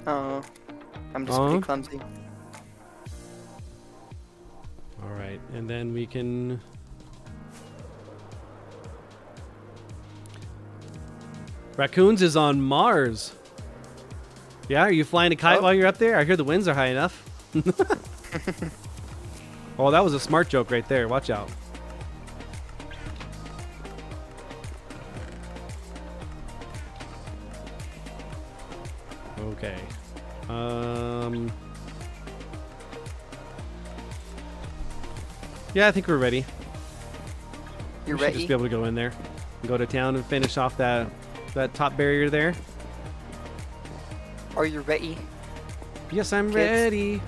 I'm just pretty clumsy. Alright, and then we can... Raccoons is on Mars. Yeah, are you flying a kite while you're up there? I hear the winds are high enough. Oh, that was a smart joke right there. Watch out. Okay. Yeah, I think we're ready. You're we should ready? just be able to go in there and go to town and finish off that top barrier there. Are you ready? Yes, I'm Kids? ready.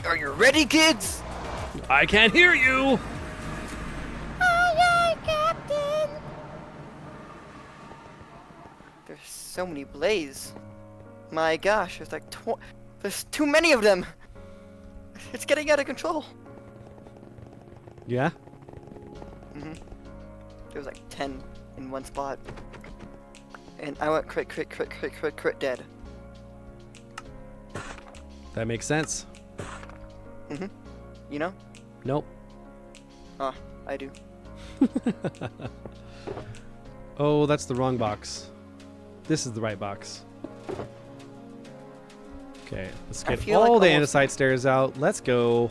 Are you ready, kids? I can't hear you. Aye, aye, Captain. There's so many blaze. My gosh, there's like there's too many of them. It's getting out of control. Yeah? There was like 10 in one spot. And I went crit, dead. That makes sense. You know? Nope. I do. Oh, that's the wrong box. This is the right box. Okay, let's I get feel all like the almost- andesite stairs out. Let's go.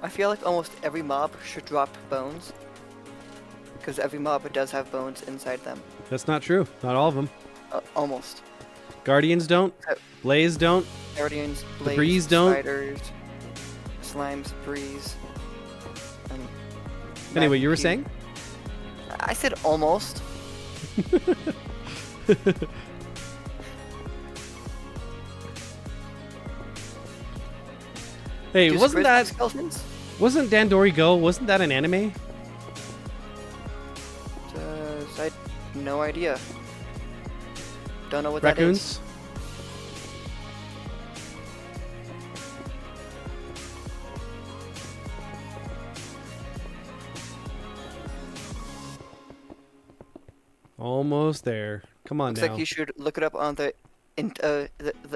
I feel like almost every mob should drop bones. Because every mob does have bones inside them. That's not true. Not all of them. Almost. Guardians don't. Blaze don't. Guardians, Blaze, breeze don't. Spiders, Slimes, Breeze. And Anyway, you were Magic saying? Cube. I said almost. Hey, Do wasn't squids have that... skeletons? Wasn't Dandori Go? Wasn't that an anime? I had no idea. Don't know what that is. Raccoons? Almost there. Come on Looks now. like you should look it up on the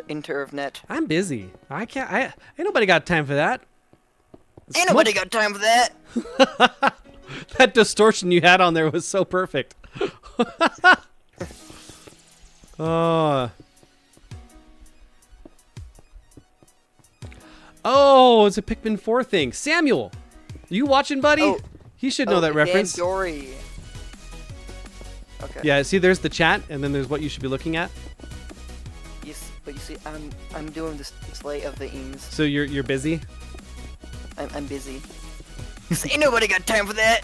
internet. I'm busy. I can't. Ain't nobody got time for that. Ain't nobody got time for that. That distortion you had on there was so perfect. Oh. Oh, it's a Pikmin 4 thing. Samuel, you watching, buddy? Oh. He should know that reference. Dandori. Okay. Yeah, see, there's the chat, and then there's what you should be looking at. Yes, but you see, I'm doing this display of the ings. So you're busy. I'm busy. Ain't nobody got time for that.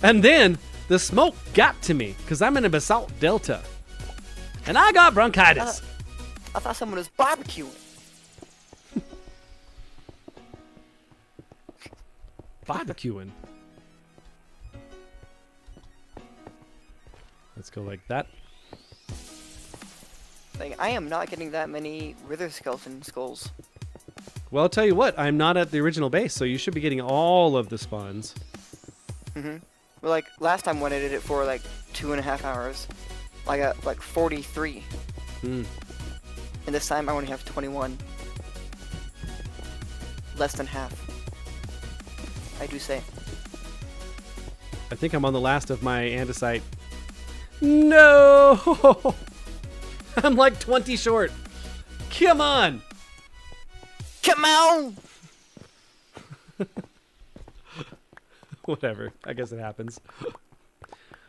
And then the smoke got to me because I'm in a basalt delta, and I got bronchitis. I thought someone was barbecuing. Barbecuing. Let's go like that. Like, I am not getting that many wither skeleton skulls. Well, I'll tell you what, I'm not at the original base, so you should be getting all of the spawns. Well, like, last time when I did it for, like, 2.5 hours, I got, like, 43. Hmm. And this time I only have 21. Less than half. I do say. I think I'm on the last of my andesite. No! I'm like 20 short. Come on! Come on! Whatever. I guess it happens.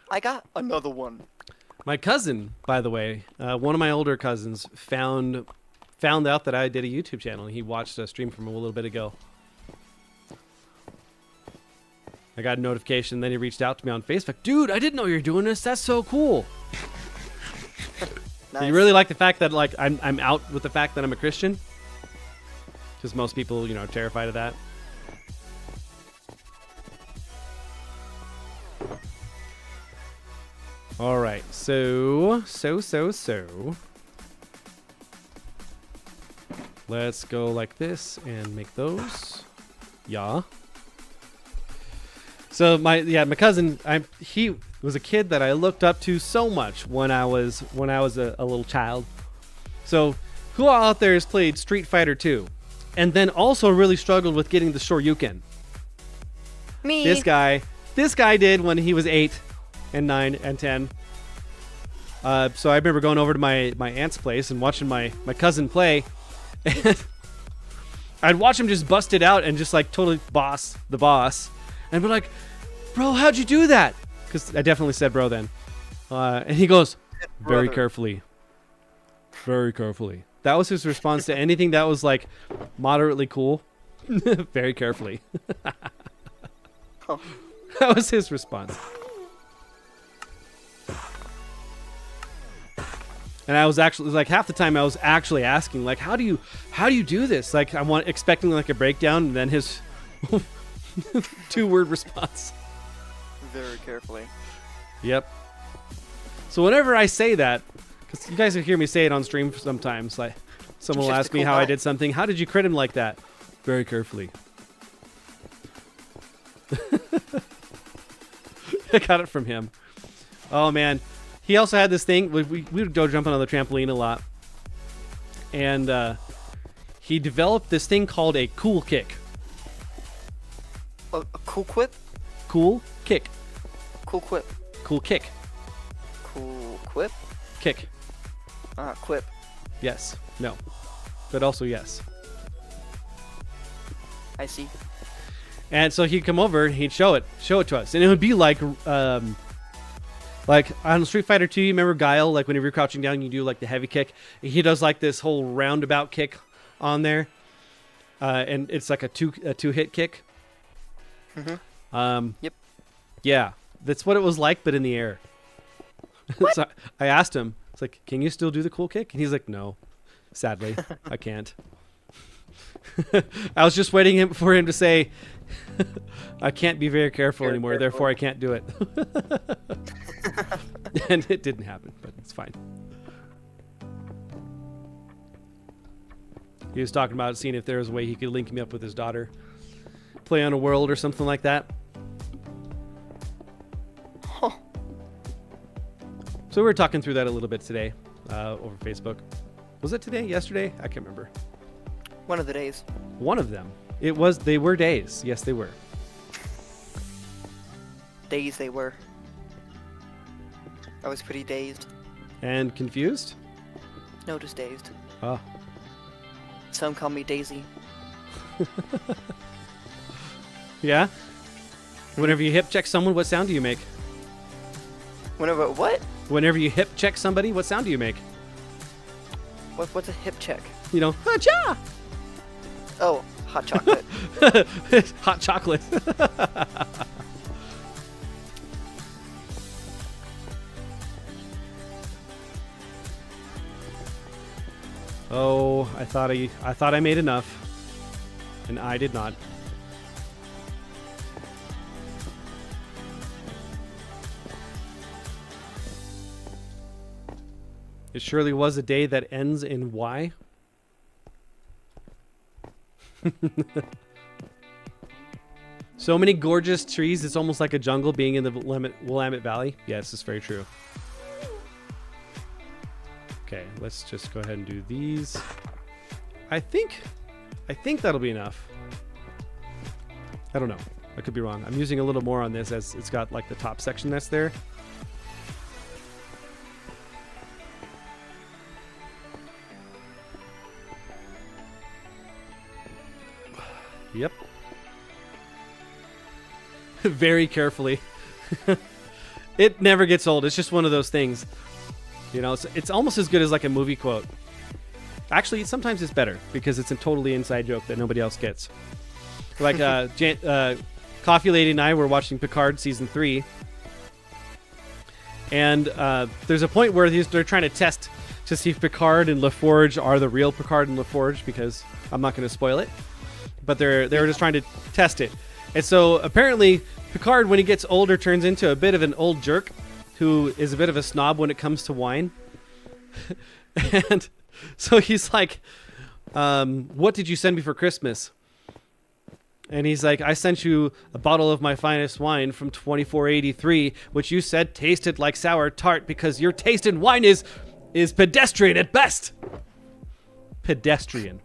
I got another one. My cousin, by the way, one of my older cousins, found out that I did a YouTube channel. He watched a stream from a little bit ago. I got a notification, then he reached out to me on Facebook. Dude, I didn't know you were doing this. That's so cool. Nice. You really like the fact that like I'm out with the fact that I'm a Christian? Because most people, are terrified of that. All right, so. Let's go like this and make those. Yeah. So my cousin, he was a kid that I looked up to so much when I was a little child. So who out there has played Street Fighter 2 and then also really struggled with getting the Shoryuken? Me. This guy did when he was 8 and 9 and 10. So I remember going over to my aunt's place and watching my cousin play, and I'd watch him just bust it out and just like totally boss the boss, and be like, "Bro, how'd you do that?" Because I definitely said "bro" then, and he goes, "Very carefully, very carefully." That was his response to anything that was like moderately cool. Very carefully. Oh. That was his response. And I was actually like half the time I was actually asking like, how do you do this? Like expecting like a breakdown, and then his 2-word response. Very carefully. Yep. So whenever I say that, because you guys will hear me say it on stream sometimes, like someone will ask me how I did something. How did you crit him like that? Very carefully. I got it from him. Oh man. He also had this thing. We would go jumping on the trampoline a lot. And he developed this thing called a cool kick. A cool quip? Cool kick. Cool quip. Cool kick. Cool quip? Kick. Quip. Yes. No. But also yes. I see. And so he'd come over and he'd show it to us. And it would be like on Street Fighter 2, you remember Guile? Like whenever you're crouching down, you do like the heavy kick. He does like this whole roundabout kick on there, and it's like a two hit kick. Yep. Yeah, that's what it was like, but in the air. So I asked him, it's like, can you still do the cool kick? And he's like, no, sadly, I can't. I was just waiting for him to say, I can't be very careful Very anymore, careful. therefore I can't do it. And it didn't happen, but it's fine. He was talking about seeing if there was a way he could link me up with his daughter. Play on a world or something like that. Huh. So we were talking through that a little bit today over Facebook. Was it today? Yesterday? I can't remember. One of the days. One of them. It was. They were days. Yes, they were. Days they were. I was pretty dazed. And confused? No, just dazed. Oh. Some call me Daisy. Yeah? Whenever you hip check someone, what sound do you make? Whenever what? Whenever you hip check somebody, what sound do you make? What's a hip check? You know, ha-cha! Oh, hot chocolate. Hot chocolate. Oh, I thought I made enough. And I did not. It surely was a day that ends in Y. So many gorgeous trees, it's almost like a jungle being in the Willamette Valley. Yes, it's very true. Okay, let's just go ahead and do these. I think that'll be enough. I don't know. I could be wrong. I'm using a little more on this as it's got like the top section that's there. Yep. Very carefully. It never gets old. It's just one of those things. You know, it's almost as good as like a movie quote. Actually, sometimes it's better because it's a totally inside joke that nobody else gets. Like Coffee Lady and I were watching Picard season 3. And there's a point where they're trying to test to see if Picard and LaForge are the real Picard and LaForge, because I'm not going to spoil it. But they were just trying to test it. And so apparently Picard, when he gets older, turns into a bit of an old jerk who is a bit of a snob when it comes to wine. And so he's like, what did you send me for Christmas? And he's like, I sent you a bottle of my finest wine from 2483, which you said tasted like sour tart because your taste in wine is pedestrian at best. Pedestrian.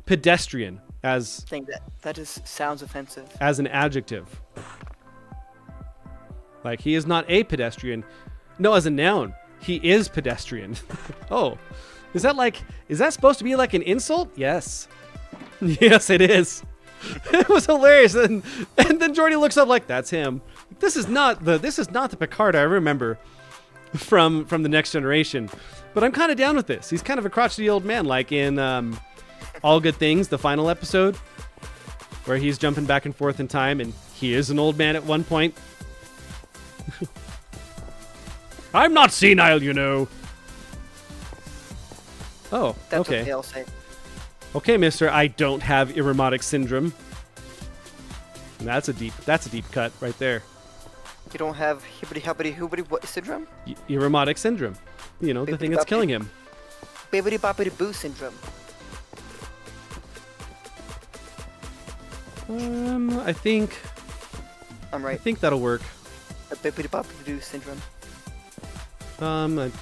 Pedestrian as Think that just sounds offensive. as an adjective. Like, he is not a pedestrian. No, as a noun, he is pedestrian. Oh, is that supposed to be like an insult? Yes. Yes, it is. It was hilarious. And then Jordy looks up like, that's him. This is not the Picard I remember from the Next Generation. But I'm kind of down with this. He's kind of a crotchety old man, like in All Good Things, the final episode, where he's jumping back and forth in time, and he is an old man at one point. I'm not senile, you know. Oh, That's okay. what they'll say. Okay, mister, I don't have Irmotic syndrome. And that's a deep cut right there. You don't have hibbity hoobity what syndrome? Irmotic syndrome. You know, the thing that's killing him. Bibbity boppity boo syndrome. I think I'm right. that'll work. The bibbity boppity boo syndrome.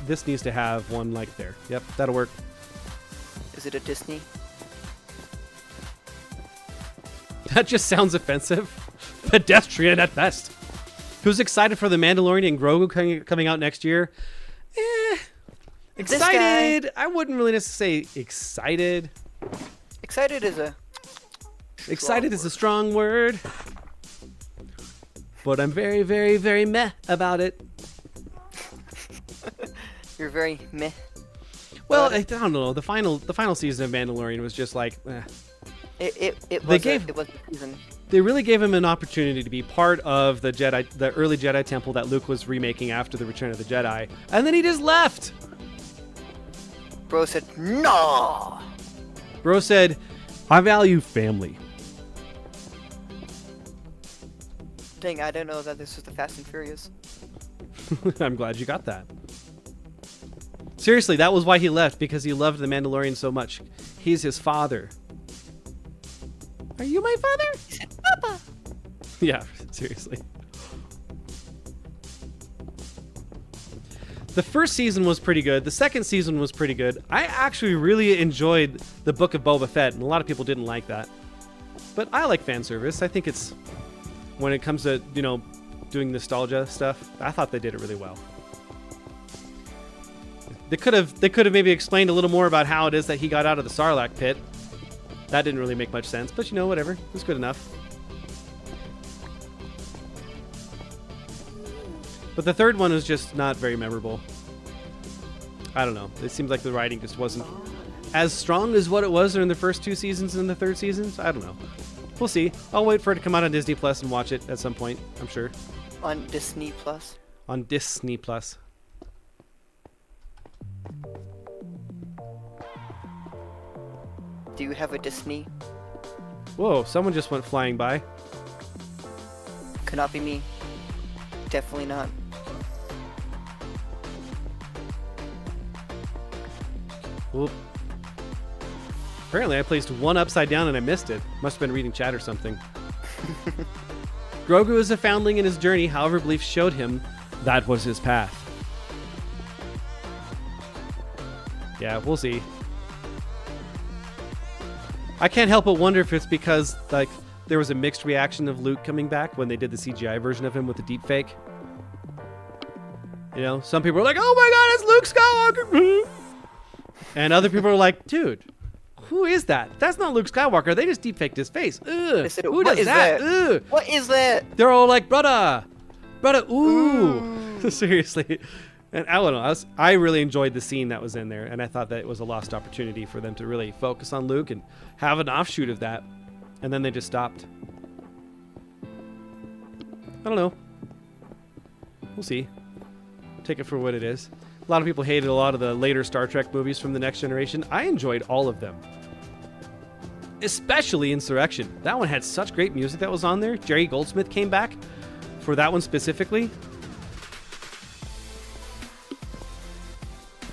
This needs to have one like there. Yep, that'll work. Is it a Disney? That just sounds offensive. Pedestrian at best. Who's excited for The Mandalorian and Grogu coming out next year? Excited. I wouldn't really necessarily say excited. Excited is a Excited is a strong word. But I'm very, very, very meh about it. You're very meh. Well, I don't know. The final season of Mandalorian was just like, It They was gave- it was a season. They really gave him an opportunity to be part of the early Jedi temple that Luke was remaking after the Return of the Jedi, and then he just left. Bro said, no! Bro said, I value family. Dang, I didn't know that this was the Fast and Furious. I'm glad you got that. Seriously, that was why he left, because he loved the Mandalorian so much. He's his father. Are you my father? He said, Papa. Yeah, seriously. The first season was pretty good. The second season was pretty good. I actually really enjoyed the Book of Boba Fett, and a lot of people didn't like that. But I like fan service. I think it's, when it comes to, you know, doing nostalgia stuff, I thought they did it really well. They could have maybe explained a little more about how it is that he got out of the Sarlacc pit. That didn't really make much sense, but you know, whatever. It was good enough. But the third one was just not very memorable. I don't know. It seems like the writing just wasn't as strong as what it was during the first two seasons and the third seasons. I don't know. We'll see. I'll wait for it to come out on Disney Plus and watch it at some point, I'm sure. On Disney Plus? On Disney Plus. Do you have a Disney? Whoa, someone just went flying by. Could not be me. Definitely not. Whoop. Apparently I placed one upside down and I missed it. Must have been reading chat or something. Grogu is a foundling in his journey, however belief showed him that was his path. Yeah, we'll see. I can't help but wonder if it's because, like, there was a mixed reaction of Luke coming back when they did the CGI version of him with the deep fake. You know, some people were like, oh my god, it's Luke Skywalker! And other people were like, dude, who is that? That's not Luke Skywalker. They just deepfaked his face. Ugh. Said, Who does that? Ugh. What is that? They're all like, brother, ooh. Seriously. And I don't know. I really enjoyed the scene that was in there, and I thought that it was a lost opportunity for them to really focus on Luke and have an offshoot of that. And then they just stopped. I don't know. We'll see. Take it for what it is. A lot of people hated a lot of the later Star Trek movies from the Next Generation. I enjoyed all of them. Especially Insurrection. That one had such great music that was on there. Jerry Goldsmith came back for that one specifically.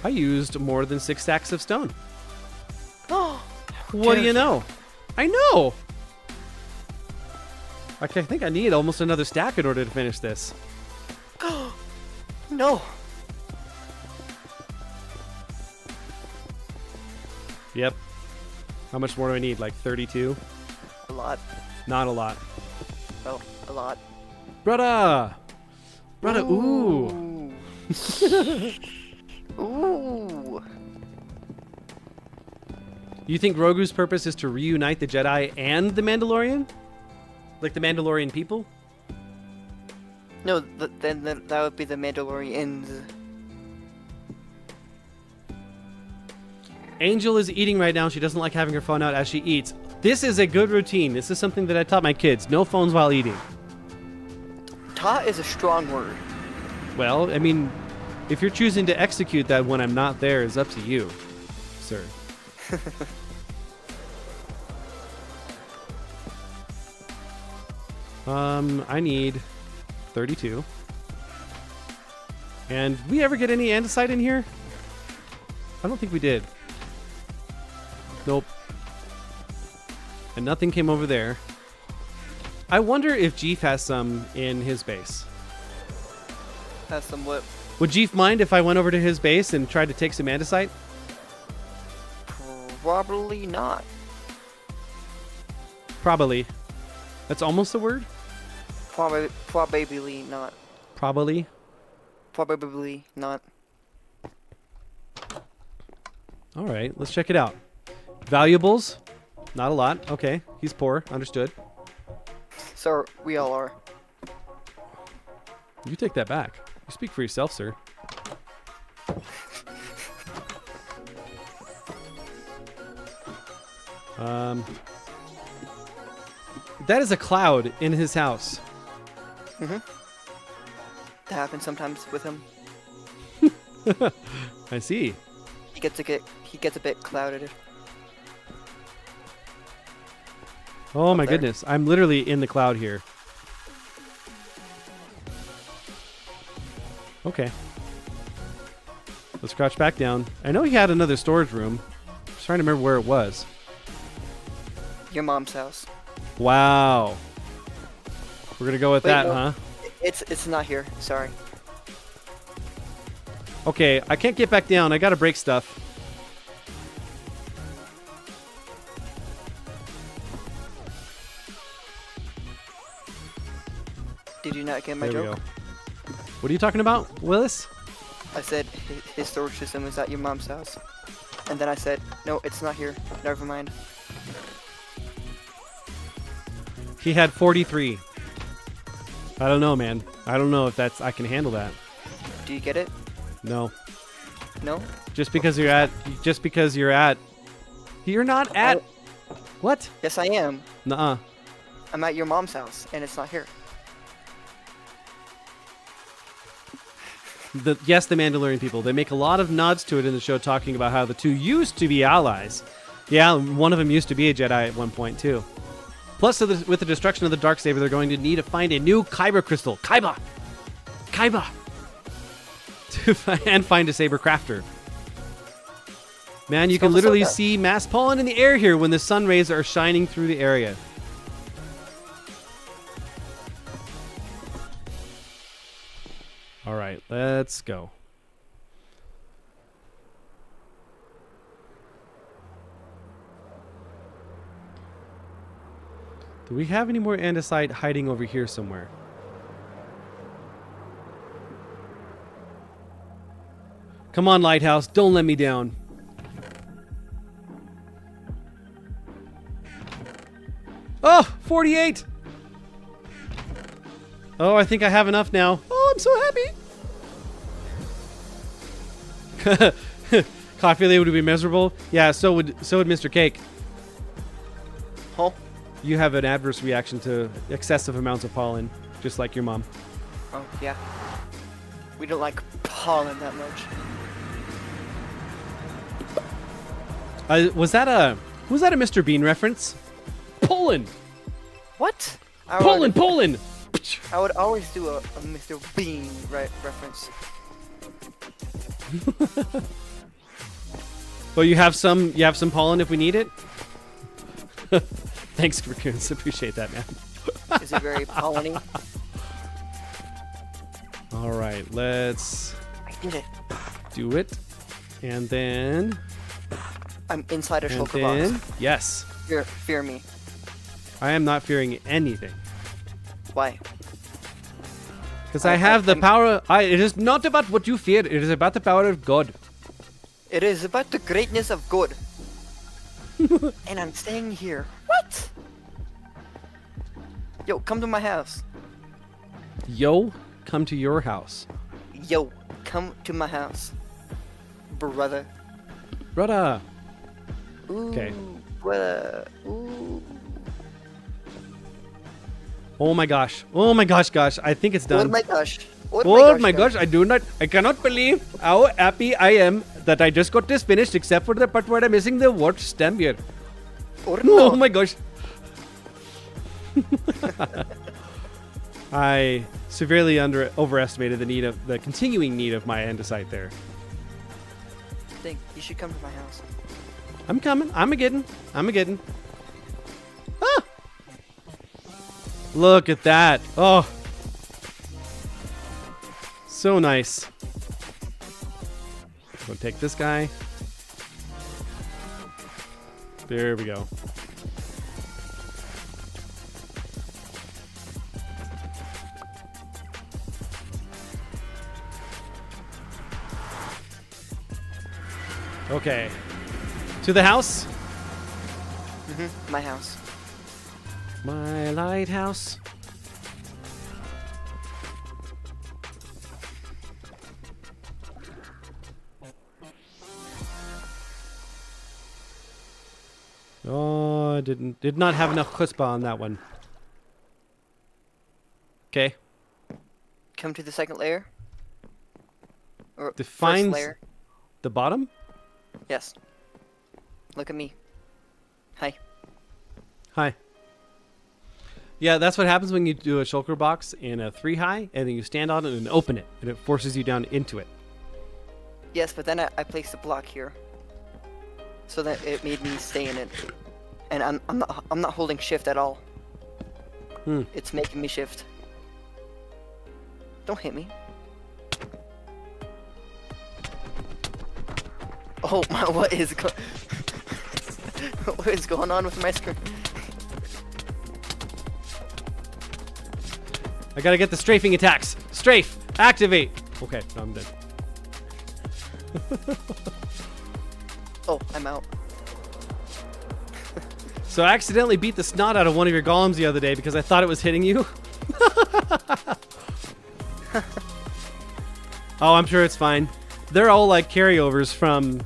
I used more than 6 stacks of stone. Oh, what do you know? I know! I think I need almost another stack in order to finish this. no. Yep. How much more do I need? Like 32? A lot. Not a lot. Oh, a lot. Brother! Brother, ooh! Ooh. You think Grogu's purpose is to reunite the Jedi and the Mandalorian? Like the Mandalorian people? No, then that would be the Mandalorians. Angel is eating right now. She doesn't like having her phone out as she eats. This is a good routine. This is something that I taught my kids. No phones while eating. Taught is a strong word. Well, I mean, if you're choosing to execute that when I'm not there, is up to you, sir. I need 32. And we ever get any andesite in here? I don't think we did. Nope. And nothing came over there. I wonder if Jeef has some in his base. Has some what? Would Jeef mind if I went over to his base and tried to take some andesite? Probably not. Probably. That's almost a word? Probably not. Probably. Probably not. All right, let's check it out. Valuables? Not a lot. Okay, he's poor. Understood. So we all are. You take that back. You speak for yourself, sir. That is a cloud in his house. Mm-hmm. That happens sometimes with him. I see. He gets a bit clouded. Oh my there. goodness. I'm literally in the cloud here. Okay. Let's crouch back down. I know he had another storage room. I'm just trying to remember where it was. Your mom's house. Wow. We're gonna go with Wait, that, no. huh? It's not here. Sorry. Okay, I can't get back down. I gotta break stuff. Did you not get my There we joke? go. What are you talking about, Willis? I said his storage system is at your mom's house. And then I said, no, it's not here. Never mind. He had 43. I don't know, man. I don't know if I can handle that. Do you get it? No. No? You're not at. What? Yes, I am. Nuh-uh. I'm at your mom's house, and it's not here. Yes, the Mandalorian people. They make a lot of nods to it in the show, talking about how the two used to be allies. Yeah, one of them used to be a Jedi at one point too. Plus, with the destruction of the Darksaber, they're going to need to find a new Kyber crystal. Kyber! And find a saber crafter. Man, you can literally see mass pollen in the air here when the sun rays are shining through the area. All right, let's go. Do we have any more andesite hiding over here somewhere? Come on, Lighthouse. Don't let me down. Oh, 48. Oh, I think I have enough now. Oh, I'm so happy. Coffee would be miserable. Yeah, so would Mr. Cake. Huh? You have an adverse reaction to excessive amounts of pollen, just like your mom. Oh, yeah. We don't like pollen that much. Was that a Mr. Bean reference? Poland. What? Poland. I would always do a Mr. Bean reference. Well, you have some pollen if we need it. Thanks, Raccoons. Appreciate that, man. Is it very polleny? All right, let's I did it. do it, and then I'm inside a shulker box. yes, Fear me. I am not fearing anything Why? because I have the power. It is not about what you fear. It is about the power of God. It is about the greatness of good. And I'm staying here. What? Yo, come to my house. Yo, come to your house, Yo, come to my house. Brother. brother. Ooh, Okay. brother. Ooh. Oh my gosh. Gosh. I think it's done. Oh my gosh. Oh my gosh, I cannot believe how happy I am that I just got this finished, except for the part where I'm missing the word stem here. Or no. Oh my gosh. I severely overestimated the continuing need of my andesite there. Think you should come to my house. I'm coming. I'm a getting. Ah! Look at that. Oh. So nice. We'll take this guy. There we go. Okay. To the house. My house. My lighthouse. Oh, I did not have enough chutzpah on that one. Okay. Come to the second layer. Or Defines first layer. the bottom? Yes. Look at me. Hi. Hi. Yeah, that's what happens when you do a shulker box in a 3 high, and then you stand on it and open it, and it forces you down into it. Yes, but then I placed a block here, so that it made me stay in it, and I'm not holding shift at all. It's making me shift. Don't hit me. Oh my! What is going on with my screen? I gotta get the strafing attacks. Strafe, activate. Okay, no, I'm dead. Oh, I'm out. So I accidentally beat the snot out of one of your golems the other day because I thought it was hitting you. Oh, I'm sure it's fine. They're all like carryovers from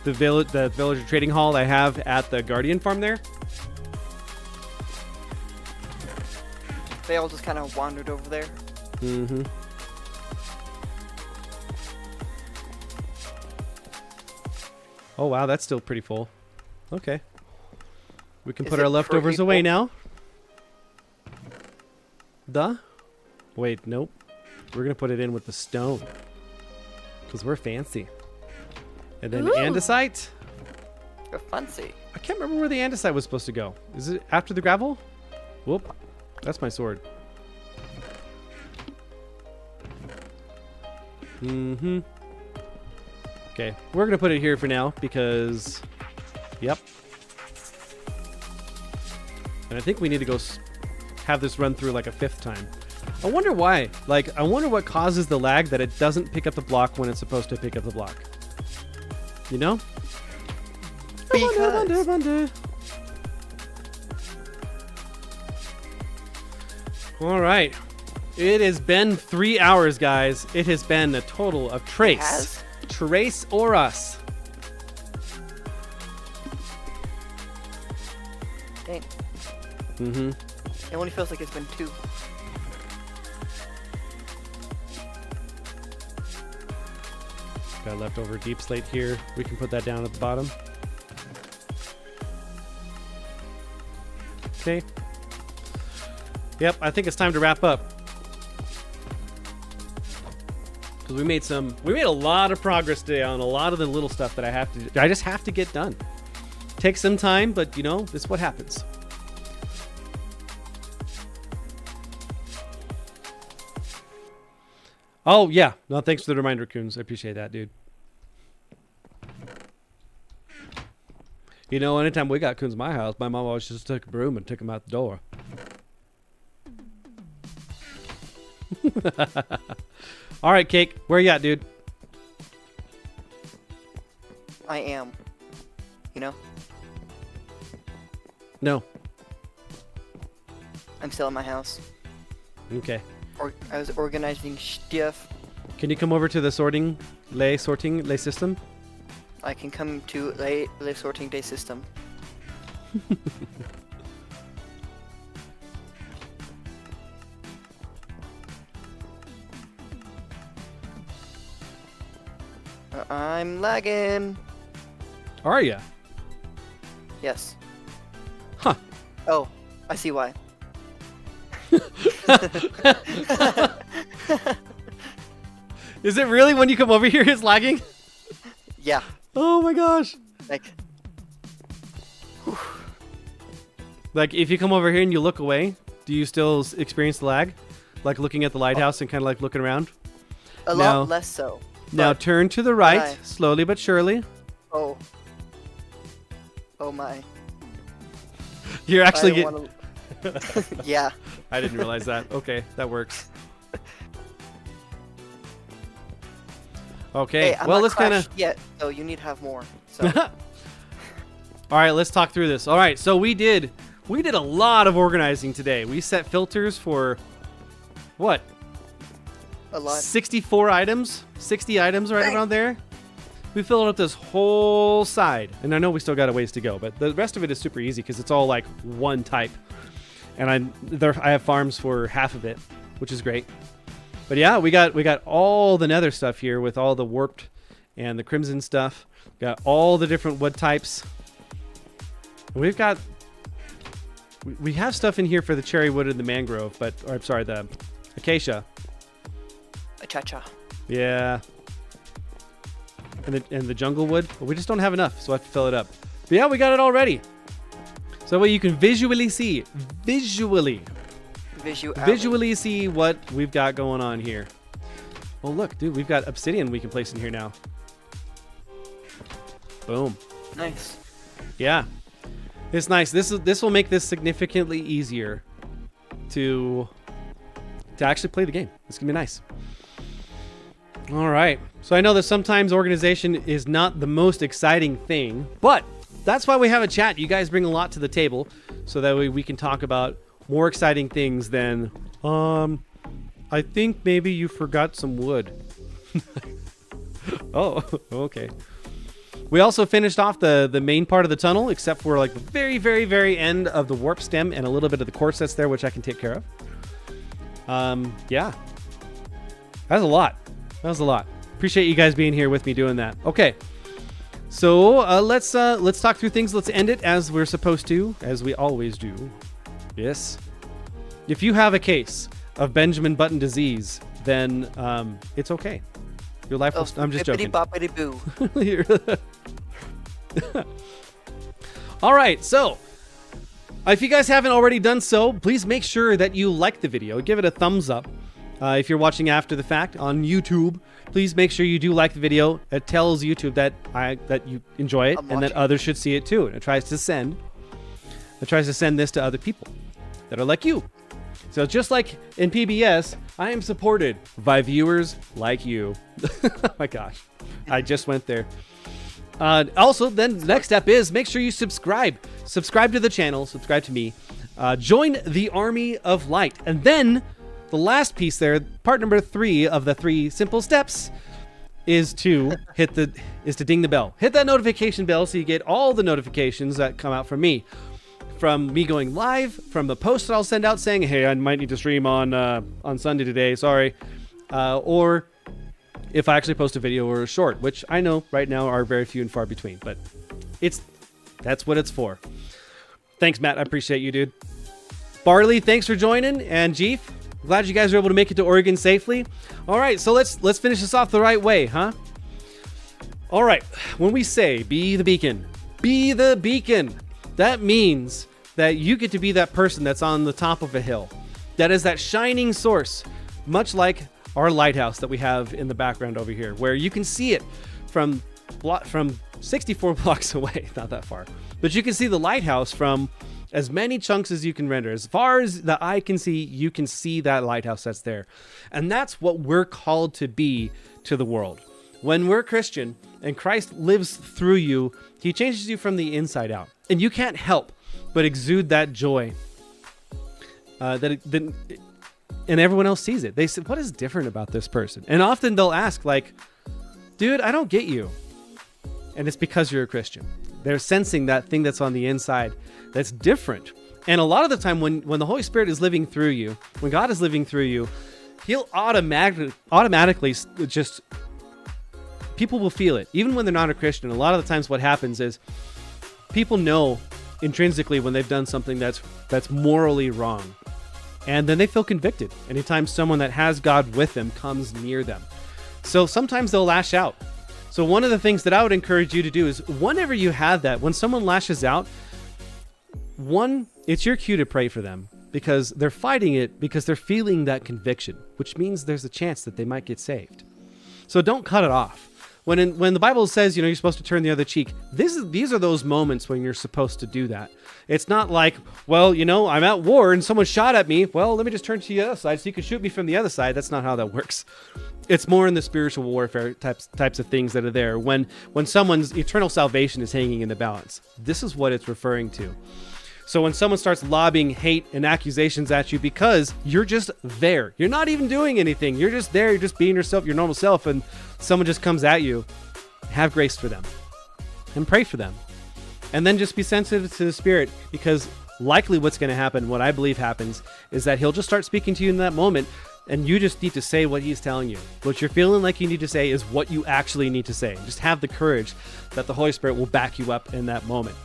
the villager trading hall I have at the Guardian farm there. They all just kind of wandered over there. Mm-hmm. Oh wow, that's still pretty full. Okay. We can put our leftovers away now. Wait, nope. We're gonna put it in with the stone. Because we're fancy. And then andesite. You're fancy. I can't remember where the andesite was supposed to go. Is it after the gravel? Whoop. That's my sword. Mm-hmm. Okay, we're gonna put it here for now because, yep. And I think we need to go have this run through like a 5th time. I wonder why. Like, I wonder what causes the lag that it doesn't pick up the block when it's supposed to pick up the block. You know? Because... I wonder. All right. It has been 3 hours, guys. It has been a total of Trace. Trace or us. Dang. Mm-hmm. It only feels like it's been 2. Got leftover deep slate here. We can put that down at the bottom. Okay. Yep, I think it's time to wrap up. Because we made a lot of progress today on a lot of the little stuff that I just have to get done. Takes some time, but you know, this is what happens. Oh, yeah. No, thanks for the reminder, Coons. I appreciate that, dude. You know, anytime we got Coons in my house, my mom always just took a broom and took him out the door. All right, Cake. Where you at, dude? I am. You know? No. I'm still in my house. Okay. I was organizing stuff. Can you come over to the sorting lay system? I can come to lay sorting day system. I'm lagging. Are ya? Yes. Huh. Oh, I see why. Is it really when you come over here it's lagging? Yeah. Oh my gosh. Like if you come over here and you look away, do you still experience the lag? Like looking at the lighthouse and kind of like looking around? A lot less so. Now turn to the right, slowly but surely. Oh. Oh my. You're actually getting... Yeah. I didn't realize that. Okay, that works. Okay, hey, I'm well, not let's kind of... yet, so you need to have more. So. All right, let's talk through this. All right, so we did a lot of organizing today. We set filters for, what? A lot. 64 items? 60 items right around there? We filled up this whole side. And I know we still got a ways to go, but the rest of it is super easy because it's all like one type. And I have farms for half of it, which is great. But yeah, we got all the nether stuff here with all the warped and the crimson stuff. Got all the different wood types. And we've got We have stuff in here for the cherry wood and the mangrove, or I'm sorry, the acacia. Cha-cha. Yeah. And the jungle wood, but we just don't have enough, so I have to fill it up. But yeah, we got it all ready. So that way you can visually see what we've got going on here. Well, look, dude, we've got obsidian we can place in here now. Boom. Nice. Yeah. It's nice. This will make this significantly easier to actually play the game. It's going to be nice. All right. So I know that sometimes organization is not the most exciting thing, but that's why we have a chat. You guys bring a lot to the table, so that way we can talk about more exciting things than, I think maybe you forgot some wood. Oh, okay. We also finished off the main part of the tunnel, except for like the very, very, very end of the warp stem and a little bit of the quartz that's there, which I can take care of. Yeah. That was a lot. Appreciate you guys being here with me doing that. Okay. So let's talk through things. Let's end it as we're supposed to, as we always do. Yes. If you have a case of Benjamin Button disease, then it's okay. Your life will. I'm just joking. Boo. All right. So if you guys haven't already done so, please make sure that you like the video. Give it a thumbs up. If you're watching after the fact on YouTube, please make sure you do like the video. It tells YouTube that you enjoy it and that others should see it too. And it tries to send this to other people that are like you. So just like in PBS, I am supported by viewers like you. Oh my gosh, I just went there. Also, then the next step is make sure you subscribe. Subscribe to the channel. Subscribe to me. Join the Army of Light, and then. The last piece there, part number 3 of the 3 simple steps, is to ding the bell. Hit that notification bell so you get all the notifications that come out from me going live, from the post that I'll send out saying, hey, I might need to stream on Sunday today, sorry, or if I actually post a video or a short, which I know right now are very few and far between, but that's what it's for. Thanks, Matt. I appreciate you, dude. Barley, thanks for joining, and Jeef. Glad you guys were able to make it to Oregon safely. All right, so let's finish this off the right way, huh? All right, when we say be the beacon, that means that you get to be that person that's on the top of a hill. That is that shining source, much like our lighthouse that we have in the background over here, where you can see it from 64 blocks away, not that far. But you can see the lighthouse from as many chunks as you can render. As far as the eye can see, you can see that lighthouse that's there. And that's what we're called to be to the world. When we're Christian and Christ lives through you, he changes you from the inside out. And you can't help but exude that joy. And everyone else sees it. They say, what is different about this person? And often they'll ask, like, dude, I don't get you. And it's because you're a Christian. They're sensing that thing that's on the inside that's different. And a lot of the time when the Holy Spirit is living through you, when God is living through you, he'll automatically just, people will feel it. Even when they're not a Christian, a lot of the times what happens is people know intrinsically when they've done something that's morally wrong. And then they feel convicted anytime someone that has God with them comes near them. So sometimes they'll lash out. So one of the things that I would encourage you to do is whenever you have that, when someone lashes out, it's your cue to pray for them because they're fighting it because they're feeling that conviction, which means there's a chance that they might get saved. So don't cut it off. When the Bible says, you're supposed to turn the other cheek, these are those moments when you're supposed to do that. It's not like, well, I'm at war and someone shot at me. Well, let me just turn to the other side so you can shoot me from the other side. That's not how that works. It's more in the spiritual warfare types of things that are there when someone's eternal salvation is hanging in the balance. This is what it's referring to. So when someone starts lobbing hate and accusations at you because you're just there, you're not even doing anything, you're just there, you're just being yourself, your normal self, and someone just comes at you, have grace for them and pray for them. And then just be sensitive to the Spirit, because likely what's going to happen, what I believe happens, is that he'll just start speaking to you in that moment, and you just need to say what he's telling you. What you're feeling like you need to say is what you actually need to say. Just have the courage that the Holy Spirit will back you up in that moment.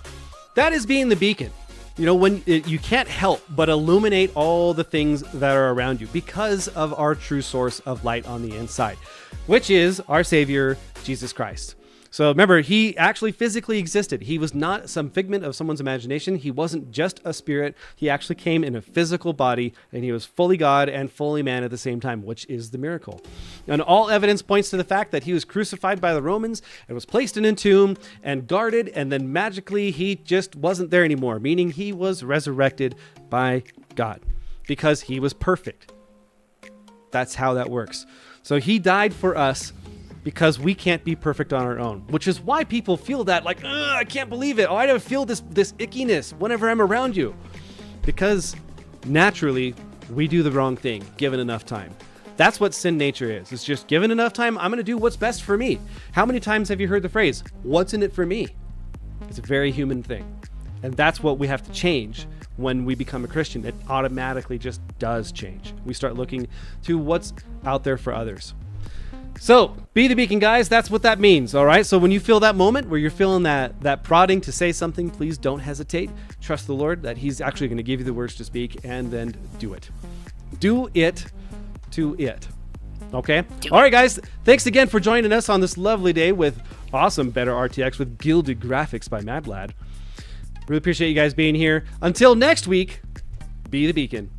That is being the beacon. You know, you can't help but illuminate all the things that are around you because of our true source of light on the inside, which is our Savior, Jesus Christ. So remember, he actually physically existed. He was not some figment of someone's imagination. He wasn't just a spirit. He actually came in a physical body, and he was fully God and fully man at the same time, which is the miracle. And all evidence points to the fact that he was crucified by the Romans and was placed in a tomb and guarded, and then magically he just wasn't there anymore, meaning he was resurrected by God because he was perfect. That's how that works. So he died for us because we can't be perfect on our own, which is why people feel that like, I can't believe it. Oh, I don't feel this ickiness whenever I'm around you. Because naturally, we do the wrong thing given enough time. That's what sin nature is. It's just given enough time, I'm going to do what's best for me. How many times have you heard the phrase, what's in it for me? It's a very human thing. And that's what we have to change when we become a Christian. It automatically just does change. We start looking to what's out there for others. So, be the beacon, guys. That's what that means, all right? So when you feel that moment where you're feeling that prodding to say something, please don't hesitate. Trust the Lord that he's actually going to give you the words to speak, and then do it. Do it to it. Okay? All right, guys. Thanks again for joining us on this lovely day with awesome Better RTX with Gilded Graphics by Mad Lad. Really appreciate you guys being here. Until next week, be the beacon.